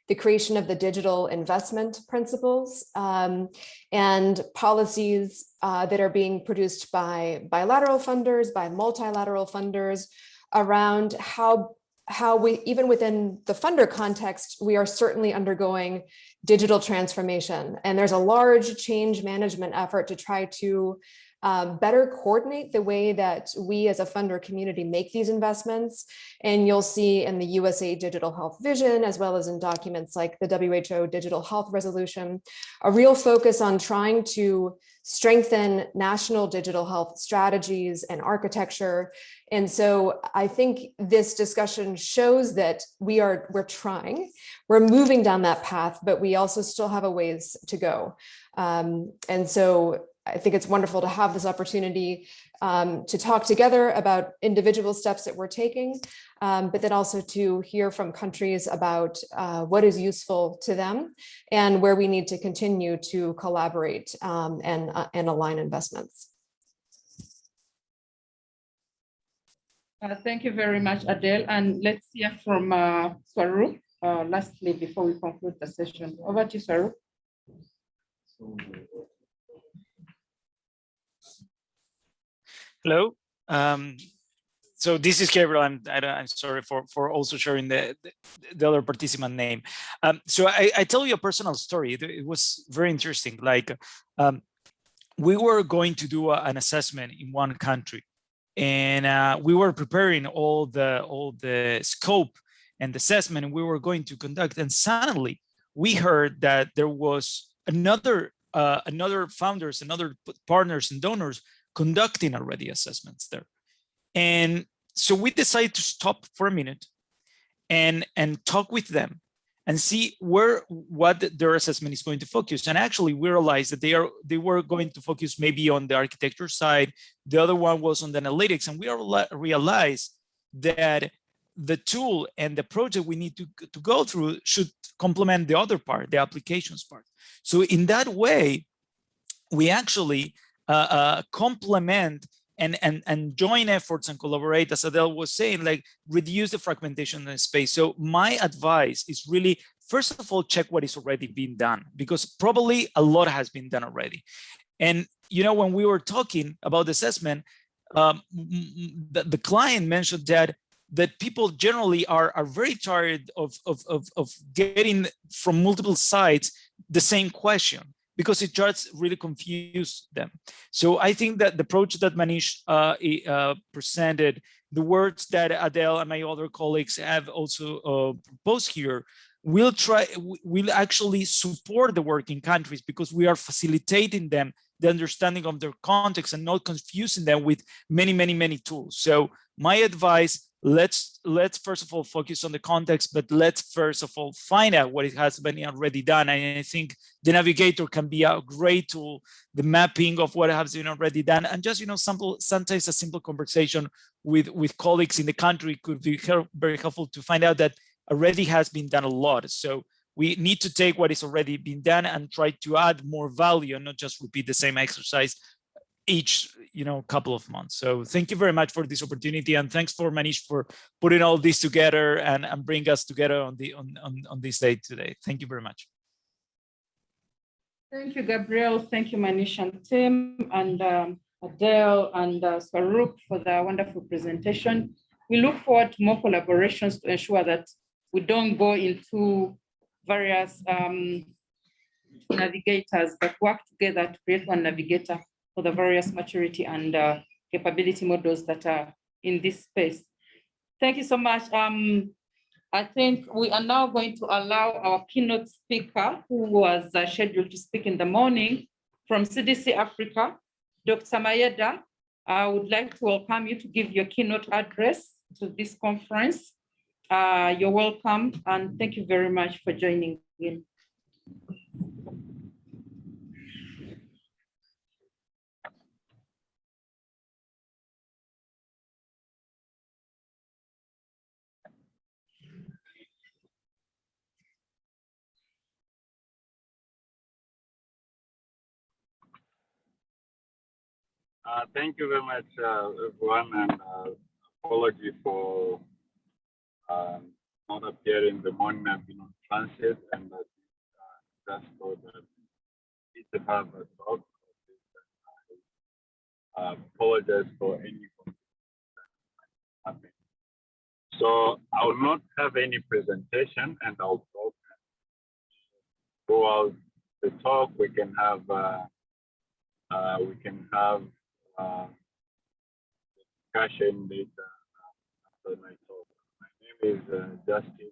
the creation of the digital investment principles and policies that are being produced by bilateral funders, by multilateral funders, around how we, even within the funder context, we are certainly undergoing digital transformation. And there's a large change management effort to try to better coordinate the way that we as a funder community make these investments. And you'll see in the USA Digital Health Vision, as well as in documents like the WHO Digital Health Resolution, a real focus on trying to strengthen national digital health strategies and architecture. And so I think this discussion shows that we're trying, we're moving down that path, but we also still have a ways to go. And so I think it's wonderful to have this opportunity to talk together about individual steps that we're taking, but then also to hear from countries about what is useful to them and where we need to continue to collaborate and align investments. Thank you very much, Adele. And let's hear from Swaroop lastly before we conclude the session. Over to you, Swaroop. Hello. So this is Gabriel. I'm sorry for also sharing the other participant name. So I tell you a personal story. It was very interesting. Like we were going to do an assessment in one country, and we were preparing all the scope and the assessment, and we were going to conduct. And suddenly we heard that there was another founders, another partners and donors conducting already assessments there. And so we decided to stop for a minute and talk with them and see what their assessment is going to focus. And actually we realized that they were going to focus maybe on the architecture side. The other one was on the analytics. And we realized that the tool and the project we need to go through should complement the other part, the applications part. So in that way, we actually complement and join efforts and collaborate, as Adele was saying, like reduce the fragmentation in the space. So my advice is really, first of all, check what is already being done, because probably a lot has been done already. And you know, when we were talking about the assessment, the client mentioned that people generally are very tired of getting from multiple sides the same question, because it just really confused them. So I think that the approach that Manish presented, the words that Adele and my other colleagues have also proposed here, we'll actually support the work in countries, because we are facilitating them the understanding of their context and not confusing them with many tools. So my advice, let's first of all focus on the context, but let's first of all find out what it has been already done. And I think the navigator can be a great tool, the mapping of what has been already done, and just, you know, sometimes a simple conversation with colleagues in the country could be very helpful to find out that already has been done a lot. So we need to take what is already been done and try to add more value and not just repeat the same exercise each, you know, couple of months. So thank you very much for this opportunity, and thanks for Manish for putting all this together and bring us together on this day today. Thank you very much. Thank you, Gabriel. Thank you, Manish and Tim, and Adele and Swaroop for the wonderful presentation. We look forward to more collaborations to ensure that we don't go into various navigators, but work together to create one navigator for the various maturity and capability models that are in this space. Thank you so much. I think we are now going to allow our keynote speaker, who was scheduled to speak in the morning, from CDC Africa, Dr. Mayeda. I would like to welcome you to give your keynote address to this conference. You're welcome, and thank you very much for joining in. Thank you very much, everyone, and apology for not appearing the morning. I've been on transit, and just thought that we need to have a talk. I apologize for any happening. So I will not have any presentation, and I'll talk. Throughout the talk, we can have discussion later after my talk. My name is Justin.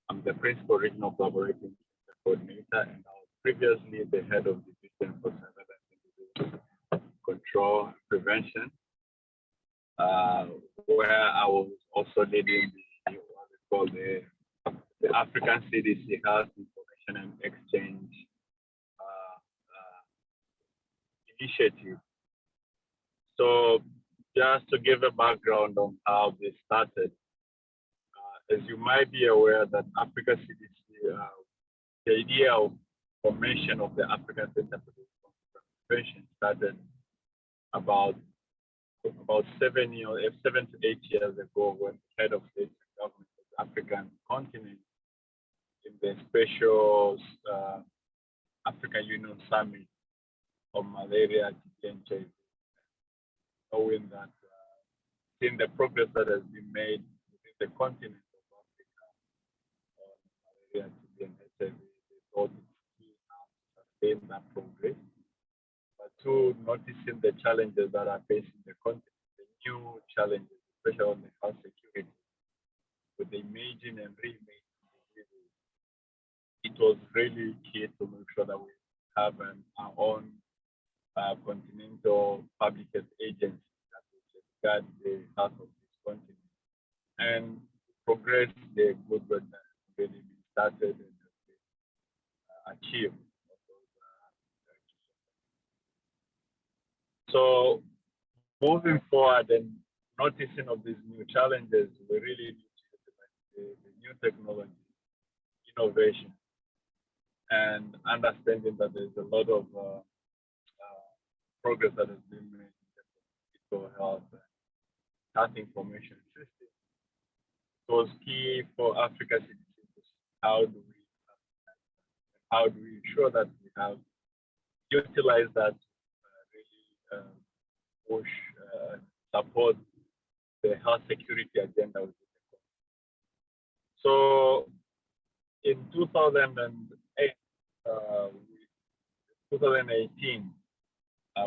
I'm the Principal Regional Collaborating Coordinator, and I was previously the Head of Division for Surveillance Control and Prevention, where I was also leading what we call the African CDC Health Information and Exchange initiative. So just to give a background on how this started, as you might be aware that Africa CDC, the idea of formation of the African Center for Prevention started about 7 to 8 years ago when the head of state and government of the African continent in the special African Union Summit on malaria, TB, and HIV, knowing that seeing the progress that has been made within the continent of Africa on malaria, TB, and HIV, they thought it's key now to sustain that progress. But two, noticing the challenges that are facing the continent, the new challenges, especially on the health security, with the imaging and reimaging diseases, it was really key to make sure that we have our own continental public health agency that will safeguard the health of this continent and progress the good work that has already been started and has been achieved. So moving forward and noticing of these new challenges, we really need to utilize the new technology, innovation, and understanding that there's a lot of progress that has been made in terms of digital health and health information system. It was key for Africa citizens. How do we ensure that we have utilized that really push support the health security agenda within the country. So in 2018,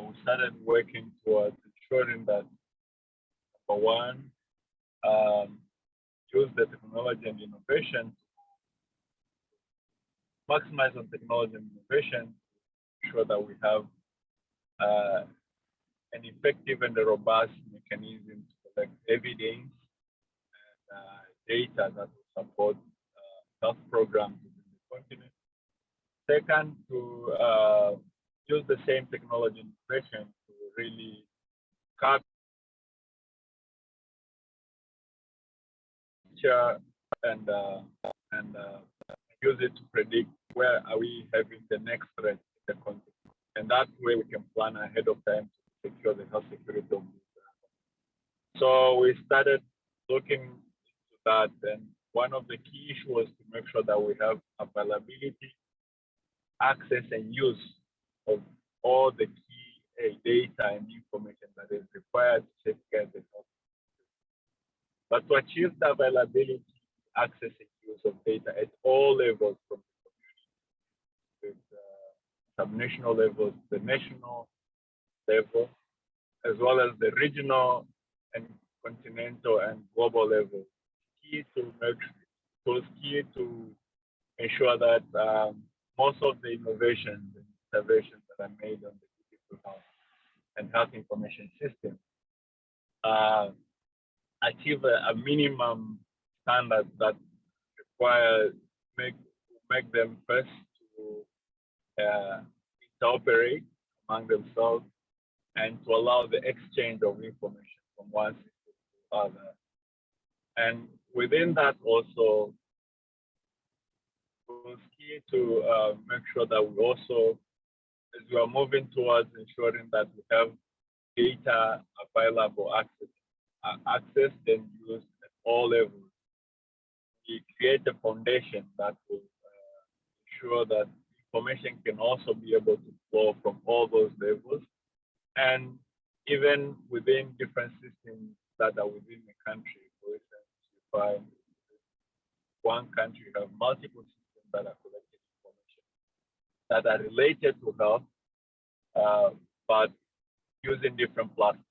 we started working towards ensuring that, number one, use the technology and innovation, maximize on technology and innovation, ensure that we have an effective and a robust mechanism to collect evidence and data that will support health programs within the continent. Second, to use the same technology and innovation to really capture and use it to predict where are we having the next threat in the continent. And that way we can plan ahead of time to secure the health security of this. So we started looking into that, and one of the key issues was to make sure that we have availability, access, and use of all the key data and information that is required to safeguard the health. But to achieve the availability, access, and use of data at all levels, from the community, with subnational levels, the national level, as well as the regional and continental and global level, key to ensure that most of the innovations and interventions that are made on the digital health and health information system achieve a minimum standard that requires make them first to interoperate among themselves and to allow the exchange of information from one system to other. And within that also, it was key to make sure that we also, as we are moving towards ensuring that we have data available, access and used at all levels, we create a foundation that will ensure that information can also be able to flow from all those levels. And even within different systems that are within the country, for instance, you find one country you have multiple systems that are collecting information that are related to health, but using different platforms.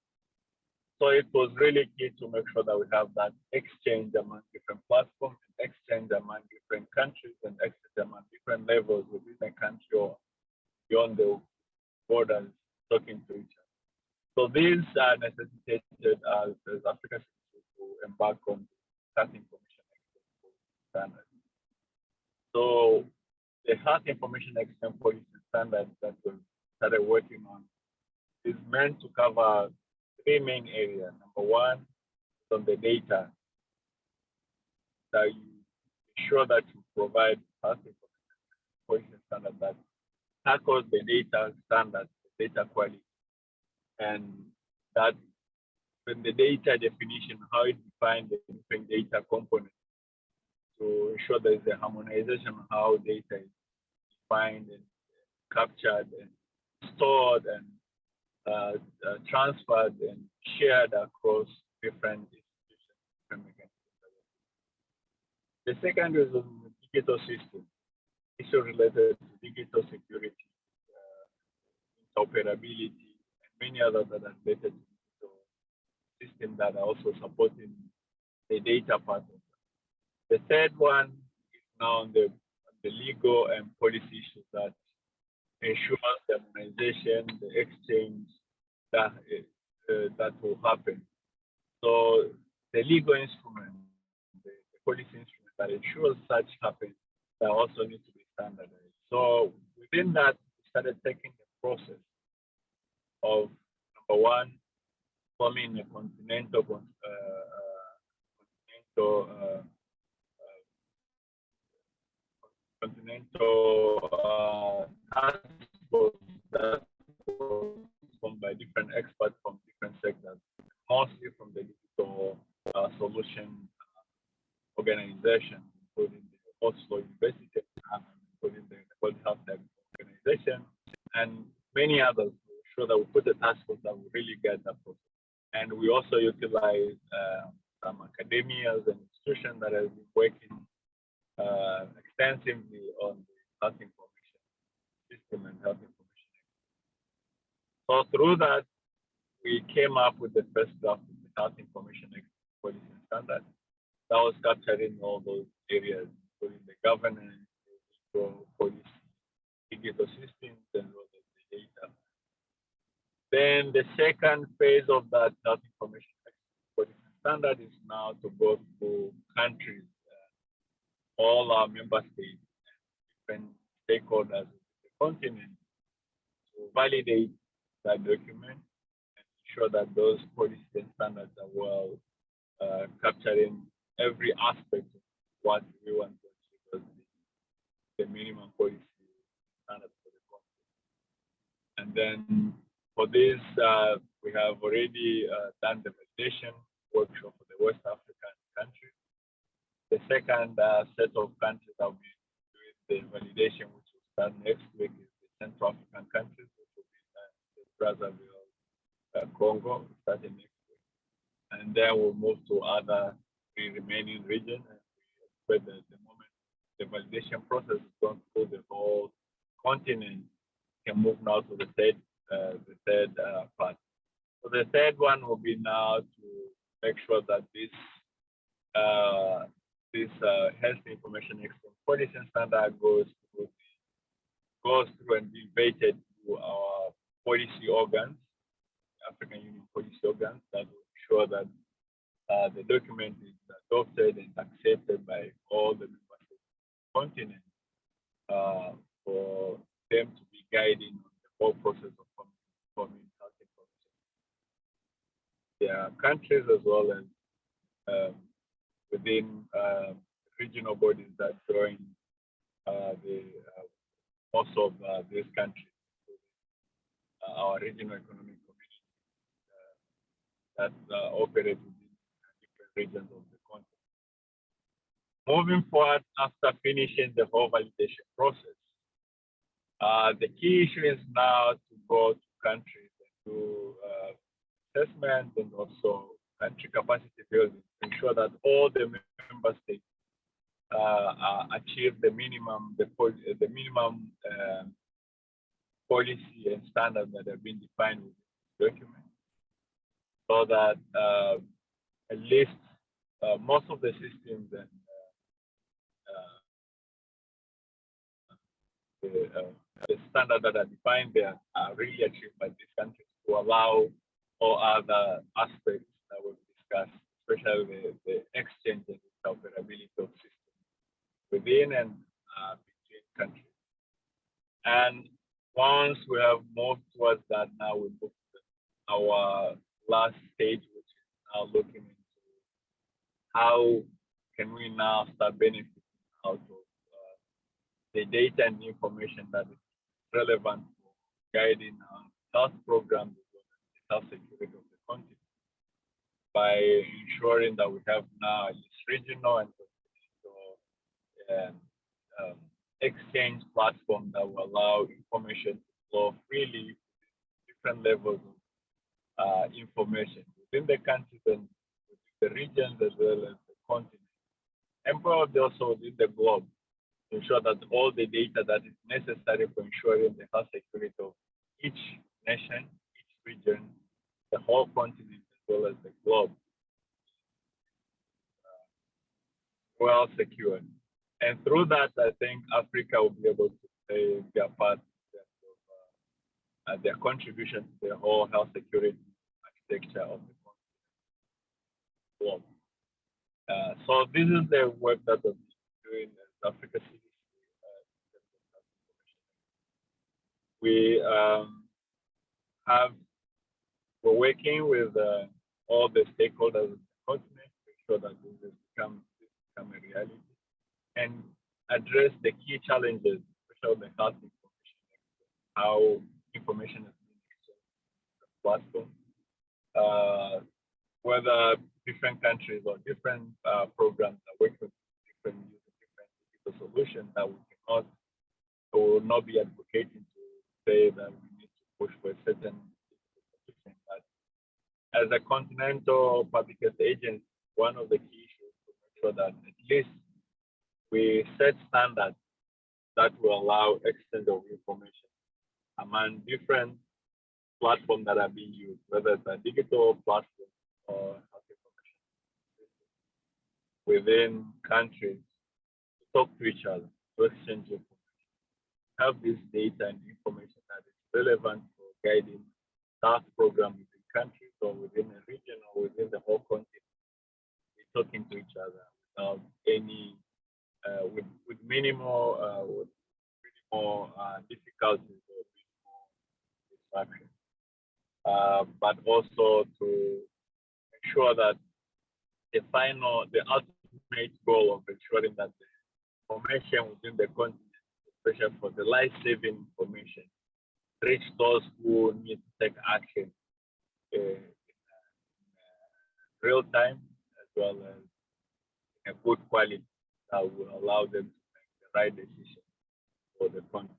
So it was really key to make sure that we have that exchange among different platforms, exchange among different countries, and exchange among different levels within the country or beyond the borders, talking to each other. So these are necessitated as Africa to embark on health information exchange standard. So the health information exchange policy standard that we started working on is meant to cover three main areas. Number one, is on the data, that you ensure that you provide health information standard that tackles the data standards, the data quality, and that when the data definition, how it defines the different data components to ensure there is a harmonization of how data is defined and captured and stored and transferred and shared across different institutions, different mechanisms. The second is on the digital system, issue related to digital security, interoperability, and many others that are related to digital systems that are also supporting the data part of it. The third one is now on the legal and policy issues that ensures the harmonization, the exchange that will happen. So the legal instrument, the policy instrument that ensures such happens, that also needs to be standardized. So within that, we started taking the process of number one, forming a continental task force that was formed by different experts from different sectors, mostly from the digital solution organization, including the Oslo University, including the World Health Organization, and many others to ensure that we put the task force that we really get that process. And we also utilize some academias and institutions that have been working extensively on the health information system and health information. So through that, we came up with the first draft of the health information policy standard that was capturing all those areas, including the governance, the legal policy, digital systems, and all of the data. Then the second phase of that health information policy standard is now to go through countries, all our member states, and different stakeholders of the continent to validate that document and ensure that those policies and standards are well capturing every aspect of what we want to achieve as the minimum policy standards for the country. And then for this, we have already done the validation workshop for the West African countries. The second set of countries that will be doing the validation, which will start next week, is the Central African countries, which will be Brazzaville, Congo, starting next week. And then we'll move to other three remaining regions. And we expect that at the moment the validation process is going through the whole continent, can move now to the third part. So the third one will be now to make sure that this health information exchange policy standard goes through and be vetted to our policy organs, African Union policy organs, that will ensure that the document is adopted and accepted by all the member states of the continent for them to be guiding on the whole process of forming health information. There are countries as well as within regional bodies that join most of these countries, our regional economic community that operate within different regions of the continent. Moving forward, after finishing the whole validation process, the key issue is now to go to countries and do assessment and also country capacity building to ensure that all the member states achieve the minimum policy and standards that have been defined document so that at least most of the systems and the standards that are defined there are really achieved by these countries to allow all other aspects that we've discussed, especially the exchange and interoperability of systems within and between countries. And once we have moved towards that, now we move to our last stage, which is now looking into how can we now start benefiting out of the data and information that is relevant for guiding our health programs and the health security of the continent by ensuring that we have now this regional and exchange platform that will allow information to flow freely, different levels of information within the countries and within the regions as well as the continent, and probably also within the globe, to ensure that all the data that is necessary for ensuring the health security of each nation, each region, the whole continent, as well as the globe, well secured. And through that, I think Africa will be able to play their part in terms of their contribution to the whole health security architecture of the globe. So this is the work that we're doing as Africa CDC. We're working with all the stakeholders of the continent to ensure that this become a reality and address the key challenges, especially the health information, how information is being exchanged on the platform, whether different countries or different programs are working with different digital solutions that we will not be advocating to say that we need to push for a certain solution. But as a continental public health agency, one of the key issues is to make sure that at least we set standards that will allow exchange of information among different platforms that are being used, whether it's a digital platform or health information system within countries, to talk to each other, to exchange information, have this data and information that is relevant for guiding health program within countries or within a region or within the whole continent. We're talking to each other without any with minimal difficulties or minimal distraction, but also to ensure that the ultimate goal of ensuring that the information within the continent, especially for the life-saving information, reach those who need to take action in real time, as well as in a good quality that will allow them to make the right decision for the continent.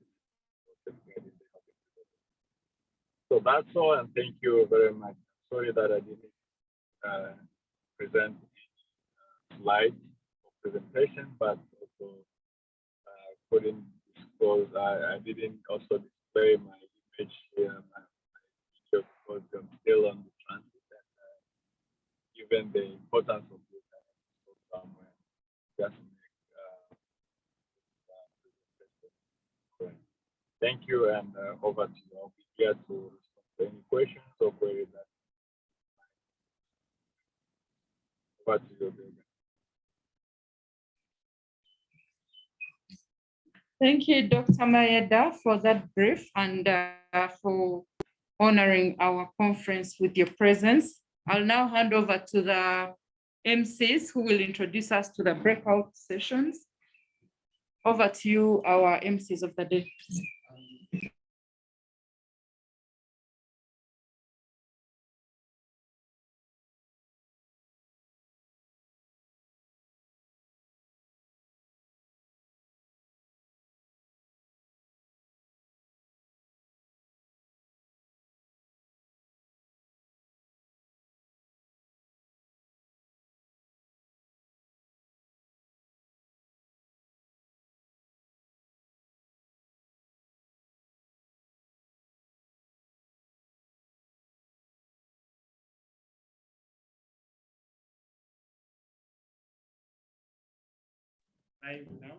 So that's all, and thank you very much. Sorry that I didn't present slides of presentation, but also couldn't disclose. I didn't also display my image here, my picture, because I'm still on the transit, and given the importance of this, I have to somewhere just make presentation. Thank you, and over to you. I'll be here to respond to any questions or queries that. Over to you, David. Thank you, Dr. Mayeda, for that brief and for honoring our conference with your presence. I'll now hand over to the MCs who will introduce us to the breakout sessions. Over to you, our MCs of the day. Live now.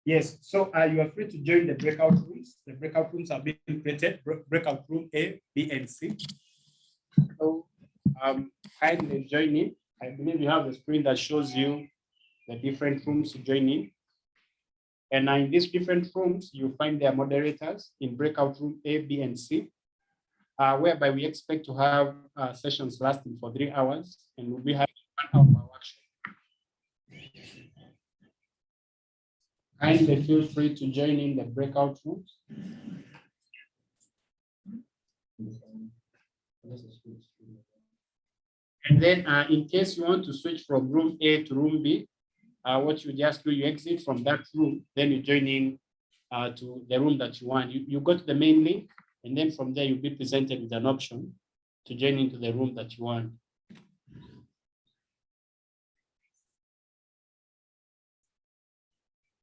Yes, so you are free to join the breakout rooms. The breakout rooms are being created, breakout room A, B, and C. So kindly join in. I believe you have a screen that shows you the different rooms to join in. And in these different rooms, you find their moderators in breakout room A, B, and C, whereby we expect to have sessions lasting for 3 hours, and we'll be having 1 hour workshop. Kindly feel free to join in the breakout rooms. And then in case you want to switch from room A to room B, what you just do, you exit from that room, then you join in to the room that you want. You go to the main link, and then from there you'll be presented with an option to join into the room that you want.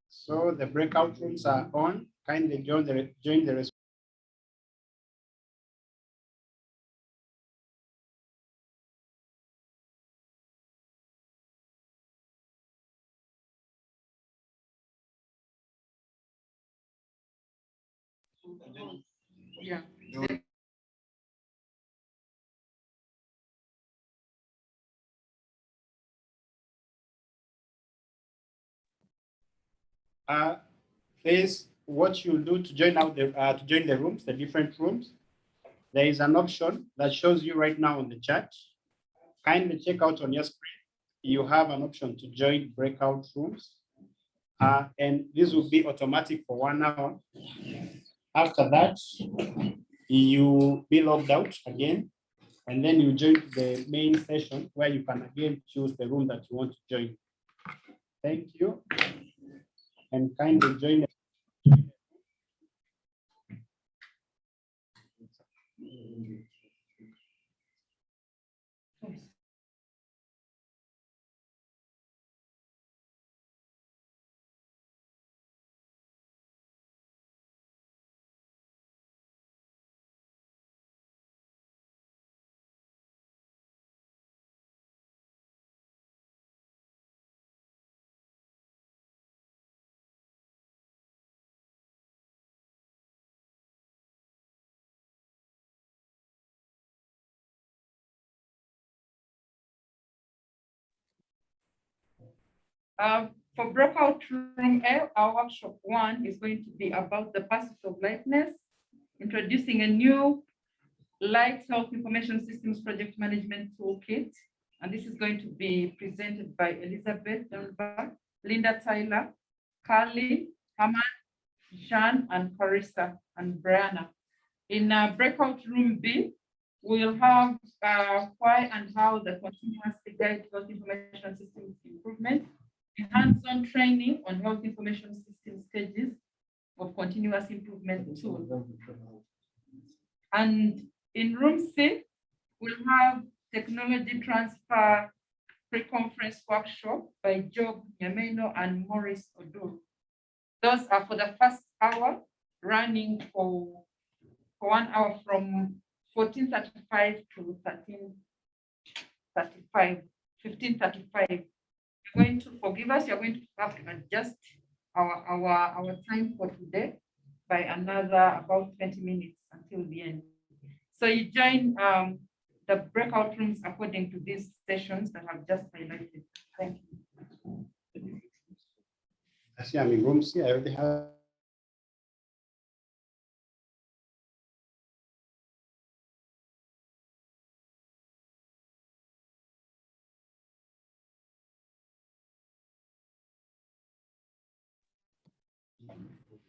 So the breakout rooms are on. Kindly join the Yeah. There's what you do to join the rooms, the different rooms. There is an option that shows you right now on the chat. Kindly check out on your screen. You have an option to join breakout rooms. And this will be automatic for 1 hour. After that, you be logged out again, and then you join the main session where you can again choose the room that you want to join. Thank you. And kindly join. For breakout room A, our workshop 1 is going to be about the pursuit of lightness, introducing a new light health information systems project management toolkit. And this is going to be presented by Elizabeth Dunbar, Linda Tyler, Carly, Haman, Jean, and Carissa, and Brianna. In breakout room B, we'll have why and how the continuously guide health information systems improvement, hands-on training on health information system stages of continuous improvement tool. And in room C, we'll have technology transfer pre-conference workshop by Job Nyameno and Maurice Odur. Those are for the first hour, running for 1 hour from 14:35 to 13:35, 15:35. You're going to forgive us. You're going to have to adjust our time for today by another about 20 minutes until the end. So you join the breakout rooms according to these sessions that I've just highlighted. Thank you. Actually, I'm in room C. I already have.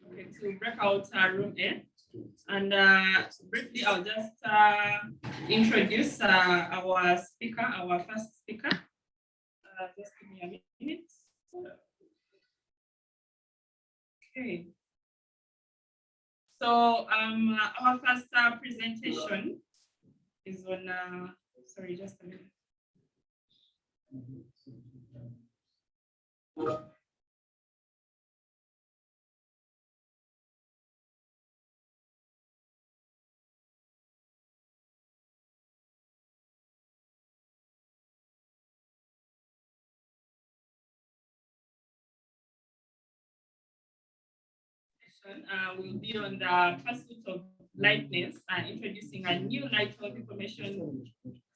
Okay, so breakout room A. And briefly, I'll just introduce our speaker, our first speaker. Just give me a minute. Okay. So our first presentation is on, sorry, just a minute. will be on the pursuit of lightness and introducing a new light health information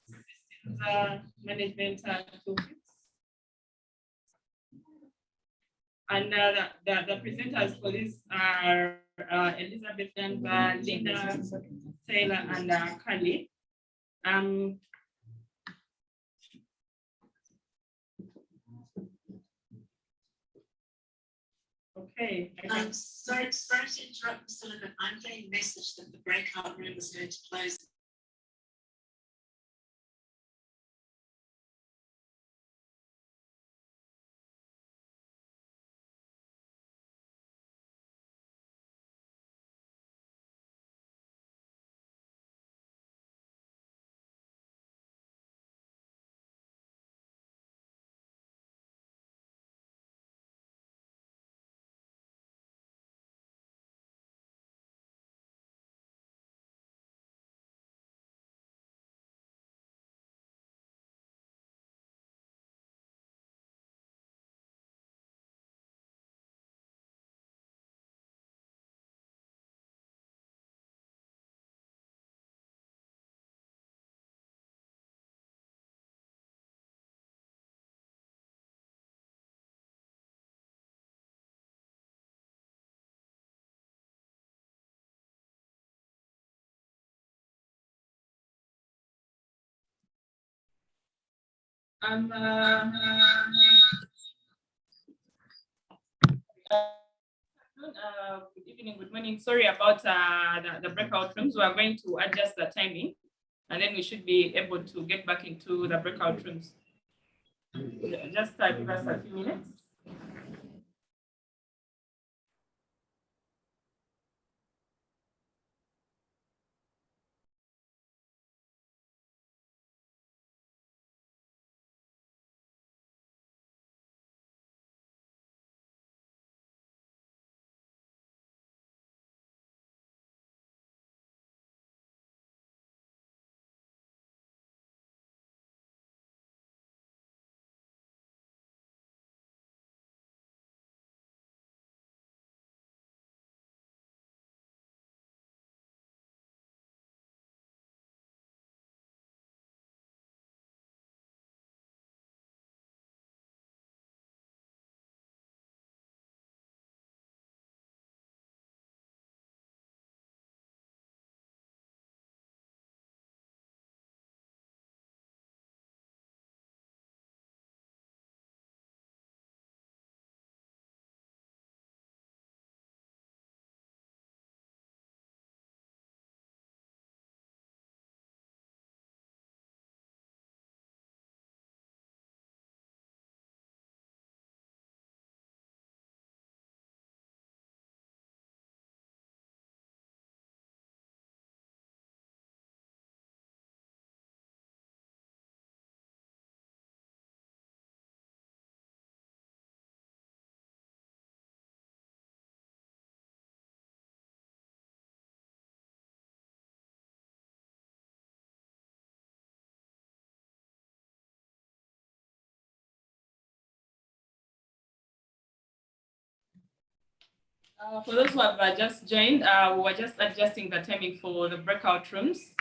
systems management toolkit. And the presenters for this are Elizabeth and Linda, Taylor, and Kali. Okay. Sorry to interrupt, Mr. Limit. I'm getting a message that the breakout room is going to close. Good evening, good morning. Sorry about the breakout rooms. We are going to adjust the timing, and then we should be able to get back into the breakout rooms. Just give us a few minutes. For those who have just joined, we were just adjusting the timing for the breakout rooms.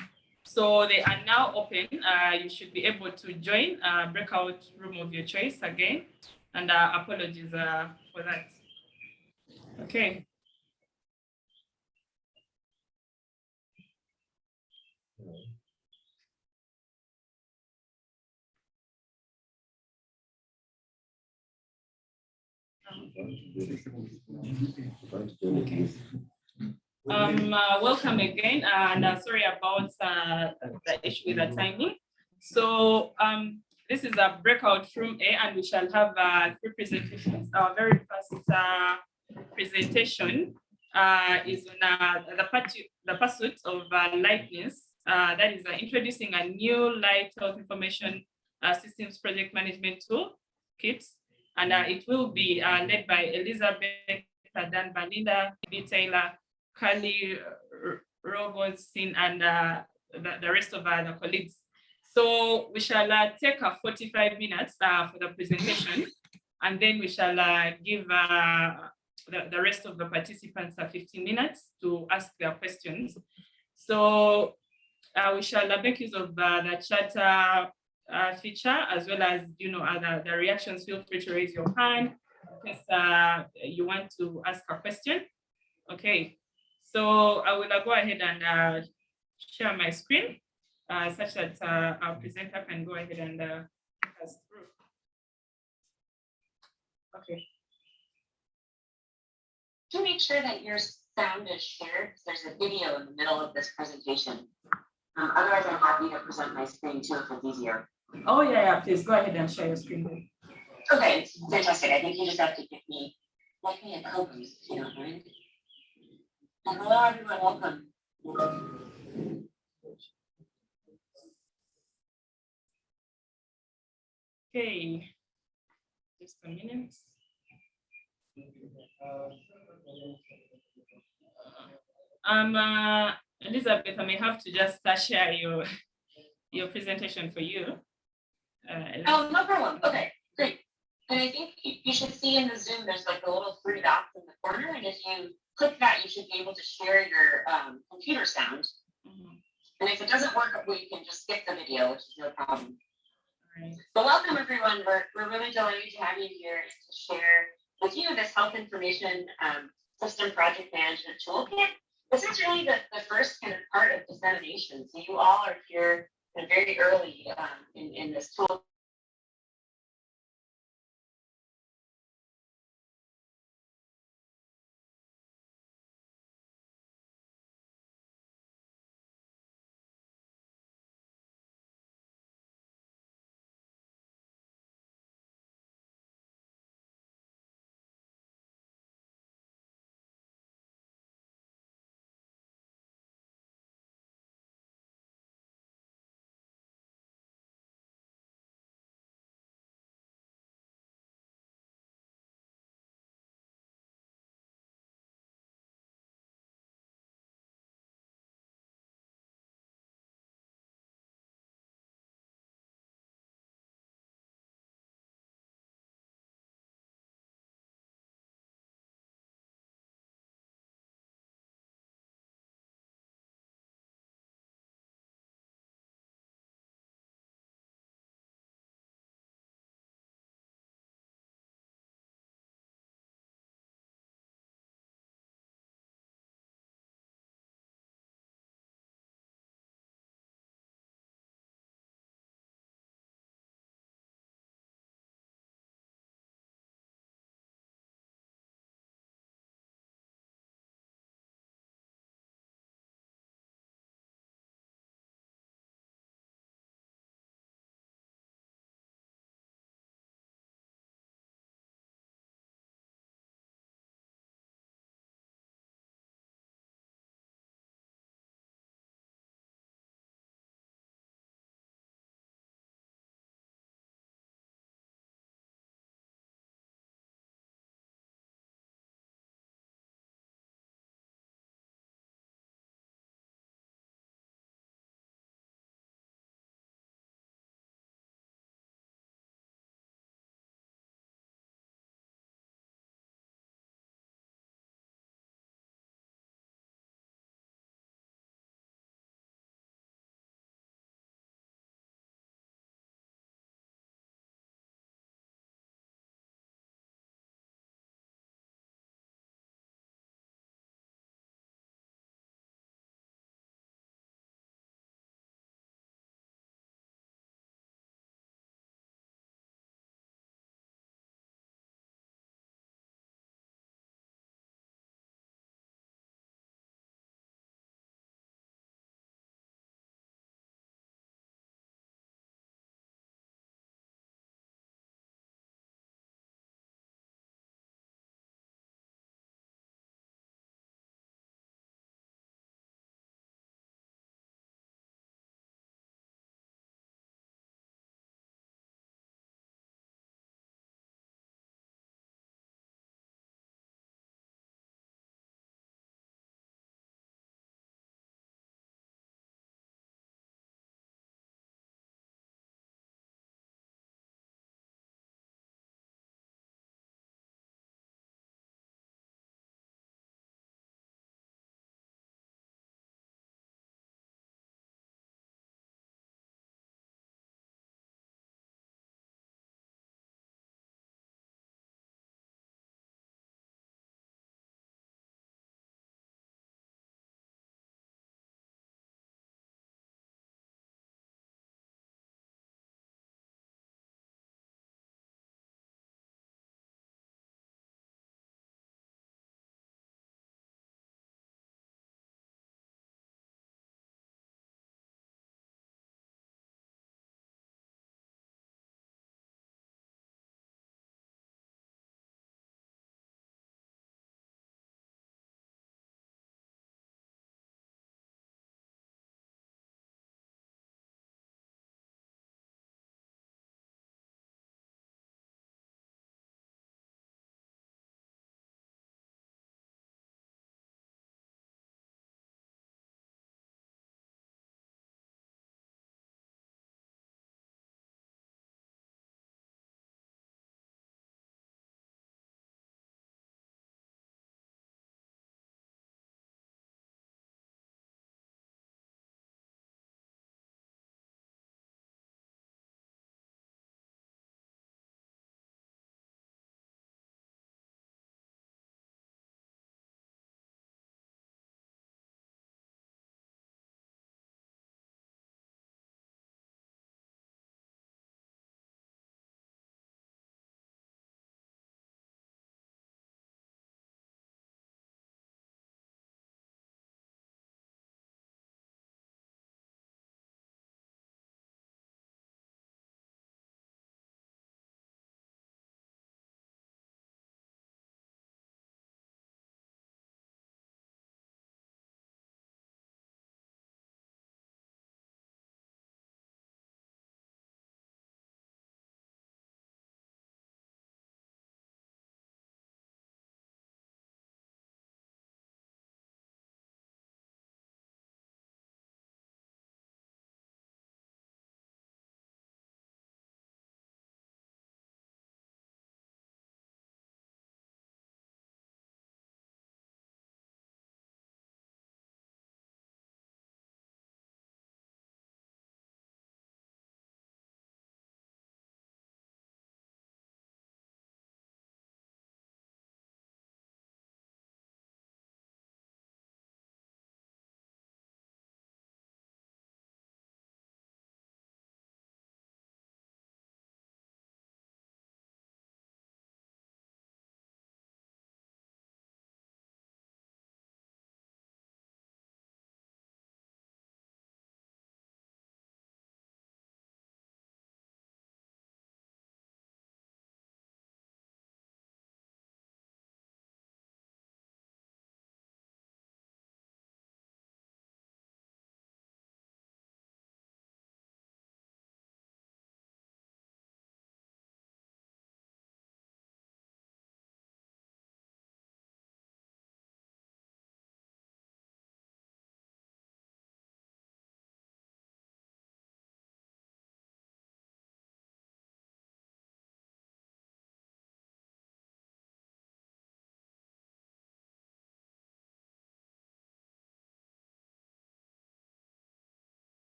So they are now open. You should be able to join breakout room of your choice again. And apologies for that. Okay. Okay. Welcome again, and sorry about the issue with the timing. So this is a breakout room A, and we shall have three presentations. Our very first presentation is on the pursuit of lightness. That is introducing a new light health information systems project management tool kit, and it will be led by Elizabeth, Dan Belinda, B. Taylor, Kali, Robertson, and the rest of the colleagues. So we shall take 45 minutes for the presentation, and then we shall give the rest of the participants 15 minutes to ask their questions. So we shall make use of the chat feature, as well as the reactions. Feel free to raise your hand in case you want to ask a question. Okay, so I will go ahead and share my screen such that our presenter can go ahead and take us through. Okay. To make sure that your sound is shared, there's a video in the middle of this presentation. Otherwise, I'm happy to present my screen too if it's easier. Oh yeah, please go ahead and share your screen. Okay, fantastic. I think you just have to give me a co-host, if you don't mind. And hello, everyone. Welcome. Okay, just a minute. Elizabeth, I may have to just share your presentation for you. Oh, no problem. Okay, great. And I think you should see in the Zoom, there's like a little three dots in the corner. And if you click that, you should be able to share your computer sound. And if it doesn't work, we can just skip the video, which is no problem. Right. So welcome, everyone. We're really delighted to have you here and to share with you this health information system project management toolkit. This is really the first kind of part of dissemination. So you all are here very early in this tool.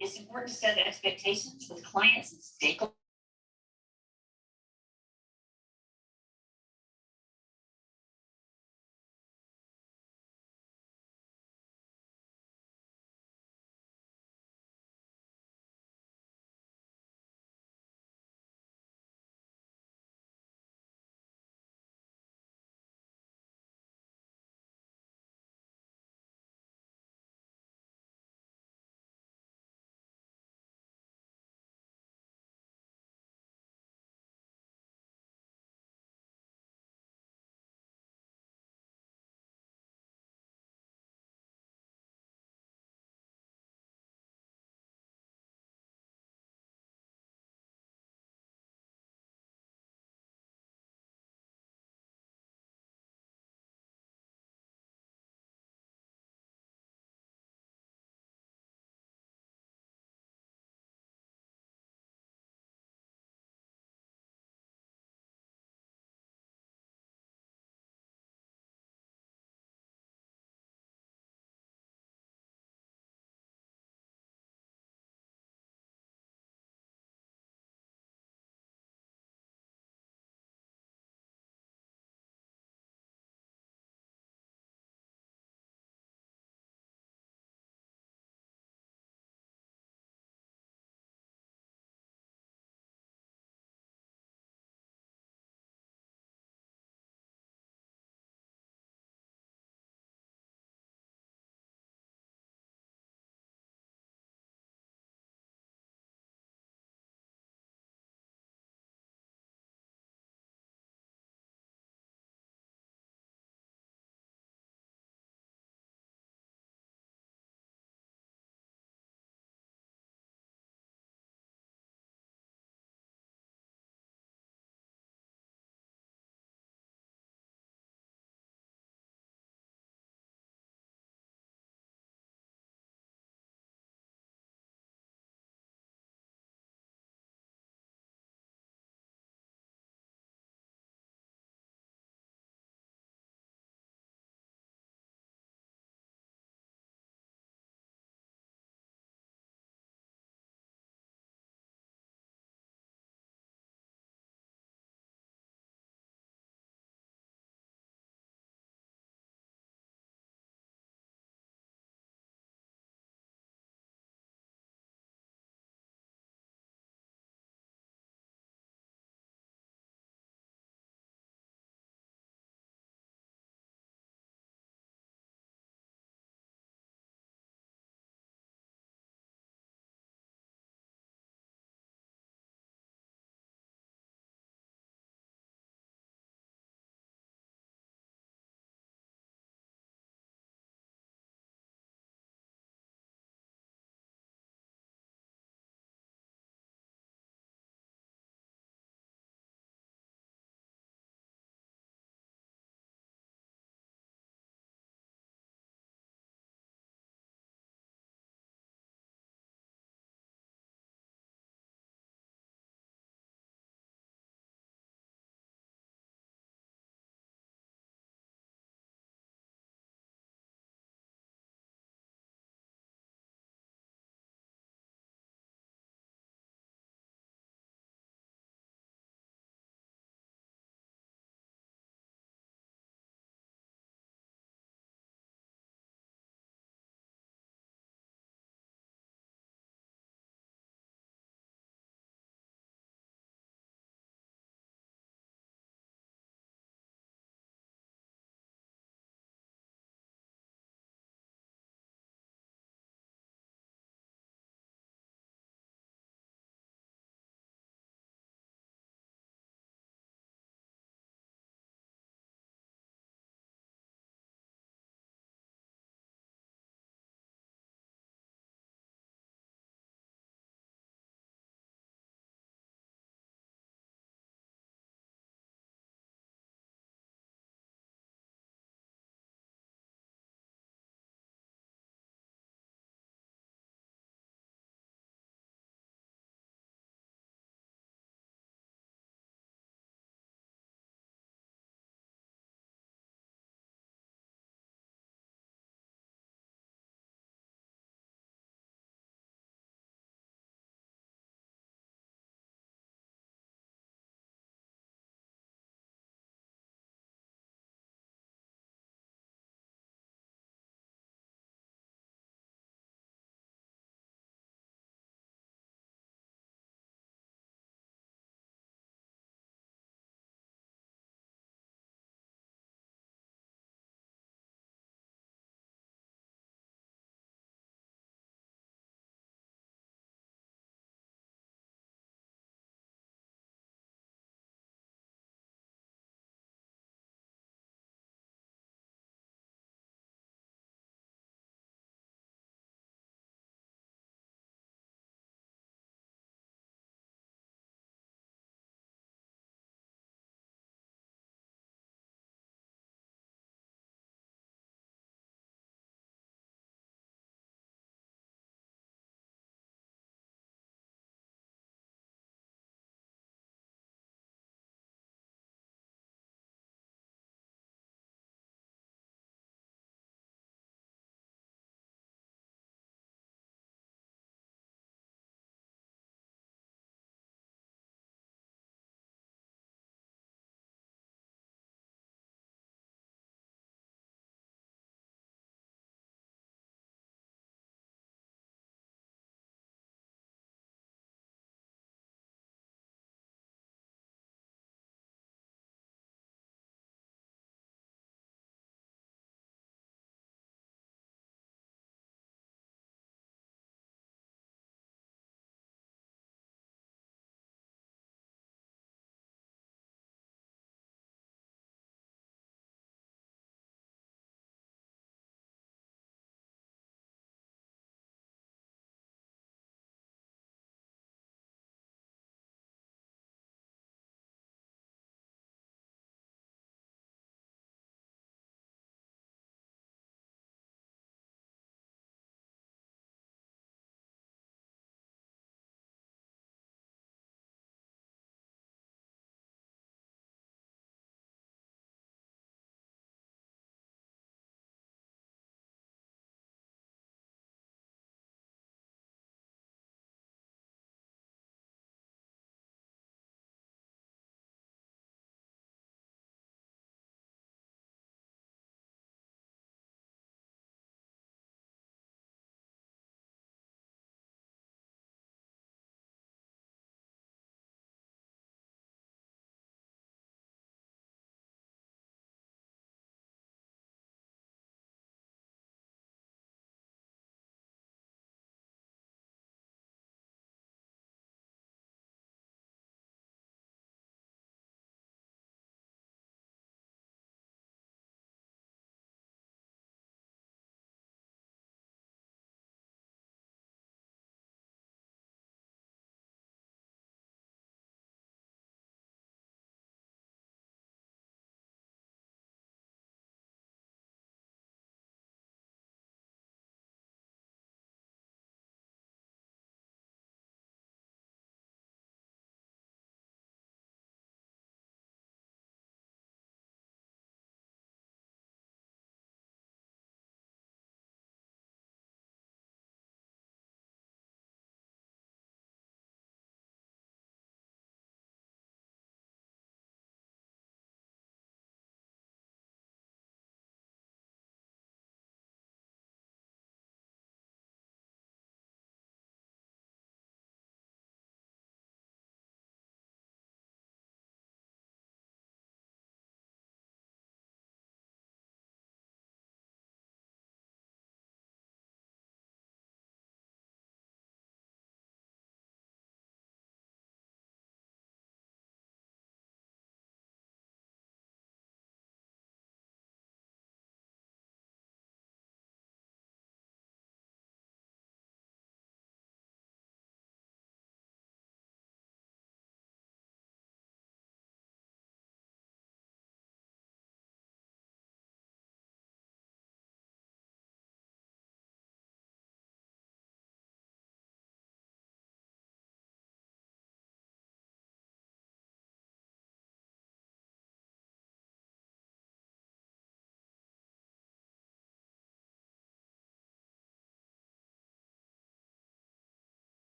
It's important to set expectations with clients and stakeholders.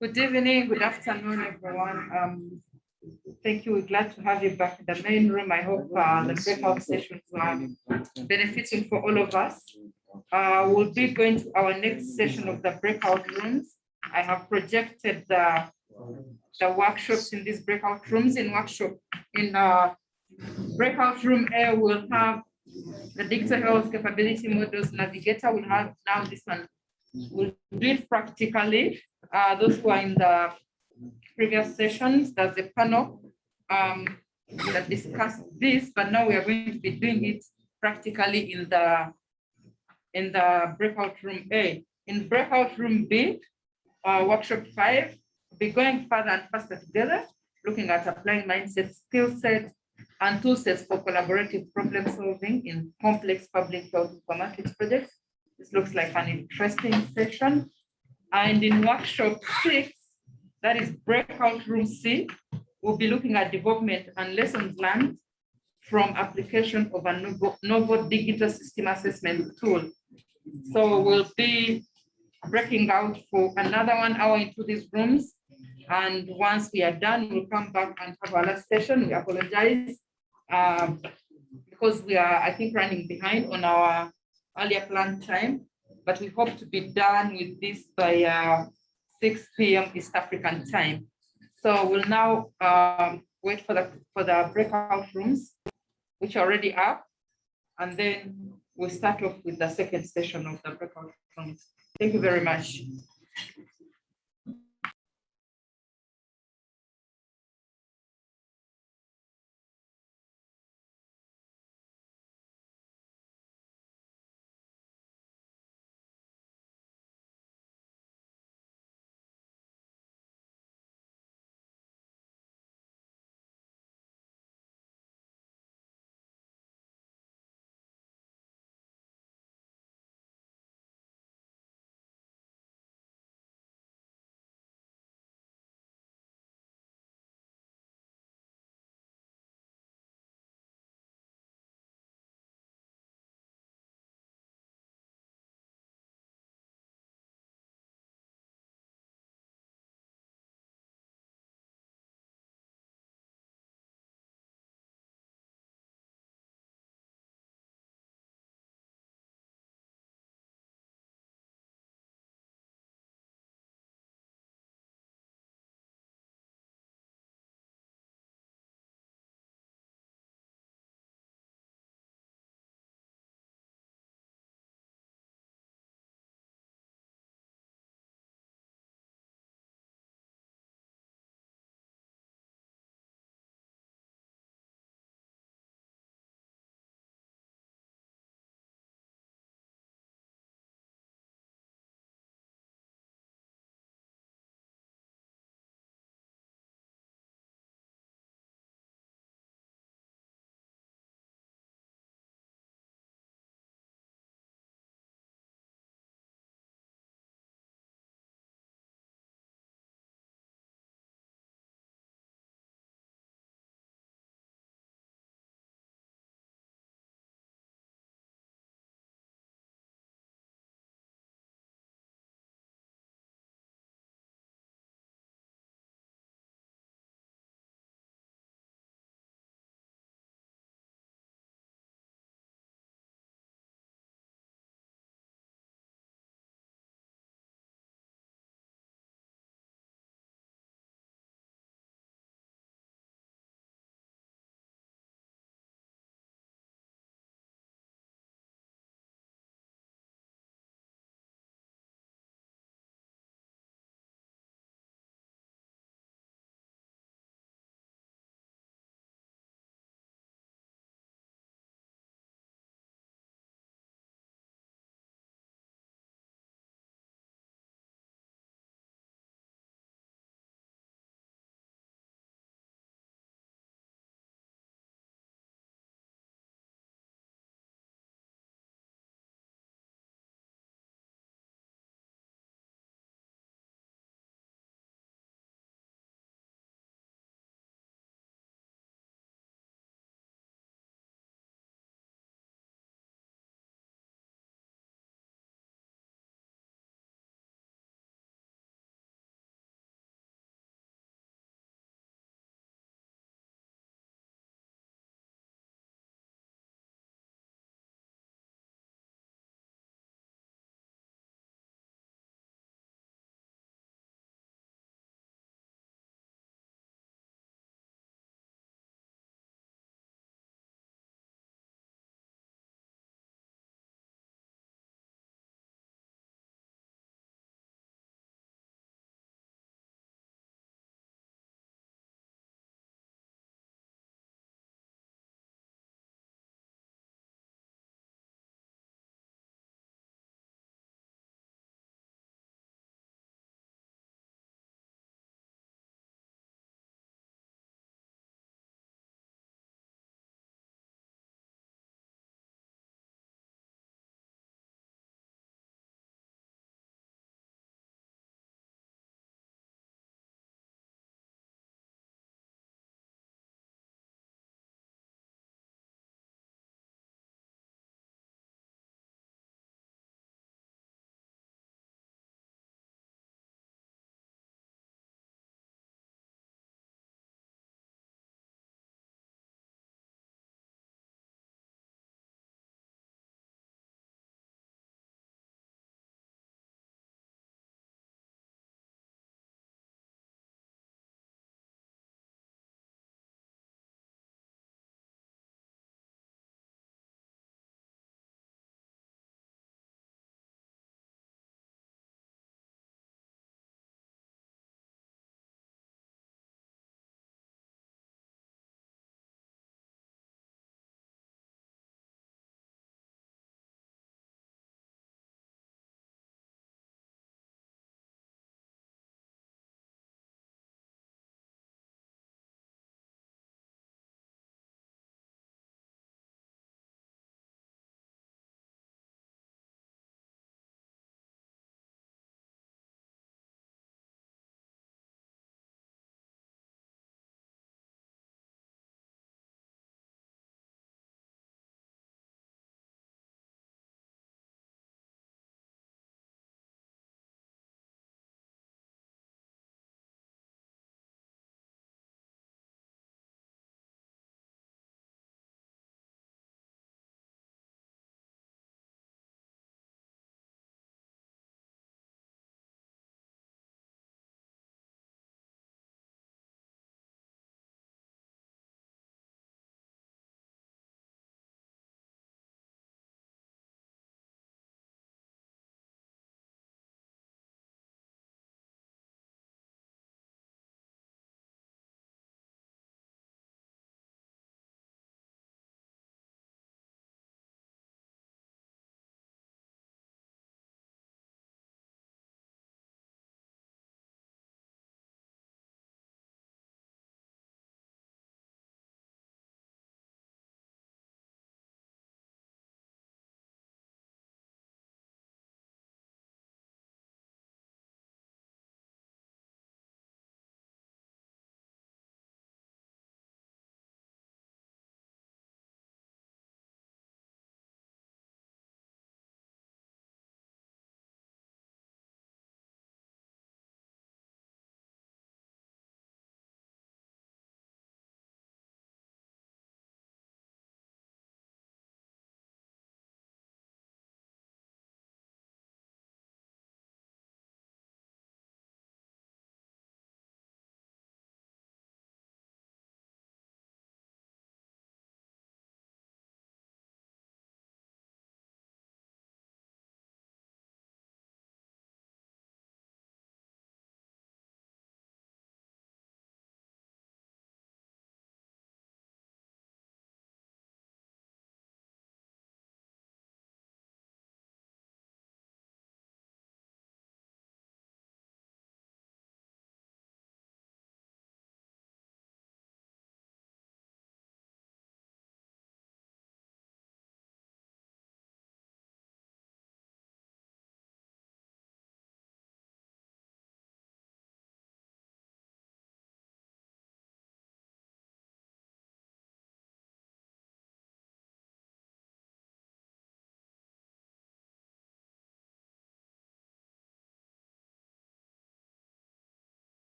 Good evening, good afternoon, everyone. Thank you. We're glad to have you back in the main room. I hope the breakout sessions are benefiting for all of us. We'll be going to our next session of the breakout rooms. I have projected the workshops in these breakout rooms. In breakout room A, we'll have the digital health capability models navigator. We'll have now this one. We'll do it practically. Those who are in the previous sessions, there's a panel that discussed this, but now we are going to be doing it practically in the breakout room A. In breakout room B, workshop 5, we'll be going further and faster together, looking at applying mindset, skill set, and tool sets for collaborative problem solving in complex public health informatics projects. This looks like an interesting session. And in workshop 6, that is breakout room C, we'll be looking at development and lessons learned from application of a novel digital system assessment tool. So we'll be breaking out for another 1 hour into these rooms. And once we are done, we'll come back and have our last session. We apologize because we are, I think, running behind on our earlier planned time, but we hope to be done with this by 6 p.m. East African time. So we'll now wait for the breakout rooms, which are already up, and then we'll start off with the second session of the breakout rooms. Thank you very much.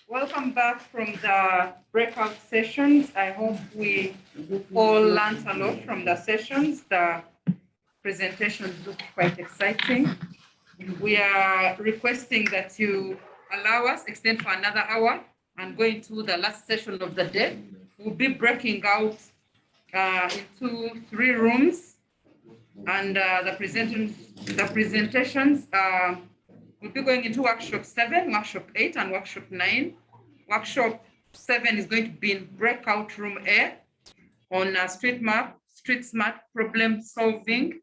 Welcome back from the breakout sessions. I hope we all learned a lot from the sessions. The presentations look quite exciting. We are requesting that you allow us extend for another hour and go into the last session of the day. We'll be breaking out into 3 rooms, and the presentations we'll be going into workshop 7, workshop 8, and workshop 9. Workshop 7 is going to be in breakout room A on street smart problem solving,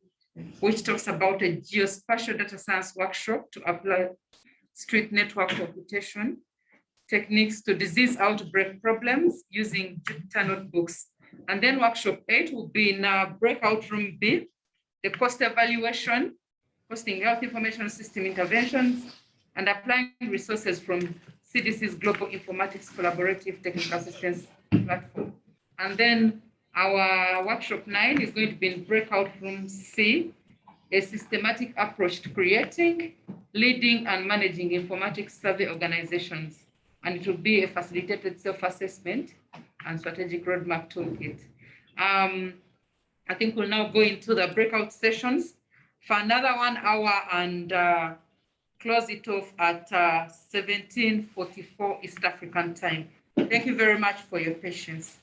which talks about a geospatial data science workshop to apply street network computation techniques to disease outbreak problems using Jupyter notebooks. And then workshop 8 will be in breakout room B, the cost evaluation, hosting health information system interventions, and applying resources from CDC's Global Informatics Collaborative Technical Assistance Platform. And then our workshop 9 is going to be in breakout room C, a systematic approach to creating, leading, and managing informatics survey organizations. And it will be a facilitated self-assessment and strategic roadmap toolkit. I think we'll now go into the breakout sessions for another 1 hour and close it off at 17:44 East African time. Thank you very much for your patience.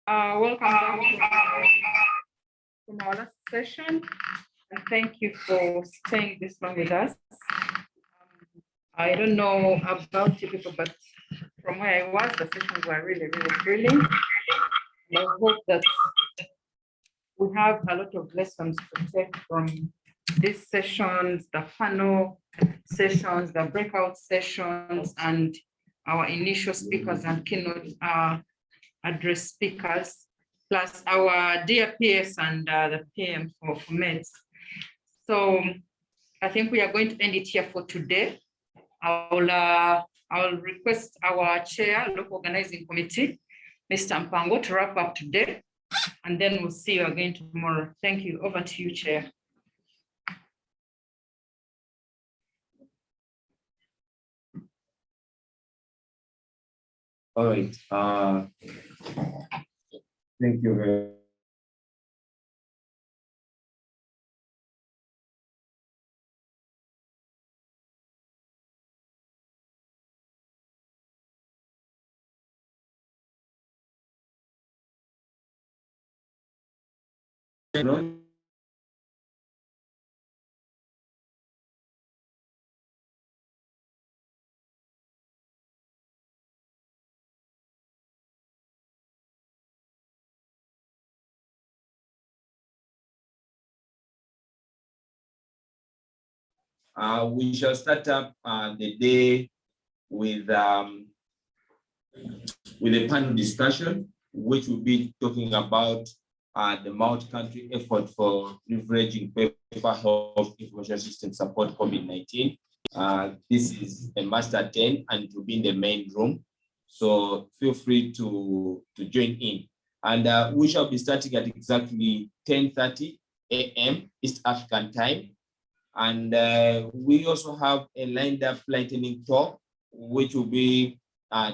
Welcome back from our last session, and thank you for staying this long with us. I don't know about you people, but from where I was, the sessions were really, really thrilling. I hope that we have a lot of lessons to take from these sessions, the panel sessions, the breakout sessions, and our initial speakers and keynote address speakers, plus our DRPS and the PM for MEDS. So I think we are going to end it here for today. I'll request our chair, local organizing committee, Mr. Mpango, to wrap up today, and then we'll see you again tomorrow. Thank you. Over to you, Chair. All right. Thank you very much. We shall start up the day with a panel discussion, which will be talking about the multi-country effort for leveraging paper health information system support COVID-19. This is a master 10 and it will be in the main room. So feel free to join in. And we shall be starting at exactly 10:30 a.m. East African time. And we also have a lined up lightning talk, which will be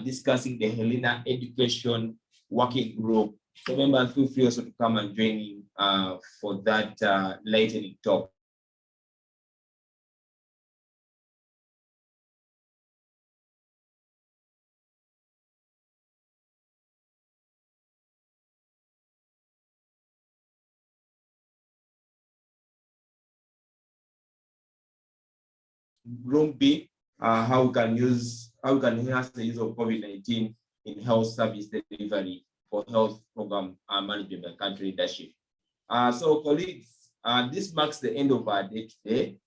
discussing the Helena Education Working Group. So members, feel free also to come and join in for that lightning talk. Room B, how we can enhance the use of COVID-19 in health service delivery for health program management and country leadership. So colleagues, this marks the end of our day today.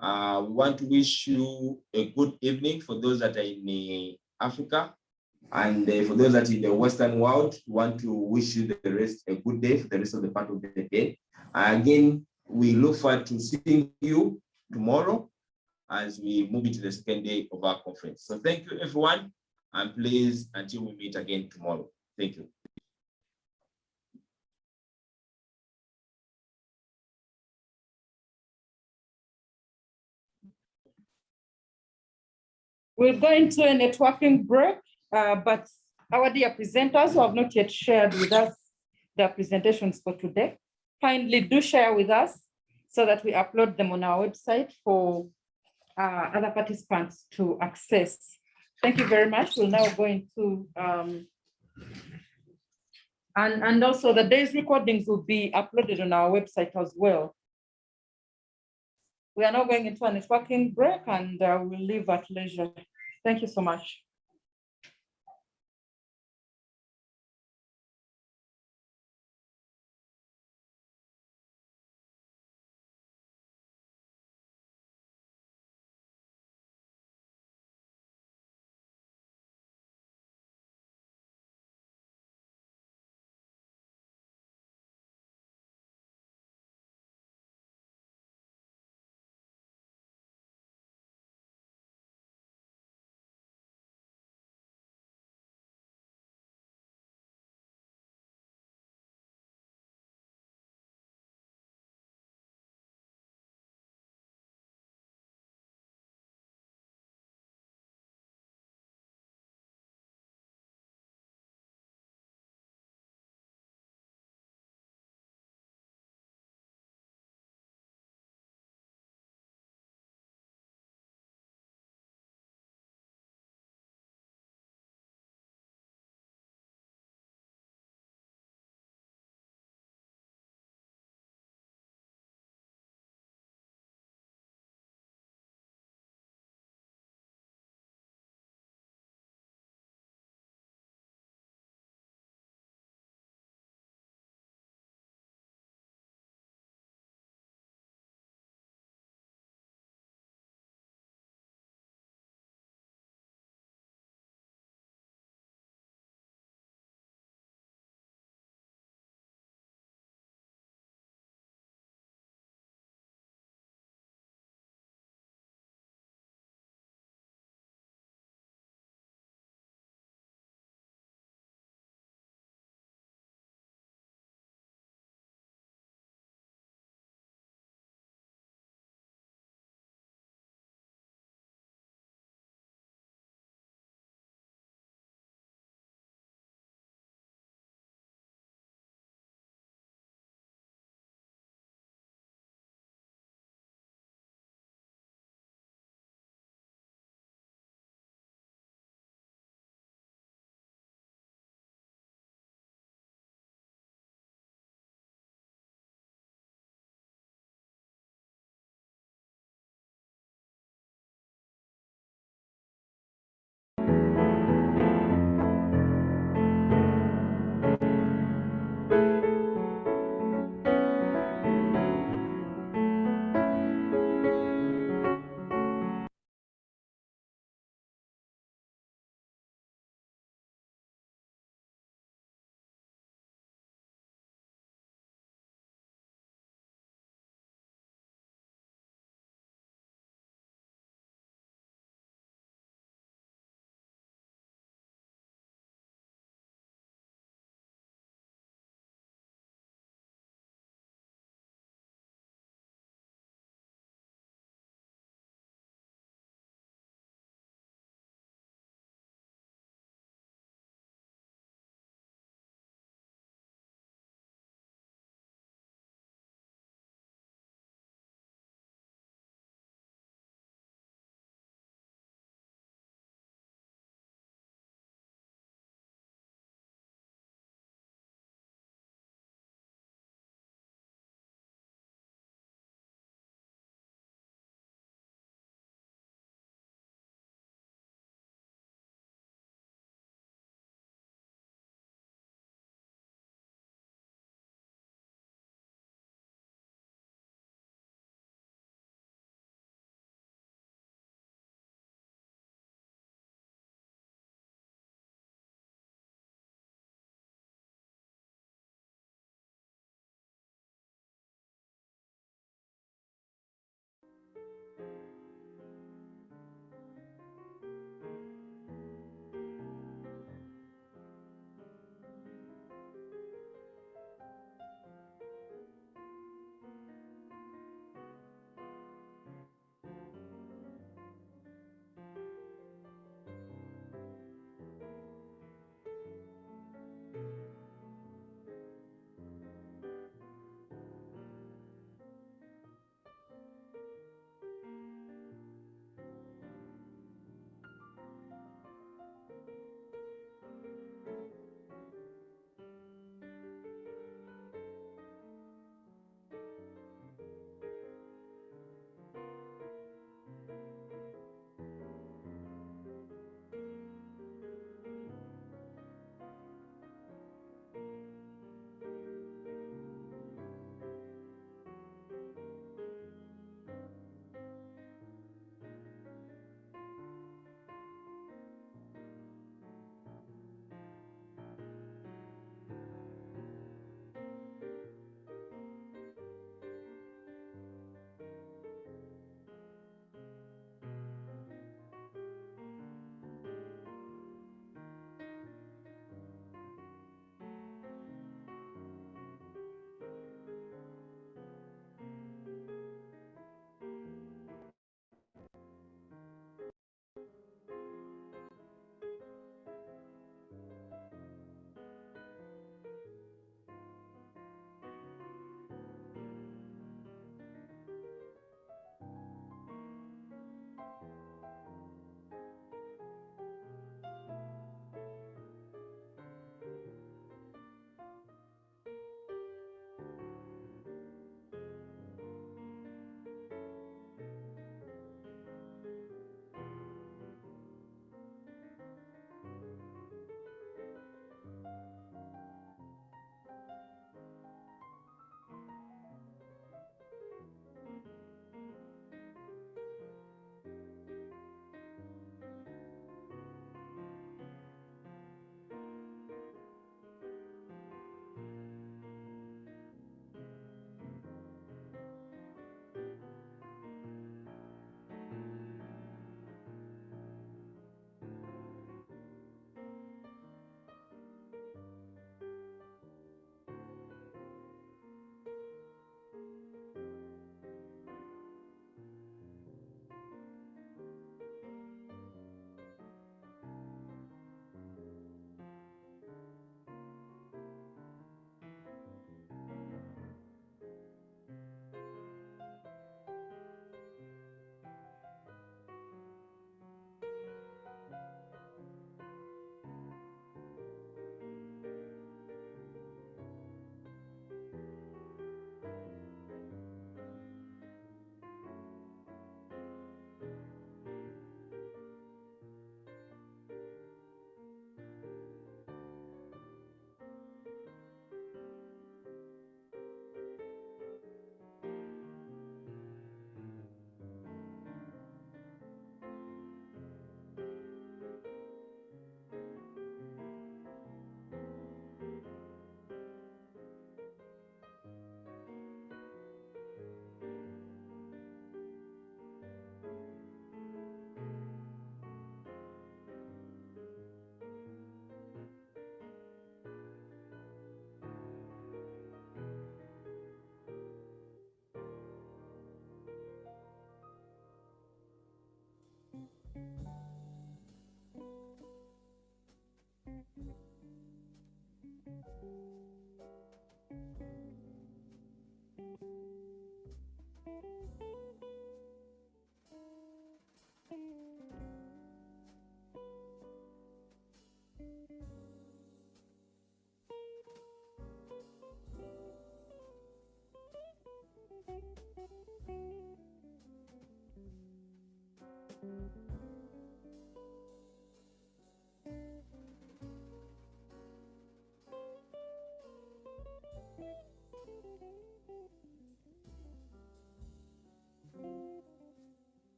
We want to wish you a good evening for those that are in Africa, and for those that are in the Western world, we want to wish you a good day for the rest of the part of the day. Again, we look forward to seeing you tomorrow as we move into the second day of our conference. So thank you, everyone, and please, until we meet again tomorrow. Thank you. We'll go into a networking break, but our dear presenters who have not yet shared with us their presentations for today, kindly do share with us so that we upload them on our website for other participants to access. Thank you very much. We'll now go into, and also the day's recordings will be uploaded on our website as well. We are now going into a networking break and we'll leave at leisure. Thank you so much.